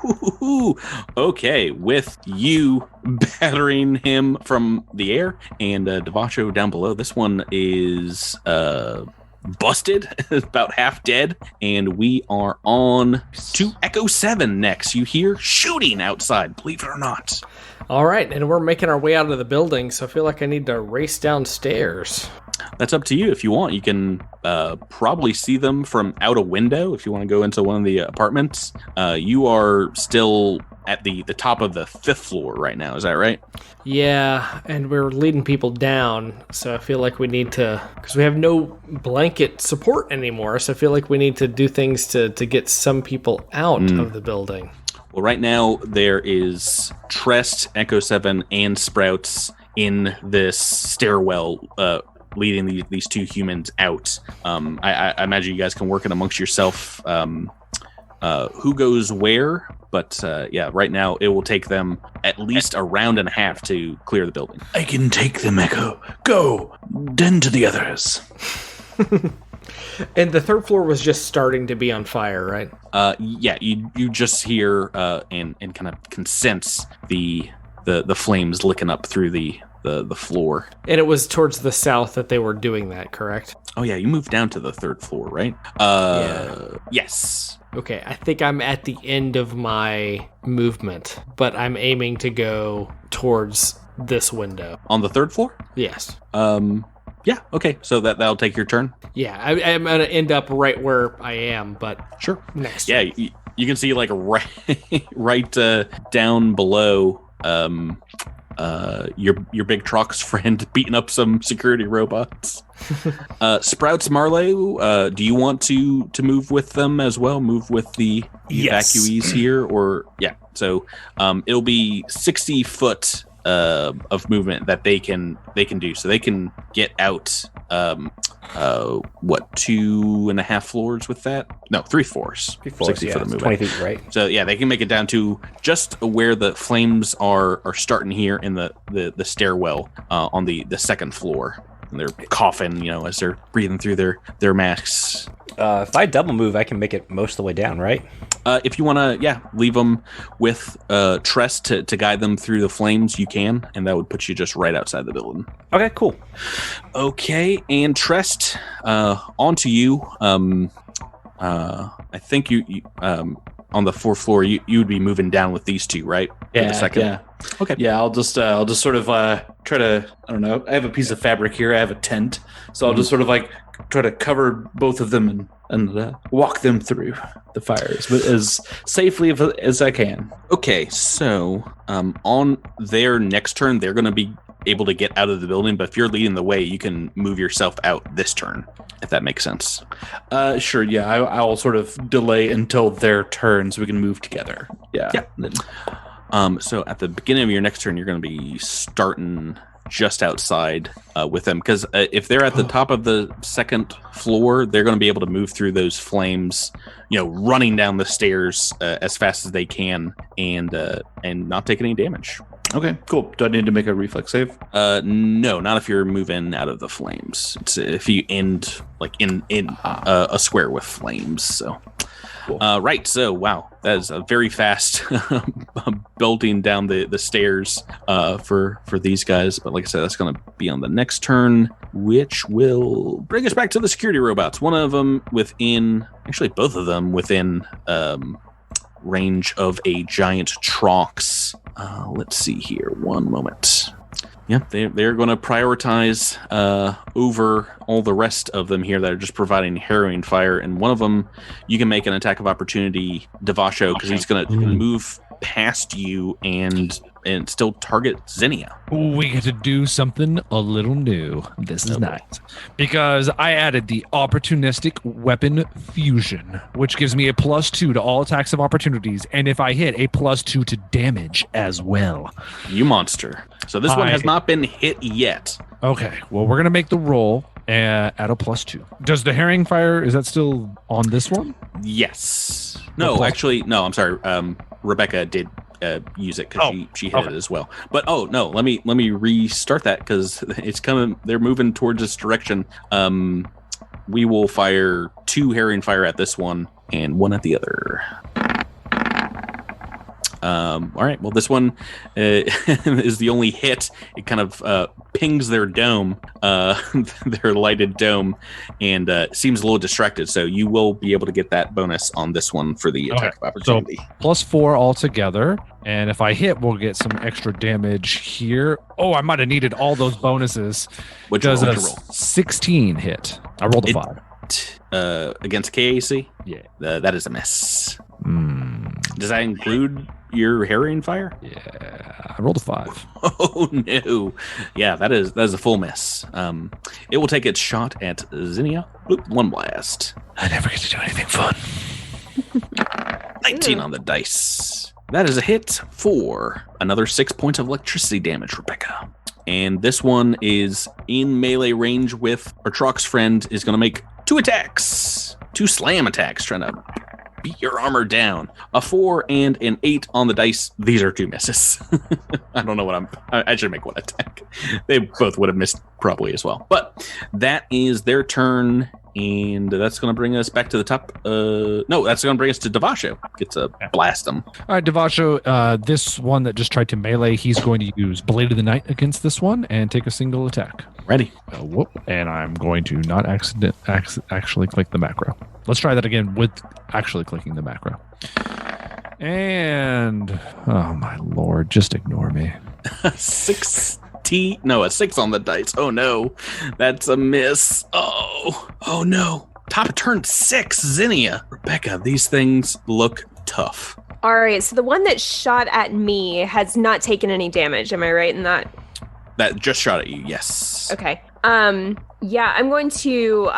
Ooh, okay, with you battering him from the air and Devasho down below, this one is busted, about half dead, and we are on to Echo 7 next. You hear shooting outside, believe it or not. All right, and we're making our way out of the building, so I feel like I need to race downstairs. That's up to you. If you want, you can probably see them from out a window. If you want to go into one of the apartments, you are still at the top of the 5th floor right now. Is that right? Yeah, and we're leading people down, so I feel like we need to, because we have no blanket support anymore, so I feel like we need to do things to get some people out of the building. Well, right now there is Trest, Echo 7, and Sprouts in this stairwell leading these two humans out. I imagine you guys can work it amongst yourself who goes where, but yeah, right now it will take them at least a round and a half to clear the building. I can take them, Echo. Go! Then to the others. And the 3rd floor was just starting to be on fire, right? Yeah, you just hear and kind of can sense the flames licking up through the floor. And it was towards the south that they were doing that, correct? Oh yeah, you moved down to the 3rd floor, right? Yeah. Yes. Okay, I think I'm at the end of my movement, but I'm aiming to go towards this window. On the 3rd floor? Yes. Yeah, okay. So that'll take your turn? Yeah, I'm going to end up right where I am, but Sure. next. Yeah, you can see like right down below your big truck's friend beating up some security robots. Sprouts, Marley, do you want to move with them as well? Move with the Yes. evacuees here, or yeah? So it'll be 60 foot of movement that they can do. So they can get out 2.5 floors with that? No, 3 floors. 3 floors, 60 yeah, foot of it's movement. 20 feet, right? So yeah, they can make it down to just where the flames are starting here in the stairwell on the second floor. And they're coughing, as they're breathing through their masks. If I double move, I can make it most of the way down, right? If you want to, leave them with Tress to guide them through the flames, you can, and that would put you just right outside the building. Okay, cool. Okay, and Tress, on to you. I think you on the 4th floor, you would be moving down with these two, right? Yeah, for the second. yeah. Okay. Yeah, I'll just sort of try to, I don't know, I have a piece of fabric here, I have a tent, so I'll just sort of like try to cover both of them and walk them through the fires as safely as I can. Okay, so on their next turn, they're going to be able to get out of the building, but if you're leading the way, you can move yourself out this turn, if that makes sense. Sure, yeah, I'll sort of delay until their turn so we can move together. Yeah. So at the beginning of your next turn, you're going to be starting just outside with them, because if they're at the top of the second floor, they're going to be able to move through those flames, running down the stairs as fast as they can and not take any damage. Okay, cool. Do I need to make a reflex save? No, not if you're moving out of the flames. It's if you end like in a square with flames. So, cool. Right. So, wow, that is a very fast bolting down the stairs for these guys. But like I said, that's going to be on the next turn, which will bring us back to the security robots. One of them both of them within range of a giant Trox. Let's see here. One moment. Yeah, they're going to prioritize over all the rest of them here that are just providing harrowing fire. And one of them, you can make an attack of opportunity, Devasho, because he's going to move past you and still target Zinnia. We get to do something a little new. This is nice. Because I added the opportunistic weapon fusion, which gives me a +2 to all attacks of opportunities, and if I hit, a +2 to damage as well. You monster. So this one has not been hit yet. Okay, well, we're going to make the roll at a +2. Does the herring fire, is that still on this one? Yes. No, actually, no, I'm sorry. Rebecca did use it because she hit it as well. But no, let me restart that because it's coming. They're moving towards this direction. We will fire 2 herring fire at this one and 1 at the other. All right. Well, this one is the only hit. It kind of pings their dome, their lighted dome, and seems a little distracted. So you will be able to get that bonus on this one for the attack of opportunity. So +4 altogether. And if I hit, we'll get some extra damage here. Oh, I might have needed all those bonuses. Which does roll? a 16 hit. I rolled a 5. Against KAC? Yeah. That is a miss. Does that include your harrowing fire? Yeah, I rolled a 5. Oh no! Yeah, that is a full miss. It will take its shot at Zinnia. Oop, 1 blast. I never get to do anything fun. 19 on the dice. That is a hit for another 6 points of electricity damage, Rebecca. And this one is in melee range with our Trox friend. Is going to make 2 attacks, 2 slam attacks, trying to beat your armor down. A 4 and an 8 on the dice. These are 2 misses. I don't know what I should make 1 attack. They both would have missed probably as well. But that is their turn, and that's going to bring us back to the top. No, that's going to bring us to Devasho. Get to blast them. All right, Devasho, this one that just tried to melee, he's going to use Blade of the Night against this one and take a single attack. Ready. Whoop. And I'm going to not actually click the macro. Let's try that again with actually clicking the macro. And, oh my lord, just ignore me. 6 a 6 on the dice. Oh no, that's a miss. Oh no. Top of turn 6, Zinnia. Rebecca, these things look tough. All right, so the one that shot at me has not taken any damage. Am I right in that? That just shot at you, yes. Okay. Yeah, I'm going to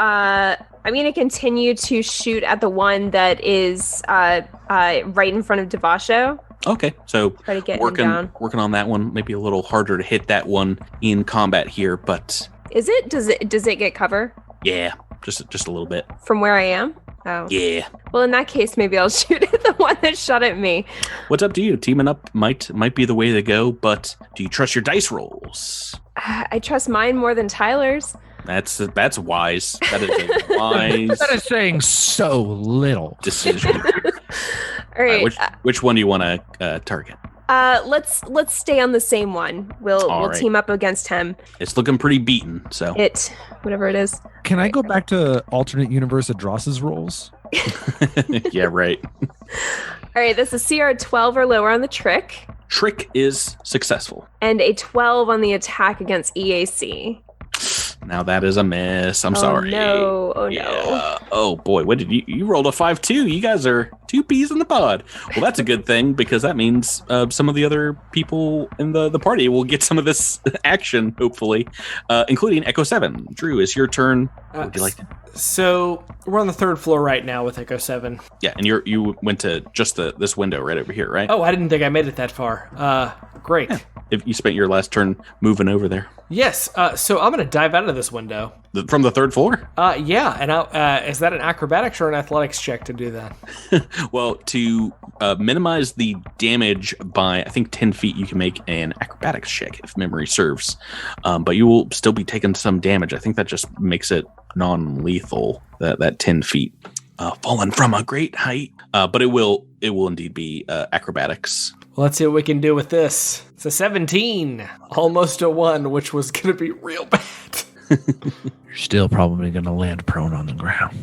continue to shoot at the one that is right in front of Devasho. Okay, so Try to get him working down. on that one. Maybe a little harder to hit that one in combat here, but Is it? Does it get cover yeah, just a little bit. from where I am? Oh. Yeah. Well, in that case, maybe I'll shoot at the one that shot at me. What's up to you? Teaming up might be the way to go, but do you trust your dice rolls? I trust mine more than Tyler's. That's wise. That is a wise That is saying so little. decision. All right. Which one do you want to target? Let's stay on the same one. We'll right. team up against him. It's looking pretty beaten, so Whatever it is. Can I go back to alternate universe Adross's rolls? yeah, right. All right, this is CR 12 or lower on the trick, Trick is successful. and a 12 on the attack against EAC. Now that is a miss. I'm sorry. No. Oh, no. Yeah. Oh boy, what did you rolled a 5-2? You guys are two peas in the pod. Well, that's a good thing because that means some of the other people in the party will get some of this action, hopefully, including Echo 7. Drew, it's your turn. What would you like to? So we're on the 3rd floor right now with Echo 7. Yeah, and you went to just this window right over here, right? Oh, I didn't think I made it that far. Great. If you spent your last turn moving over there. Yes, so I'm going to dive out of this window. From the 3rd floor? Yeah, and is that an acrobatics or an athletics check to do that? Well, to minimize the damage by, I think, 10 feet, you can make an acrobatics check, if memory serves. But you will still be taking some damage. I think that just makes it non-lethal, that 10 feet. Fallen from a great height. But it will indeed be acrobatics. Well, let's see what we can do with this. It's a 17, almost a 1, which was going to be real bad. You're still probably going to land prone on the ground.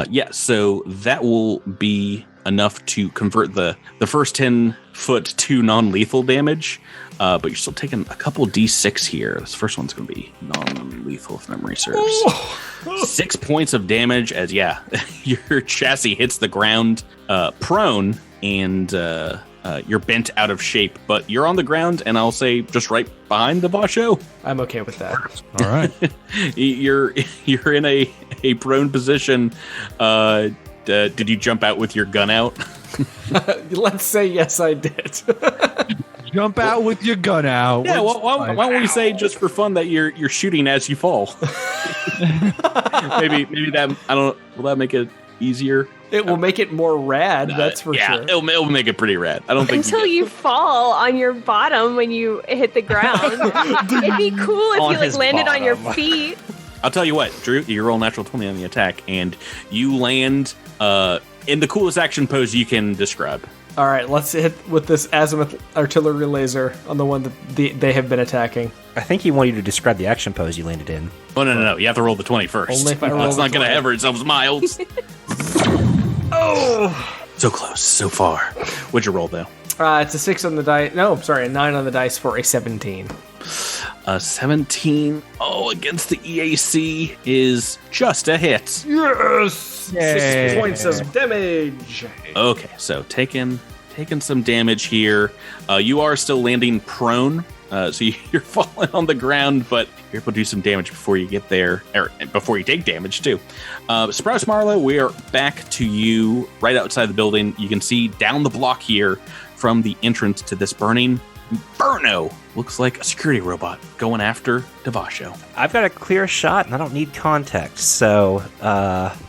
Yeah, so that will be enough to convert the first 10 foot to non-lethal damage, but you're still taking a couple D6 here. This first one's going to be non-lethal if memory serves. 6 points of damage as, your chassis hits the ground prone, and you're bent out of shape, but you're on the ground, and I'll say just right behind the Vasho. I'm okay with that. All right. You're in a prone position. Did you jump out with your gun out? Let's say yes, I did. Jump out with your gun out. Yeah, why don't we say just for fun that you're shooting as you fall? maybe that will that make it easier? It will make it more rad, that's for sure. It'll make it pretty rad. I don't think Until you fall on your bottom when you hit the ground. It'd be cool if On you his landed on your bottom. feet. I'll tell you what, Drew, you roll natural 20 on the attack, and you land in the coolest action pose you can describe. All right, let's hit with this azimuth artillery laser on the one that they have been attacking. I think he wanted you to describe the action pose you landed in. Oh, no. You have to roll the 20 first. Only if I roll That's the not going to 20. ever itself miles. Oh! So close, so far. What'd you roll, though? It's a 6 on the dice. No, sorry, a 9 on the dice for a 17. 17. Oh, against the EAC is just a hit. Yes! 6 points of damage. Okay, so taking some damage here. You are still landing prone, so you're falling on the ground, but you're able to do some damage before you get there, or before you take damage too. Sprouse Marlowe, we are back to you right outside the building. You can see down the block here from the entrance to this burning Burno. Looks like a security robot going after Devasho. I've got a clear shot, and I don't need context, so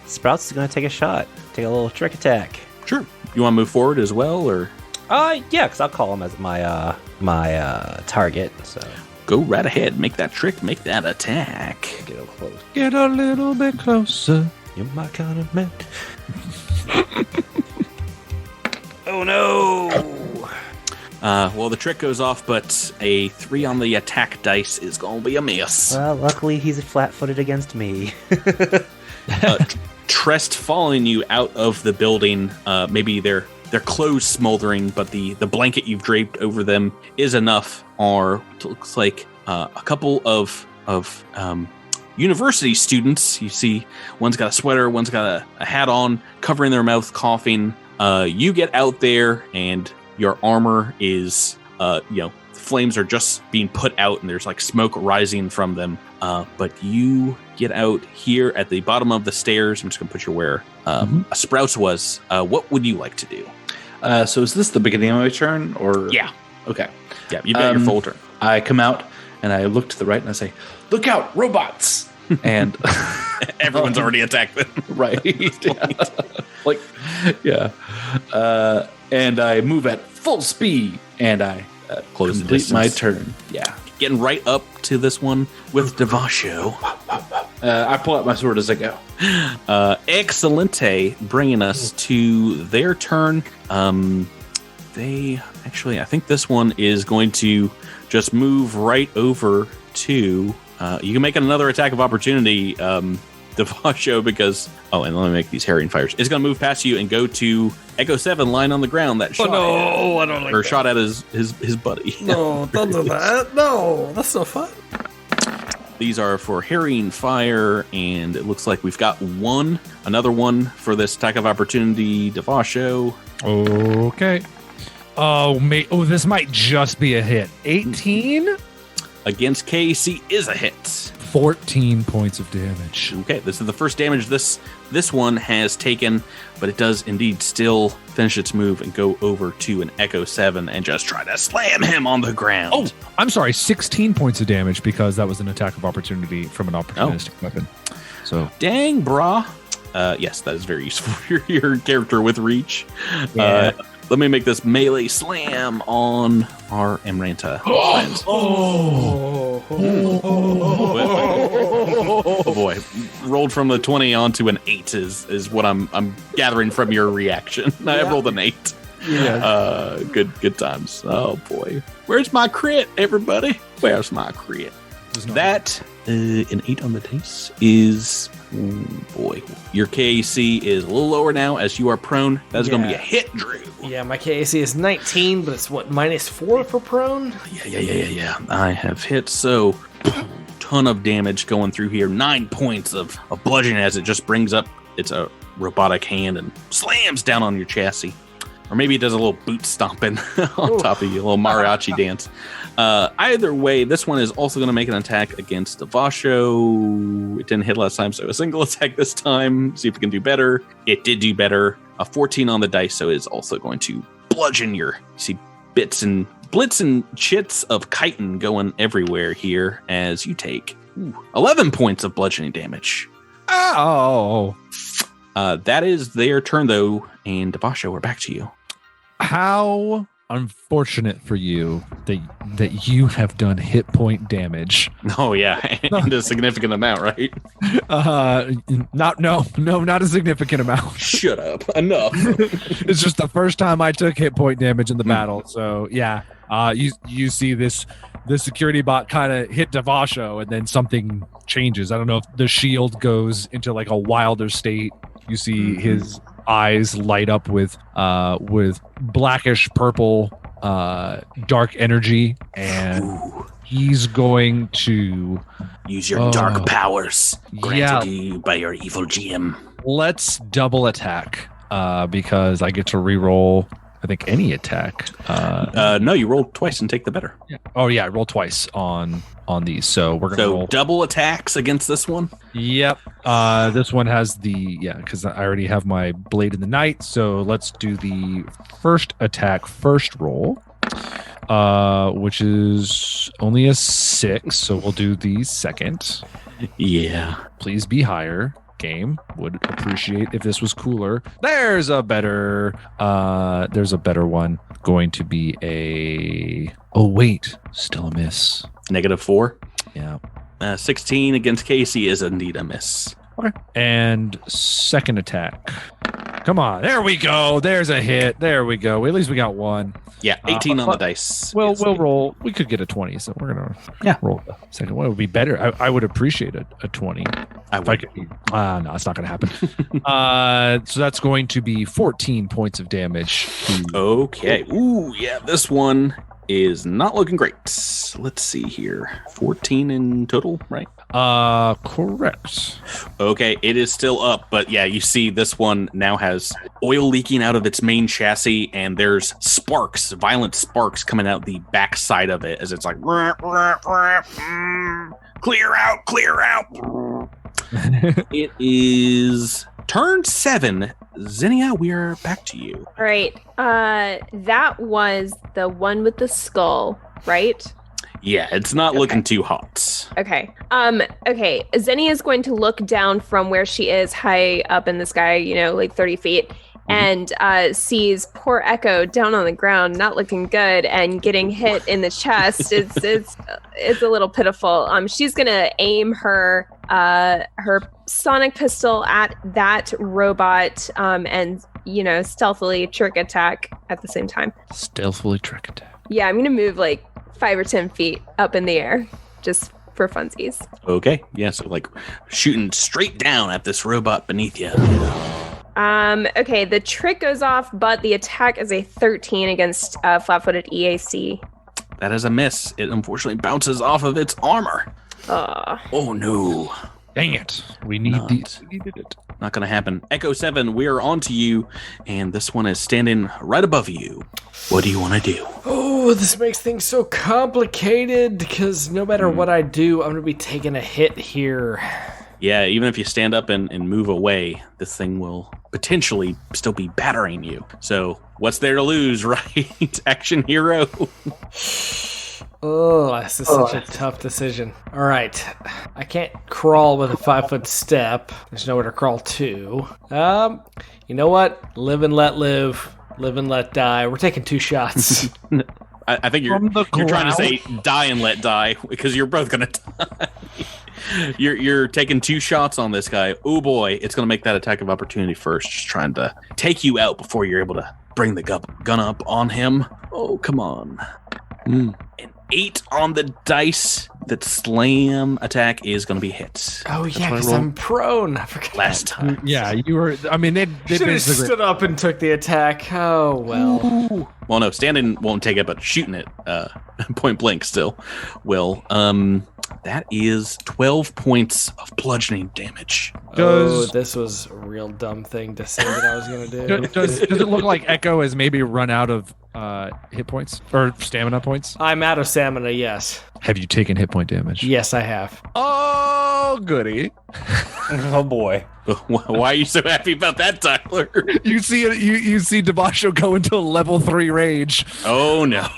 Sprouts is going to take a shot. Take a little trick attack. Sure. You want to move forward as well, or? Yeah, because I'll call him as my target, so... Go right ahead. Make that trick. Make that attack. Get a little close. Get a little bit closer. You're my kind of man. Oh, no! Well, the trick goes off, but a 3 on the attack dice is going to be a miss. Well, luckily he's flat-footed against me. Trest following you out of the building. Maybe their clothes smoldering, but the blanket you've draped over them is enough. Or it looks like a couple of university students. You see, one's got a sweater, one's got a hat on, covering their mouth, coughing. You get out there, and your armor is, flames are just being put out, and there's like smoke rising from them. But you get out here at the bottom of the stairs. I'm just going to put you where a Sprouts was. What would you like to do? So is this the beginning of my turn, or? Yeah. Okay. Yeah, you've got your full turn. I come out and I look to the right and I say, "Look out, robots!" And Everyone's already attacked them. right, yeah. And I move at full speed and I Close the complete my distance. turn. Yeah. Getting right up to this one with Devasho. I pull out my sword as I go. Excelente, bringing us to their turn. I think this one is going to just move right over to. You can make another attack of opportunity, Devasho, because. Oh, and let me make these harrying fires. It's going to move past you and go to Echo 7, lying on the ground. That shot. I don't like Shot at his buddy. No, don't do that. No, that's no fun. These are for harrying fire, and it looks like we've got another one for this attack of opportunity, Devasho. Okay. This might just be a hit. 18? Against KC is a hit. 14 points of damage. Okay, this is the first damage this one has taken, but it does indeed still finish its move and go over to an Echo 7 and just try to slam him on the ground. Oh, I'm sorry, 16 points of damage because that was an attack of opportunity from an opportunistic weapon. So Dang, brah. Yes, that is very useful for your character with reach. Yeah. Let me make this melee slam on our Amranta. Oh boy. Rolled from a 20 onto an 8 is what I'm gathering from your reaction. I rolled an 8. Yeah. Good times. Oh boy. Where's my crit, everybody? Where's my crit? That an 8 on the dice is boy. Your KAC is a little lower now as you are prone. That's going to be a hit, Drew. Yeah, my KAC is 19, but it's what, -4 for prone? Yeah. I have hit so ton of damage going through here. 9 points of bludgeoning as it just brings up its a robotic hand and slams down on your chassis. Or maybe it does a little boot stomping on top of you, a little mariachi dance. Either way, this one is also going to make an attack against Devasho. It didn't hit last time, so a single attack this time. See if it can do better. It did do better. A 14 on the dice, so it's also going to bludgeon you see blitz and chits of chitin going everywhere here as you take 11 points of bludgeoning damage. Oh. That is their turn, though, and Devasho, we're back to you. How unfortunate for you that you have done hit point damage. Oh yeah, and a significant amount, right? Not a significant amount. Shut up. Enough. It's just the first time I took hit point damage in the battle. So yeah, you see this security bot kind of hit Devasho and then something changes. I don't know if the shield goes into like a wilder state. You see his eyes light up with blackish purple dark energy, and he's going to use your dark powers granted yeah. you by your evil GM. Let's double attack because I get to reroll I think any attack. No, you roll twice and take the better. Yeah. Oh yeah, I roll twice on these. So we're gonna roll double attacks against this one. Yep. This one has because I already have my blade in the night. So let's do the first attack first roll, which is only a 6. So we'll do the second. Yeah. Please be higher. Game would appreciate if this was cooler. There's a better one. Going to be still a miss. -4. Yeah. 16 against Casey is indeed a miss. Okay. And second attack. Come on. There we go. There's a hit. There we go. At least we got one. Yeah, 18 on the dice. We'll roll. We could get a 20, so we're going to roll the second one. It would be better. I would appreciate a 20. No, it's not going to happen. So that's going to be 14 points of damage. Okay. Ooh, yeah, this one is not looking great. Let's see here. 14 in total, right? Correct. Okay, it is still up, but yeah, you see this one now has oil leaking out of its main chassis, and there's sparks, violent sparks coming out the back side of it as it's like, clear out. It is Turn 7. Zinnia, we're back to you. All right. That was the one with the skull, right? Yeah, it's not looking too hot. Okay. Okay. Zinnia is going to look down from where she is high up in the sky, like 30 feet, and sees poor Echo down on the ground, not looking good, and getting hit in the chest. It's a little pitiful. She's gonna aim her sonic pistol at that robot, and stealthily trick attack at the same time. Stealthily trick attack. Yeah, I'm gonna move like 5 or 10 feet up in the air, just for funsies. Okay, yeah, so like shooting straight down at this robot beneath you. Okay, the trick goes off, but the attack is a 13 against flat-footed EAC. That is a miss. It unfortunately bounces off of its armor. Oh no. Dang it. We needed it. Not gonna happen. Echo 7, we are on to you, and this one is standing right above you. What do you want to do? Oh, this makes things so complicated, because no matter what I do, I'm going to be taking a hit here. Yeah, even if you stand up and move away, this thing will potentially still be battering you. So, what's there to lose, right? Action hero. Oh, this is such a tough decision. All right. I can't crawl with a 5-foot step. There's nowhere to crawl to. You know what? Live and let live. Live and let die. We're taking 2 shots. I think you're trying to say die and let die, because you're both going to die. You're taking 2 shots on this guy. Oh boy, it's going to make that attack of opportunity first, just trying to take you out before you're able to bring the gun up on him. Oh, come on. An 8 on the dice. That slam attack is going to be hit. Oh, yeah, because I'm prone. I forgot. Last time. Yeah, you were. I mean, they basically stood up and took the attack. Oh, well. Ooh. Well, no, standing won't take it, but shooting it point blank still will. That is 12 points of bludgeoning damage. This was a real dumb thing to say that I was going to do. Does it look like Echo has maybe run out of hit points or stamina points? I'm out of stamina, yes. Have you taken hit point damage? Yes, I have. Oh, goody. Oh, boy. Why are you so happy about that, Tyler? You see it. You see Devasho go into level 3 rage. Oh no!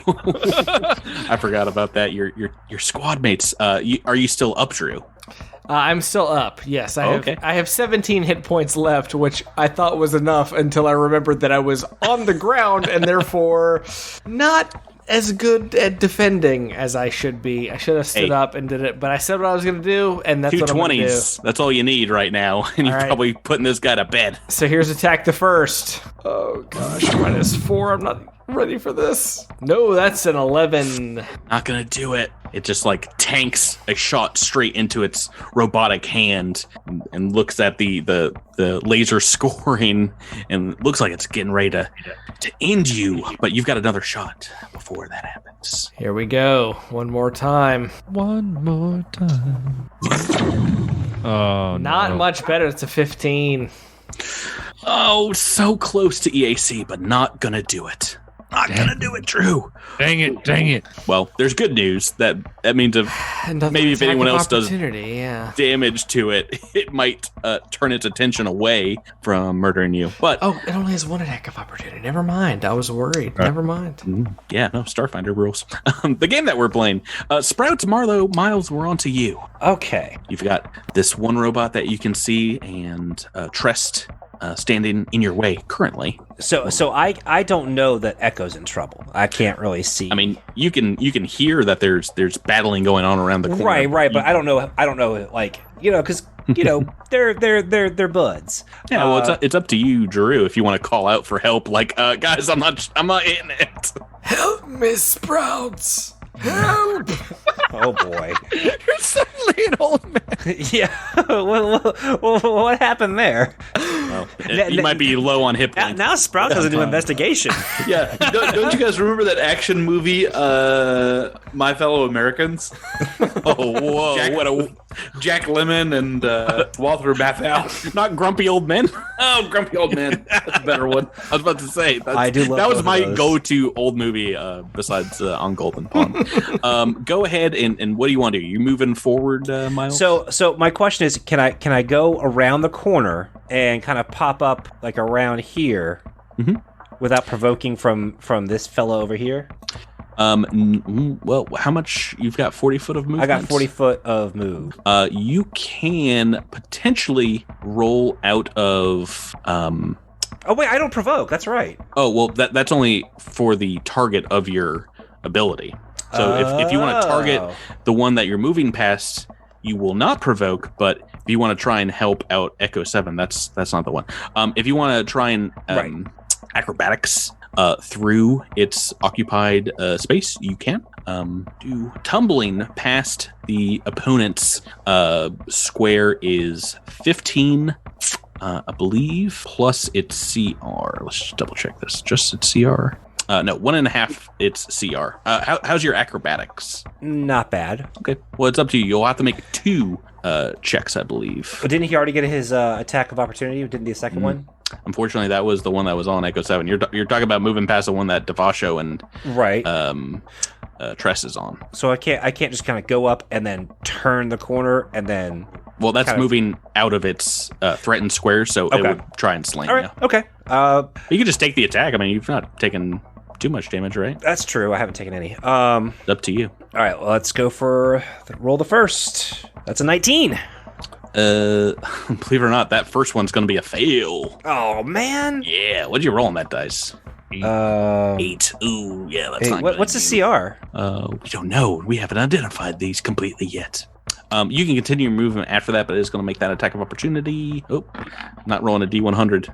I forgot about that. Your squad mates. Are you still up, Drew? I'm still up. Yes, I have 17 hit points left, which I thought was enough until I remembered that I was on the ground and therefore not as good at defending as I should be. I should have stood up and did it, but I said what I was going to do, and that's what I'm going to do. 220s. That's all you need right now, and you're probably putting this guy to bed. So here's attack the first. Oh gosh, -4. I'm not ready for this. No, that's an 11. Not gonna do it. It just like tanks a shot straight into its robotic hand and looks at the laser scoring and looks like it's getting ready to end you, but you've got another shot before that happens. Here we go. One more time. One more time. Oh, not much better. It's a 15. Oh, so close to EAC, but not gonna do it. Not gonna do it, Drew. Dang it. Well, there's good news. That means maybe if anyone else does damage to it, it might turn its attention away from murdering you. But it only has 1 attack of opportunity. Never mind. I was worried. Never mind. Yeah, no, Starfinder rules. The game that we're playing, Sprouts, Marlo, Miles, we're on to you. Okay. You've got this one robot that you can see, and Trest standing in your way currently. So I don't know that Echo's in trouble. I can't really see. I mean, you can hear that there's battling going on around the corner. Right, but I don't know, like, because they're buds. Yeah, well, it's up to you, Drew, if you want to call out for help. Like, guys, I'm not hitting it. Help me, Sprouts. Help! Oh boy. You're suddenly an old man. Yeah. Well, what happened there? Well, you might be low on hit points. Now Sprout doesn't do investigation. Yeah. Don't you guys remember that action movie, My Fellow Americans? Oh, whoa. Jack Lemmon and Walter Matthau. Not Grumpy Old Men. Oh, Grumpy Old Man. That's a better one. I was about to say I do love that was both of my those. go-to old movie besides On Golden Pond. Go ahead and what do you want to do? You moving forward, Miles? So my question is, can I go around the corner and kind of pop up like around here without provoking from this fellow over here? Well, how much? You've got 40 foot of movement? I got 40 foot of move. You can potentially roll out of Oh wait, I don't provoke. That's right. oh well that's only for the target of your ability. So if you want to target Oh. the one that you're moving past, you will not provoke, but if you want to try and help out Echo 7, that's not the one. If you want to try and Right. acrobatics through its occupied space, you can. Do tumbling past the opponent's square is 15, I believe, plus its CR. Let's just double check this. Just its CR. No, 1.5. It's CR. How's your acrobatics? Not bad. Okay. Well, it's up to you. You'll have to make 2 checks, I believe. But didn't he already get his attack of opportunity? Didn't the second one? Unfortunately, that was the one that was on Echo 7. You're talking about moving past the one that Devasho and Right. Tress is on. So I can't just kind of go up and then turn the corner and then. Well, that's kind of- moving out of its threatened square, so it Okay. would try and sling All right. you. Okay. You can just take the attack. I mean, you've not taken too much damage, right? That's true. I haven't taken any. It's up to you. All right. Well, let's go for roll the first. That's a 19. Believe it or not, that first one's going to be a fail. Oh man. Yeah, what'd you roll on that dice? 8. Ooh, yeah, that's Hey, not good. what's the CR? We don't know. We haven't identified these completely yet. You can continue your movement after that, but it's going to make that attack of opportunity. Oh, I'm not rolling a D100.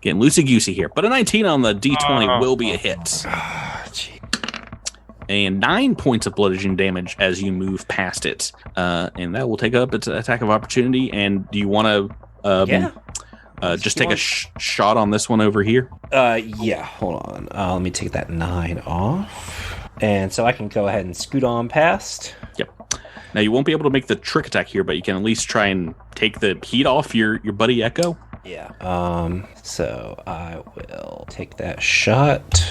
Getting loosey-goosey here. But a 19 on the D20 will be a hit. And 9 points of bludgeoning damage as you move past it. And that will take up its attack of opportunity. And do you want to just take a shot on this one over here? Yeah. Hold on. Let me take that 9 off. And so I can go ahead and scoot on past. Yep. Now, you won't be able to make the trick attack here, but you can at least try and take the heat off your buddy Echo. Yeah. So I will take that shot.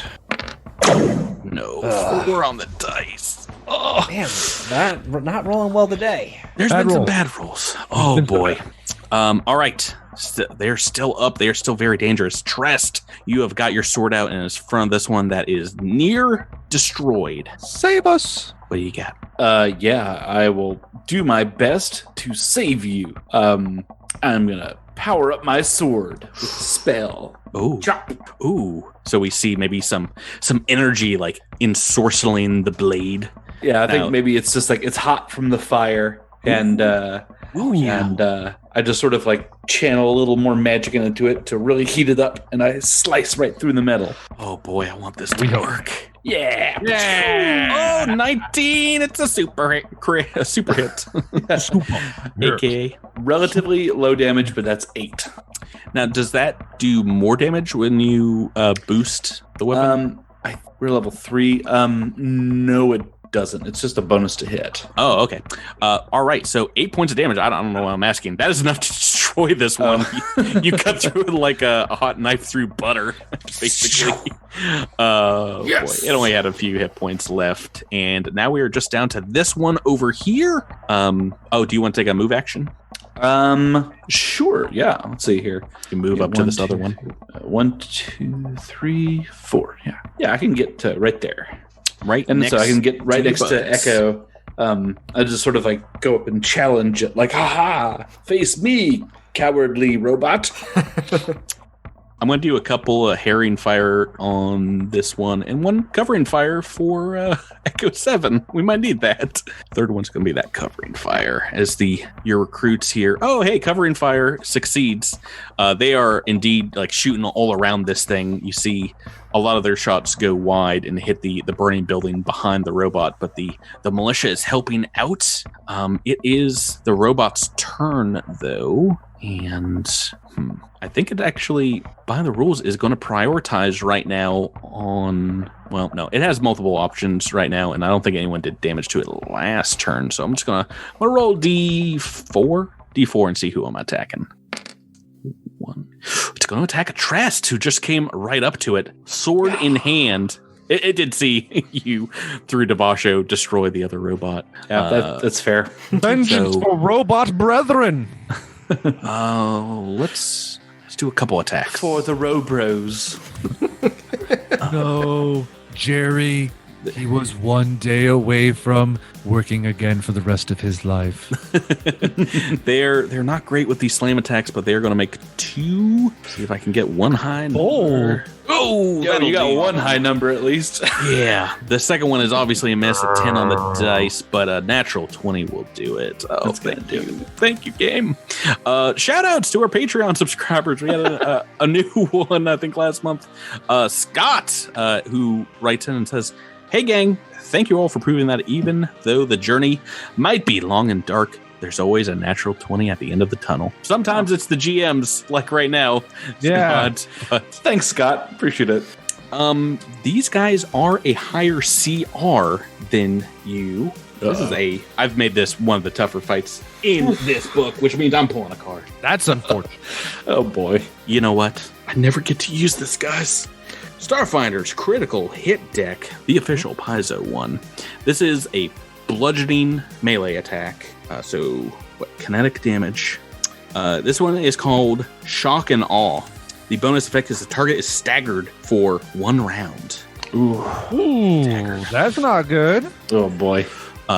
No, 4 on the dice. Oh, Man, not rolling well today. there's Bad been some roll. bad rolls. Oh, boy. All right. They're still up. They are still very dangerous. Trest, you have got your sword out and is in front of this one that is near destroyed. Save us. What do you got? Yeah, I will do my best to save you. I'm gonna power up my sword with a spell. Oh, Chop. ooh. So we see maybe some energy like ensorceling the blade. Yeah, I think Now- maybe it's just like it's hot from the fire, and Oh I just sort of like channel a little more magic into it to really heat it up, and I slice right through the metal. Oh boy, I want this to work. Yeah. Yeah. Oh, 19. It's a super hit. A super hit. AKA. Relatively low damage, but that's 8. Now, does that do more damage when you boost the weapon? We're level 3. No, it doesn't. It's just a bonus to hit. Oh, okay. All right. So 8 points of damage. I don't know why I'm asking. That is enough to destroy this one. You cut through it like a hot knife through butter, basically. Yes. Boy, it only had a few hit points left, and now we are just down to this one over here. Do you want to take a move action? Sure. Yeah. Let's see here. You can move up to this other one. 1, 2, 3, 4. Yeah. Yeah, I can get to right there. Right, And next so I can get right to next to Buds. Echo. I just sort of like go up and challenge it, like, haha, face me, cowardly robot. I'm going to do a couple of herring fire on this one and one covering fire for Echo 7. We might need that. Third one's going to be that covering fire as your recruits here. Oh, hey, covering fire succeeds. They are indeed like shooting all around this thing. You see a lot of their shots go wide and hit the burning building behind the robot, but the militia is helping out. It is the robot's turn, though. And I think it actually, by the rules, is going to prioritize right now on... Well, no, it has multiple options right now, and I don't think anyone did damage to it last turn. So I'm just going to roll D4 and see who I'm attacking. 1. It's going to attack a Trest who just came right up to it, sword in hand. It did see you through Devasho destroy the other robot. Yeah, that's fair. Vengeance for robot brethren. Let's do a couple attacks For the Robros. No, Jerry. He was one day away from working again for the rest of his life. They're not great with these slam attacks, but they're going to make 2. See if I can get one high number. Oh, Yo, you got one high number at least. Yeah, the second one is obviously a miss, a 10 on the dice, but a natural 20 will do it. Oh, That's gonna do it. Thank you, game. Shout outs to our Patreon subscribers. We had a new one, I think, last month. Scott, who writes in and says, "Hey, gang, thank you all for proving that even though the journey might be long and dark, there's always a natural 20 at the end of the tunnel. Sometimes it's the GMs, like right now. Yeah. But Thanks, Scott. Appreciate it. these guys are a higher CR than you. I've made this one of the tougher fights in this book, which means I'm pulling a card. That's unfortunate. Oh, boy. You know what? I never get to use this, guys. Starfinder's Critical Hit Deck, the official Paizo one. This is a bludgeoning melee attack. Kinetic damage. This one is called Shock and Awe. The bonus effect is the target is staggered for 1 round. Ooh, that's not good. Oh, boy.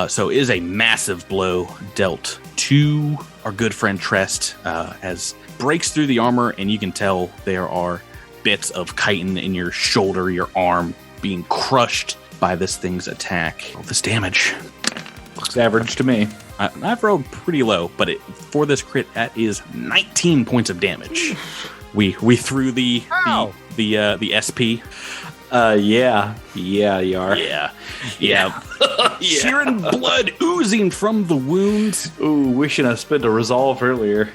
So it is a massive blow dealt to our good friend Trest as breaks through the armor, and you can tell there are bits of chitin in your shoulder, your arm, being crushed by this thing's attack. All this damage. Looks average to me. I've rolled pretty low, but for this crit, that is 19 points of damage. We threw the SP. Yeah, you are. Yeah. Searing blood oozing from the wounds. Ooh, wishing I spent a resolve earlier.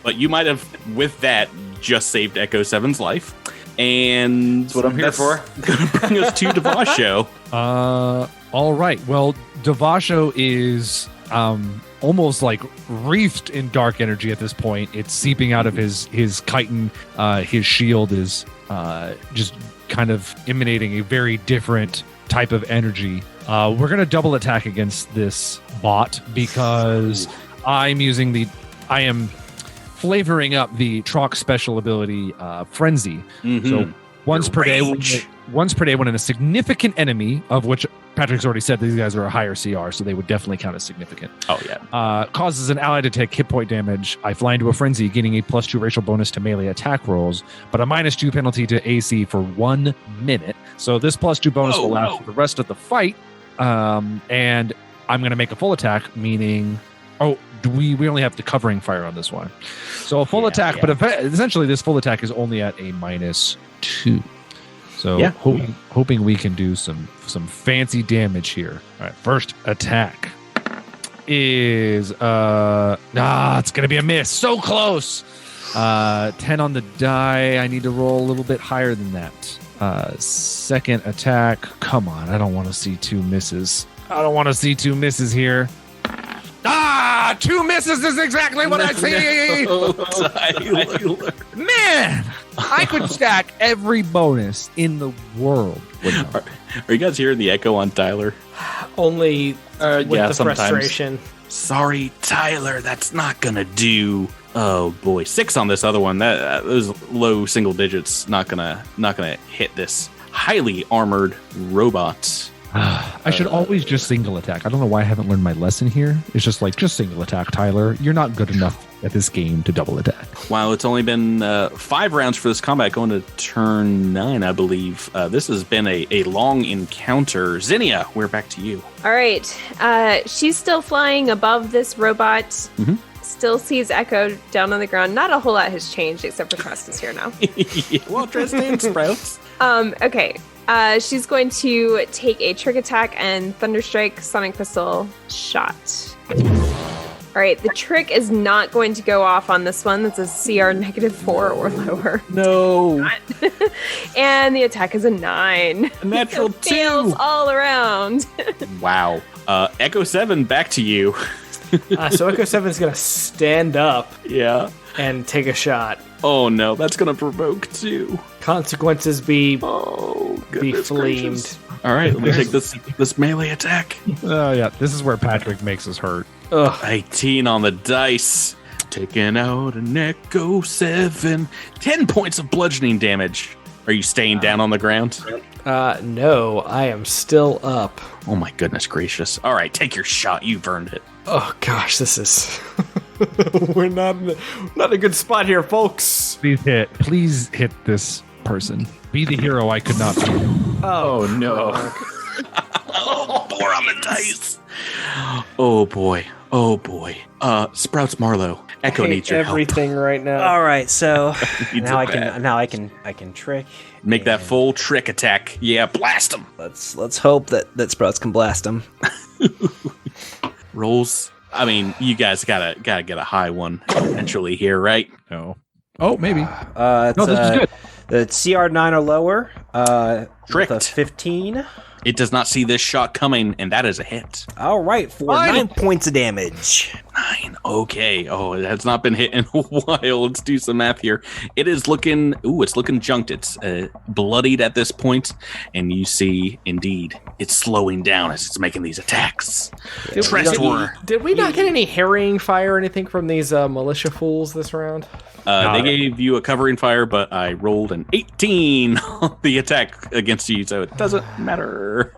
But you might have, with that, just saved Echo 7's life. And that's what I'm here for. Gonna bring us to Devasho. All right. Well, Devasho is almost like reefed in dark energy at this point. It's seeping out of his chitin. His shield is just kind of emanating a very different type of energy. We're going to double attack against this bot because I am flavoring up the Troc special ability, Frenzy. Mm-hmm. So once per day, when a significant enemy, of which Patrick's already said these guys are a higher CR, so they would definitely count as significant. Oh, yeah. Causes an ally to take hit point damage. I fly into a frenzy, getting a +2 racial bonus to melee attack rolls, but a -2 penalty to AC for 1 minute. So this +2 bonus will last for the rest of the fight. And I'm going to make a full attack, meaning... we only have the covering fire on this one. So a full attack, but essentially this full attack is only at a -2. So hoping we can do some fancy damage here. All right, first attack is it's gonna be a miss. So close. 10 on the die. I need to roll a little bit higher than that. Second attack. Come on, I don't want to see 2 misses. I don't want to see 2 misses here. 2 misses is exactly what I see. Tyler. Man, I could stack every bonus in the world. Are you guys hearing the echo on Tyler? Only with the sometimes. Frustration. Sorry, Tyler, that's not gonna do. Oh boy, 6 on this other one. Those low single digits not gonna hit this highly armored robot. I should always just single attack. I don't know why I haven't learned my lesson here. It's just single attack, Tyler. You're not good enough at this game to double attack. While it's only been 5 rounds for this combat, going to turn 9, I believe. This has been a long encounter. Zinnia, we're back to you. All right. She's still flying above this robot. Mm-hmm. Still sees Echo down on the ground. Not a whole lot has changed except for Trust is here now. Well, Trust and Sprouts. Okay. She's going to take a trick attack and Thunderstrike Sonic Pistol shot. All right, the trick is not going to go off on this one. That's a CR -4 or lower. No. And the attack is a 9. A natural So fails 2. all around. Wow. Echo 7, back to you. So Echo 7 is going to stand up Yeah. and take a shot. Oh no, that's gonna provoke 2. Consequences be Goodness flamed. gracious. All right, let me take this melee attack. Oh yeah, this is where Patrick makes us hurt. Ugh. 18 on the dice. Taking out an Echo 7. 10 points of bludgeoning damage. Are you staying down on the ground? No, I am still up. Oh my goodness gracious. All right, take your shot. You've earned it. Oh gosh, this is we're not in a good spot here, folks. Please hit this person. Be the hero I could not be. Oh no. Oh, 4 on the dice. Oh boy. Oh boy. Sprouts Marlowe. Echo needs your help. everything right now. All right, so Needs now it I bad. can trick. Make that full trick attack. Yeah, blast him. Let's hope that Sprouts can blast him. Rolls. I mean, you guys gotta get a high one eventually here, right? No. Oh, maybe. It's, No, this is good. The CR 9 or lower. With Tricked. a 15. It does not see this shot coming, and that is a hit. All right, for 9 points of damage. 9. Okay. Oh, it has not been hit in a while. Let's do some math here. It is looking. Ooh, it's looking junked. It's bloodied at this point, and you see, indeed, it's slowing down as it's making these attacks. Trestor. Did we not get any harrying fire or anything from these militia fools this round? They gave you a covering fire, but I rolled an 18 on the attack against you, so it doesn't matter.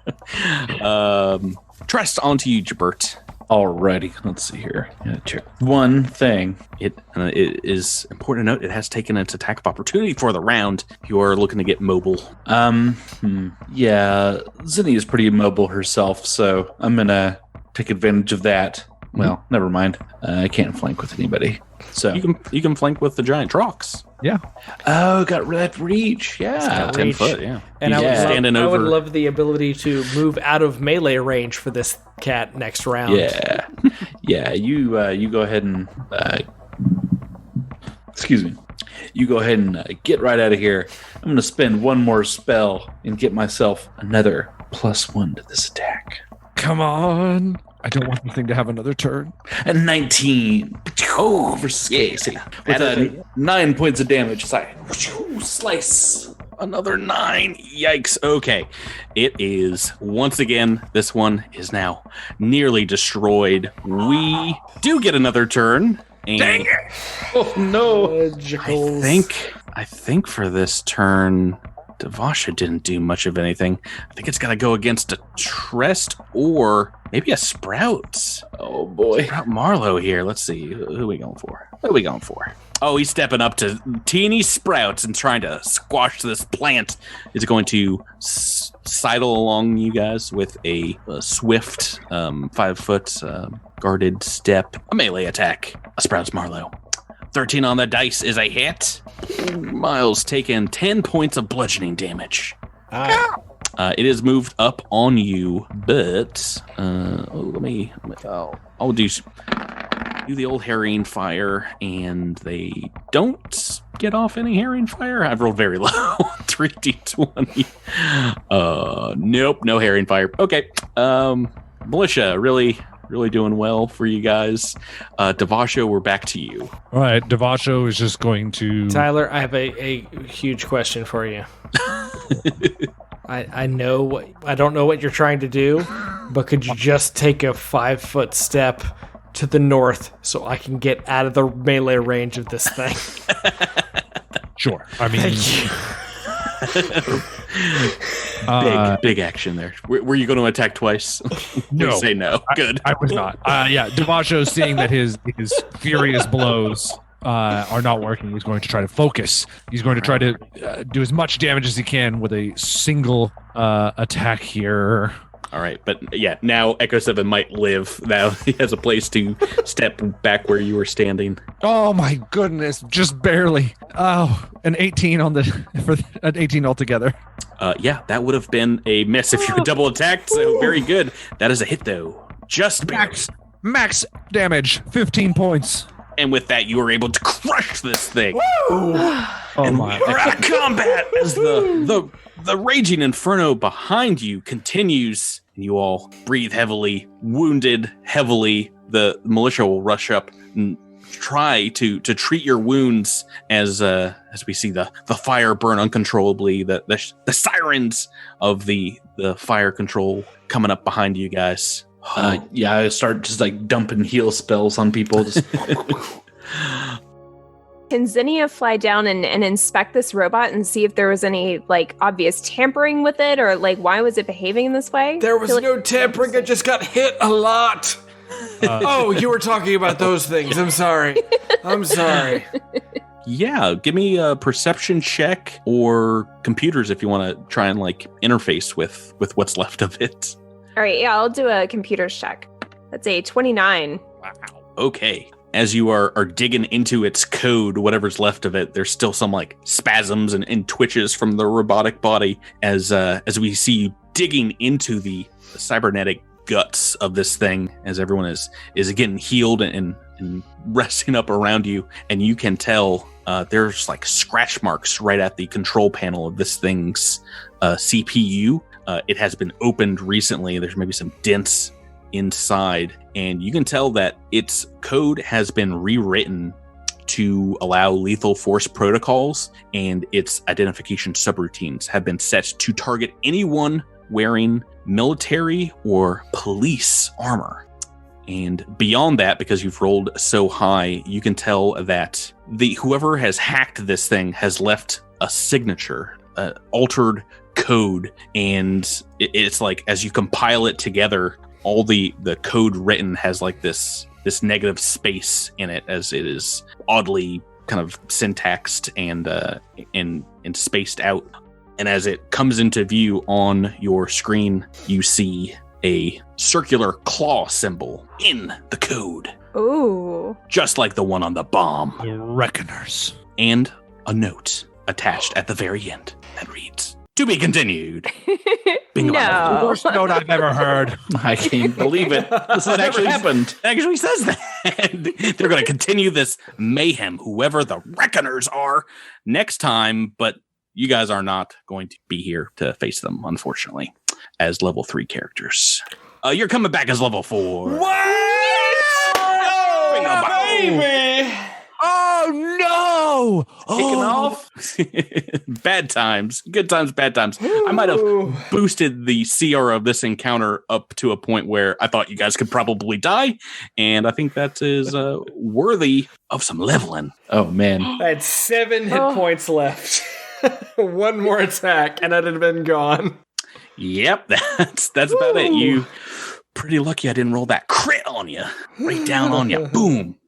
Trest, onto you, Jabert. Alrighty, let's see here. Gonna check one thing. It is important to note it has taken its attack of opportunity for the round. You are looking to get mobile. Yeah, Zinni is pretty mobile herself, so I'm gonna take advantage of that. Well, never mind. I can't flank with anybody. So You can flank with the giant Trox. Yeah. oh, got that reach. Yeah, 10 reach. foot, yeah. And He's standing I would over. love the ability to move out of melee range for this cat next round. yeah, yeah. You go ahead and excuse me. You go ahead and get right out of here. I'm gonna spend one more spell and get myself another +1 to this attack. Come on. I don't want the thing to have another turn. And 19. Oh, for Casey. With 9 points of damage. Slice. Another 9. Yikes. Okay. It is, once again, this one is now nearly destroyed. We do get another turn. And Dang it! Oh no. I think for this turn, Devasha didn't do much of anything. I think it's got to go against a Trest or maybe a Sprout. Oh boy. Sprout Marlowe here. Let's see. Who are we going for? What are we going for? Oh, he's stepping up to teeny Sprouts and trying to squash this plant. Is going to sidle along you guys with a swift 5 foot guarded step. A melee attack. A Sprouts Marlowe. 13 on the dice is a hit. Miles taking 10 points of bludgeoning damage. It is moved up on you, but I'll do the old harrying fire, and they don't get off any harrying fire. I've rolled very low, 3d20. Nope, no harrying fire. Okay, militia, really doing well for you guys. Devasho, we're back to you. All right, Devasho is just going to... Tyler, I have a huge question for you. I don't know what you're trying to do, but could you just take a 5 foot step to the north so I can get out of the melee range of this thing? Sure. I mean... Big action there. Were you going to attack twice? No. Say no. Good. I was not. Yeah, Devasho, seeing that his furious blows are not working, he's going to try to focus. He's going to try to do as much damage as he can with a single attack here. All right, but yeah, now Echo 7 might live. Now he has a place to step back where you were standing. Oh my goodness, just barely. Oh, an 18 an 18 altogether. Yeah, that would have been a miss if you were double attacked. So very good. That is a hit though. Just barely. Max damage, 15 points. And with that, you are able to crush this thing. Oh my! You're out of combat as the raging inferno behind you continues, and you all breathe heavily, wounded heavily. The militia will rush up and try to treat your wounds as we see the fire burn uncontrollably. The sirens of the fire control coming up behind you guys. Yeah, I start just like dumping heal spells on people. Just Can Zinnia fly down and inspect this robot and see if there was any like obvious tampering with it, or like why was it behaving in this way? There was no tampering, it just got hit a lot. Oh, you were talking about those things. I'm sorry. Yeah, give me a perception check or computers if you want to try and like interface with what's left of it. All right, yeah, I'll do a computer's check. That's a 29. Wow. Okay. As you are digging into its code, whatever's left of it, there's still some like spasms and twitches from the robotic body as we see you digging into the cybernetic guts of this thing as everyone is getting healed and resting up around you, and you can tell there's like scratch marks right at the control panel of this thing's CPU. It has been opened recently. There's maybe some dents inside, and you can tell that its code has been rewritten to allow lethal force protocols, and its identification subroutines have been set to target anyone wearing military or police armor. And beyond that, because you've rolled so high, you can tell that whoever has hacked this thing has left a signature, altered code, and it's like as you compile it together, all the code written has like this negative space in it, as it is oddly kind of syntaxed and spaced out. And as it comes into view on your screen, you see a circular claw symbol in the code. Ooh. Just like the one on the bomb. Reckoners. And a note attached at the very end that reads, "To be continued." Bingo. No. Worst note I've ever heard. I can't believe it. This has actually happened. It actually says that. They're going to continue this mayhem, whoever the Reckoners are, next time, but you guys are not going to be here to face them, unfortunately, as level 3 characters. You're coming back as level 4. What? Oh, baby! Oh, no! Kicking off. Bad times. Good times, bad times. I might have boosted the CR of this encounter up to a point where I thought you guys could probably die, and I think that is worthy of some leveling. Oh, man. I had 7 hit points left. One more attack, and I'd have been gone. Yep, that's about it. You pretty lucky I didn't roll that crit on you. Right down on you. Boom.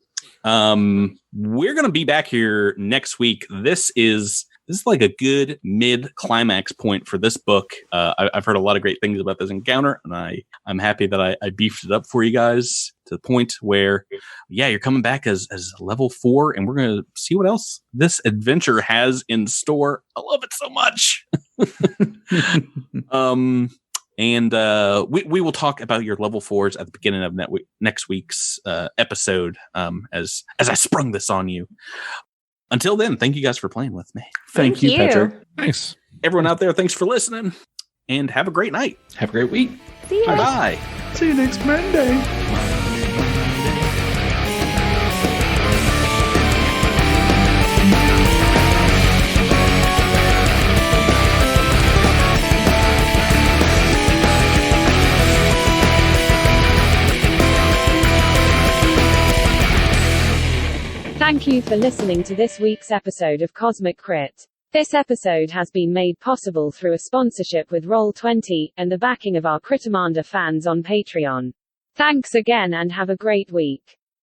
We're gonna be back here next week. This is like a good mid-climax point for this book. I've heard a lot of great things about this encounter, and I'm happy that I beefed it up for you guys to the point where, yeah, you're coming back as level 4, and we're gonna see what else this adventure has in store. I love it so much. And we will talk about your level 4s at the beginning of next week's episode, as I sprung this on you. Until then, thank you guys for playing with me. Thank you, Patrick. Nice. Everyone out there, thanks for listening, and have a great night. Have a great week. See ya. Bye. See you next Monday. Thank you for listening to this week's episode of Cosmic Crit. This episode has been made possible through a sponsorship with Roll20 and the backing of our Critamanda fans on Patreon. Thanks again and have a great week.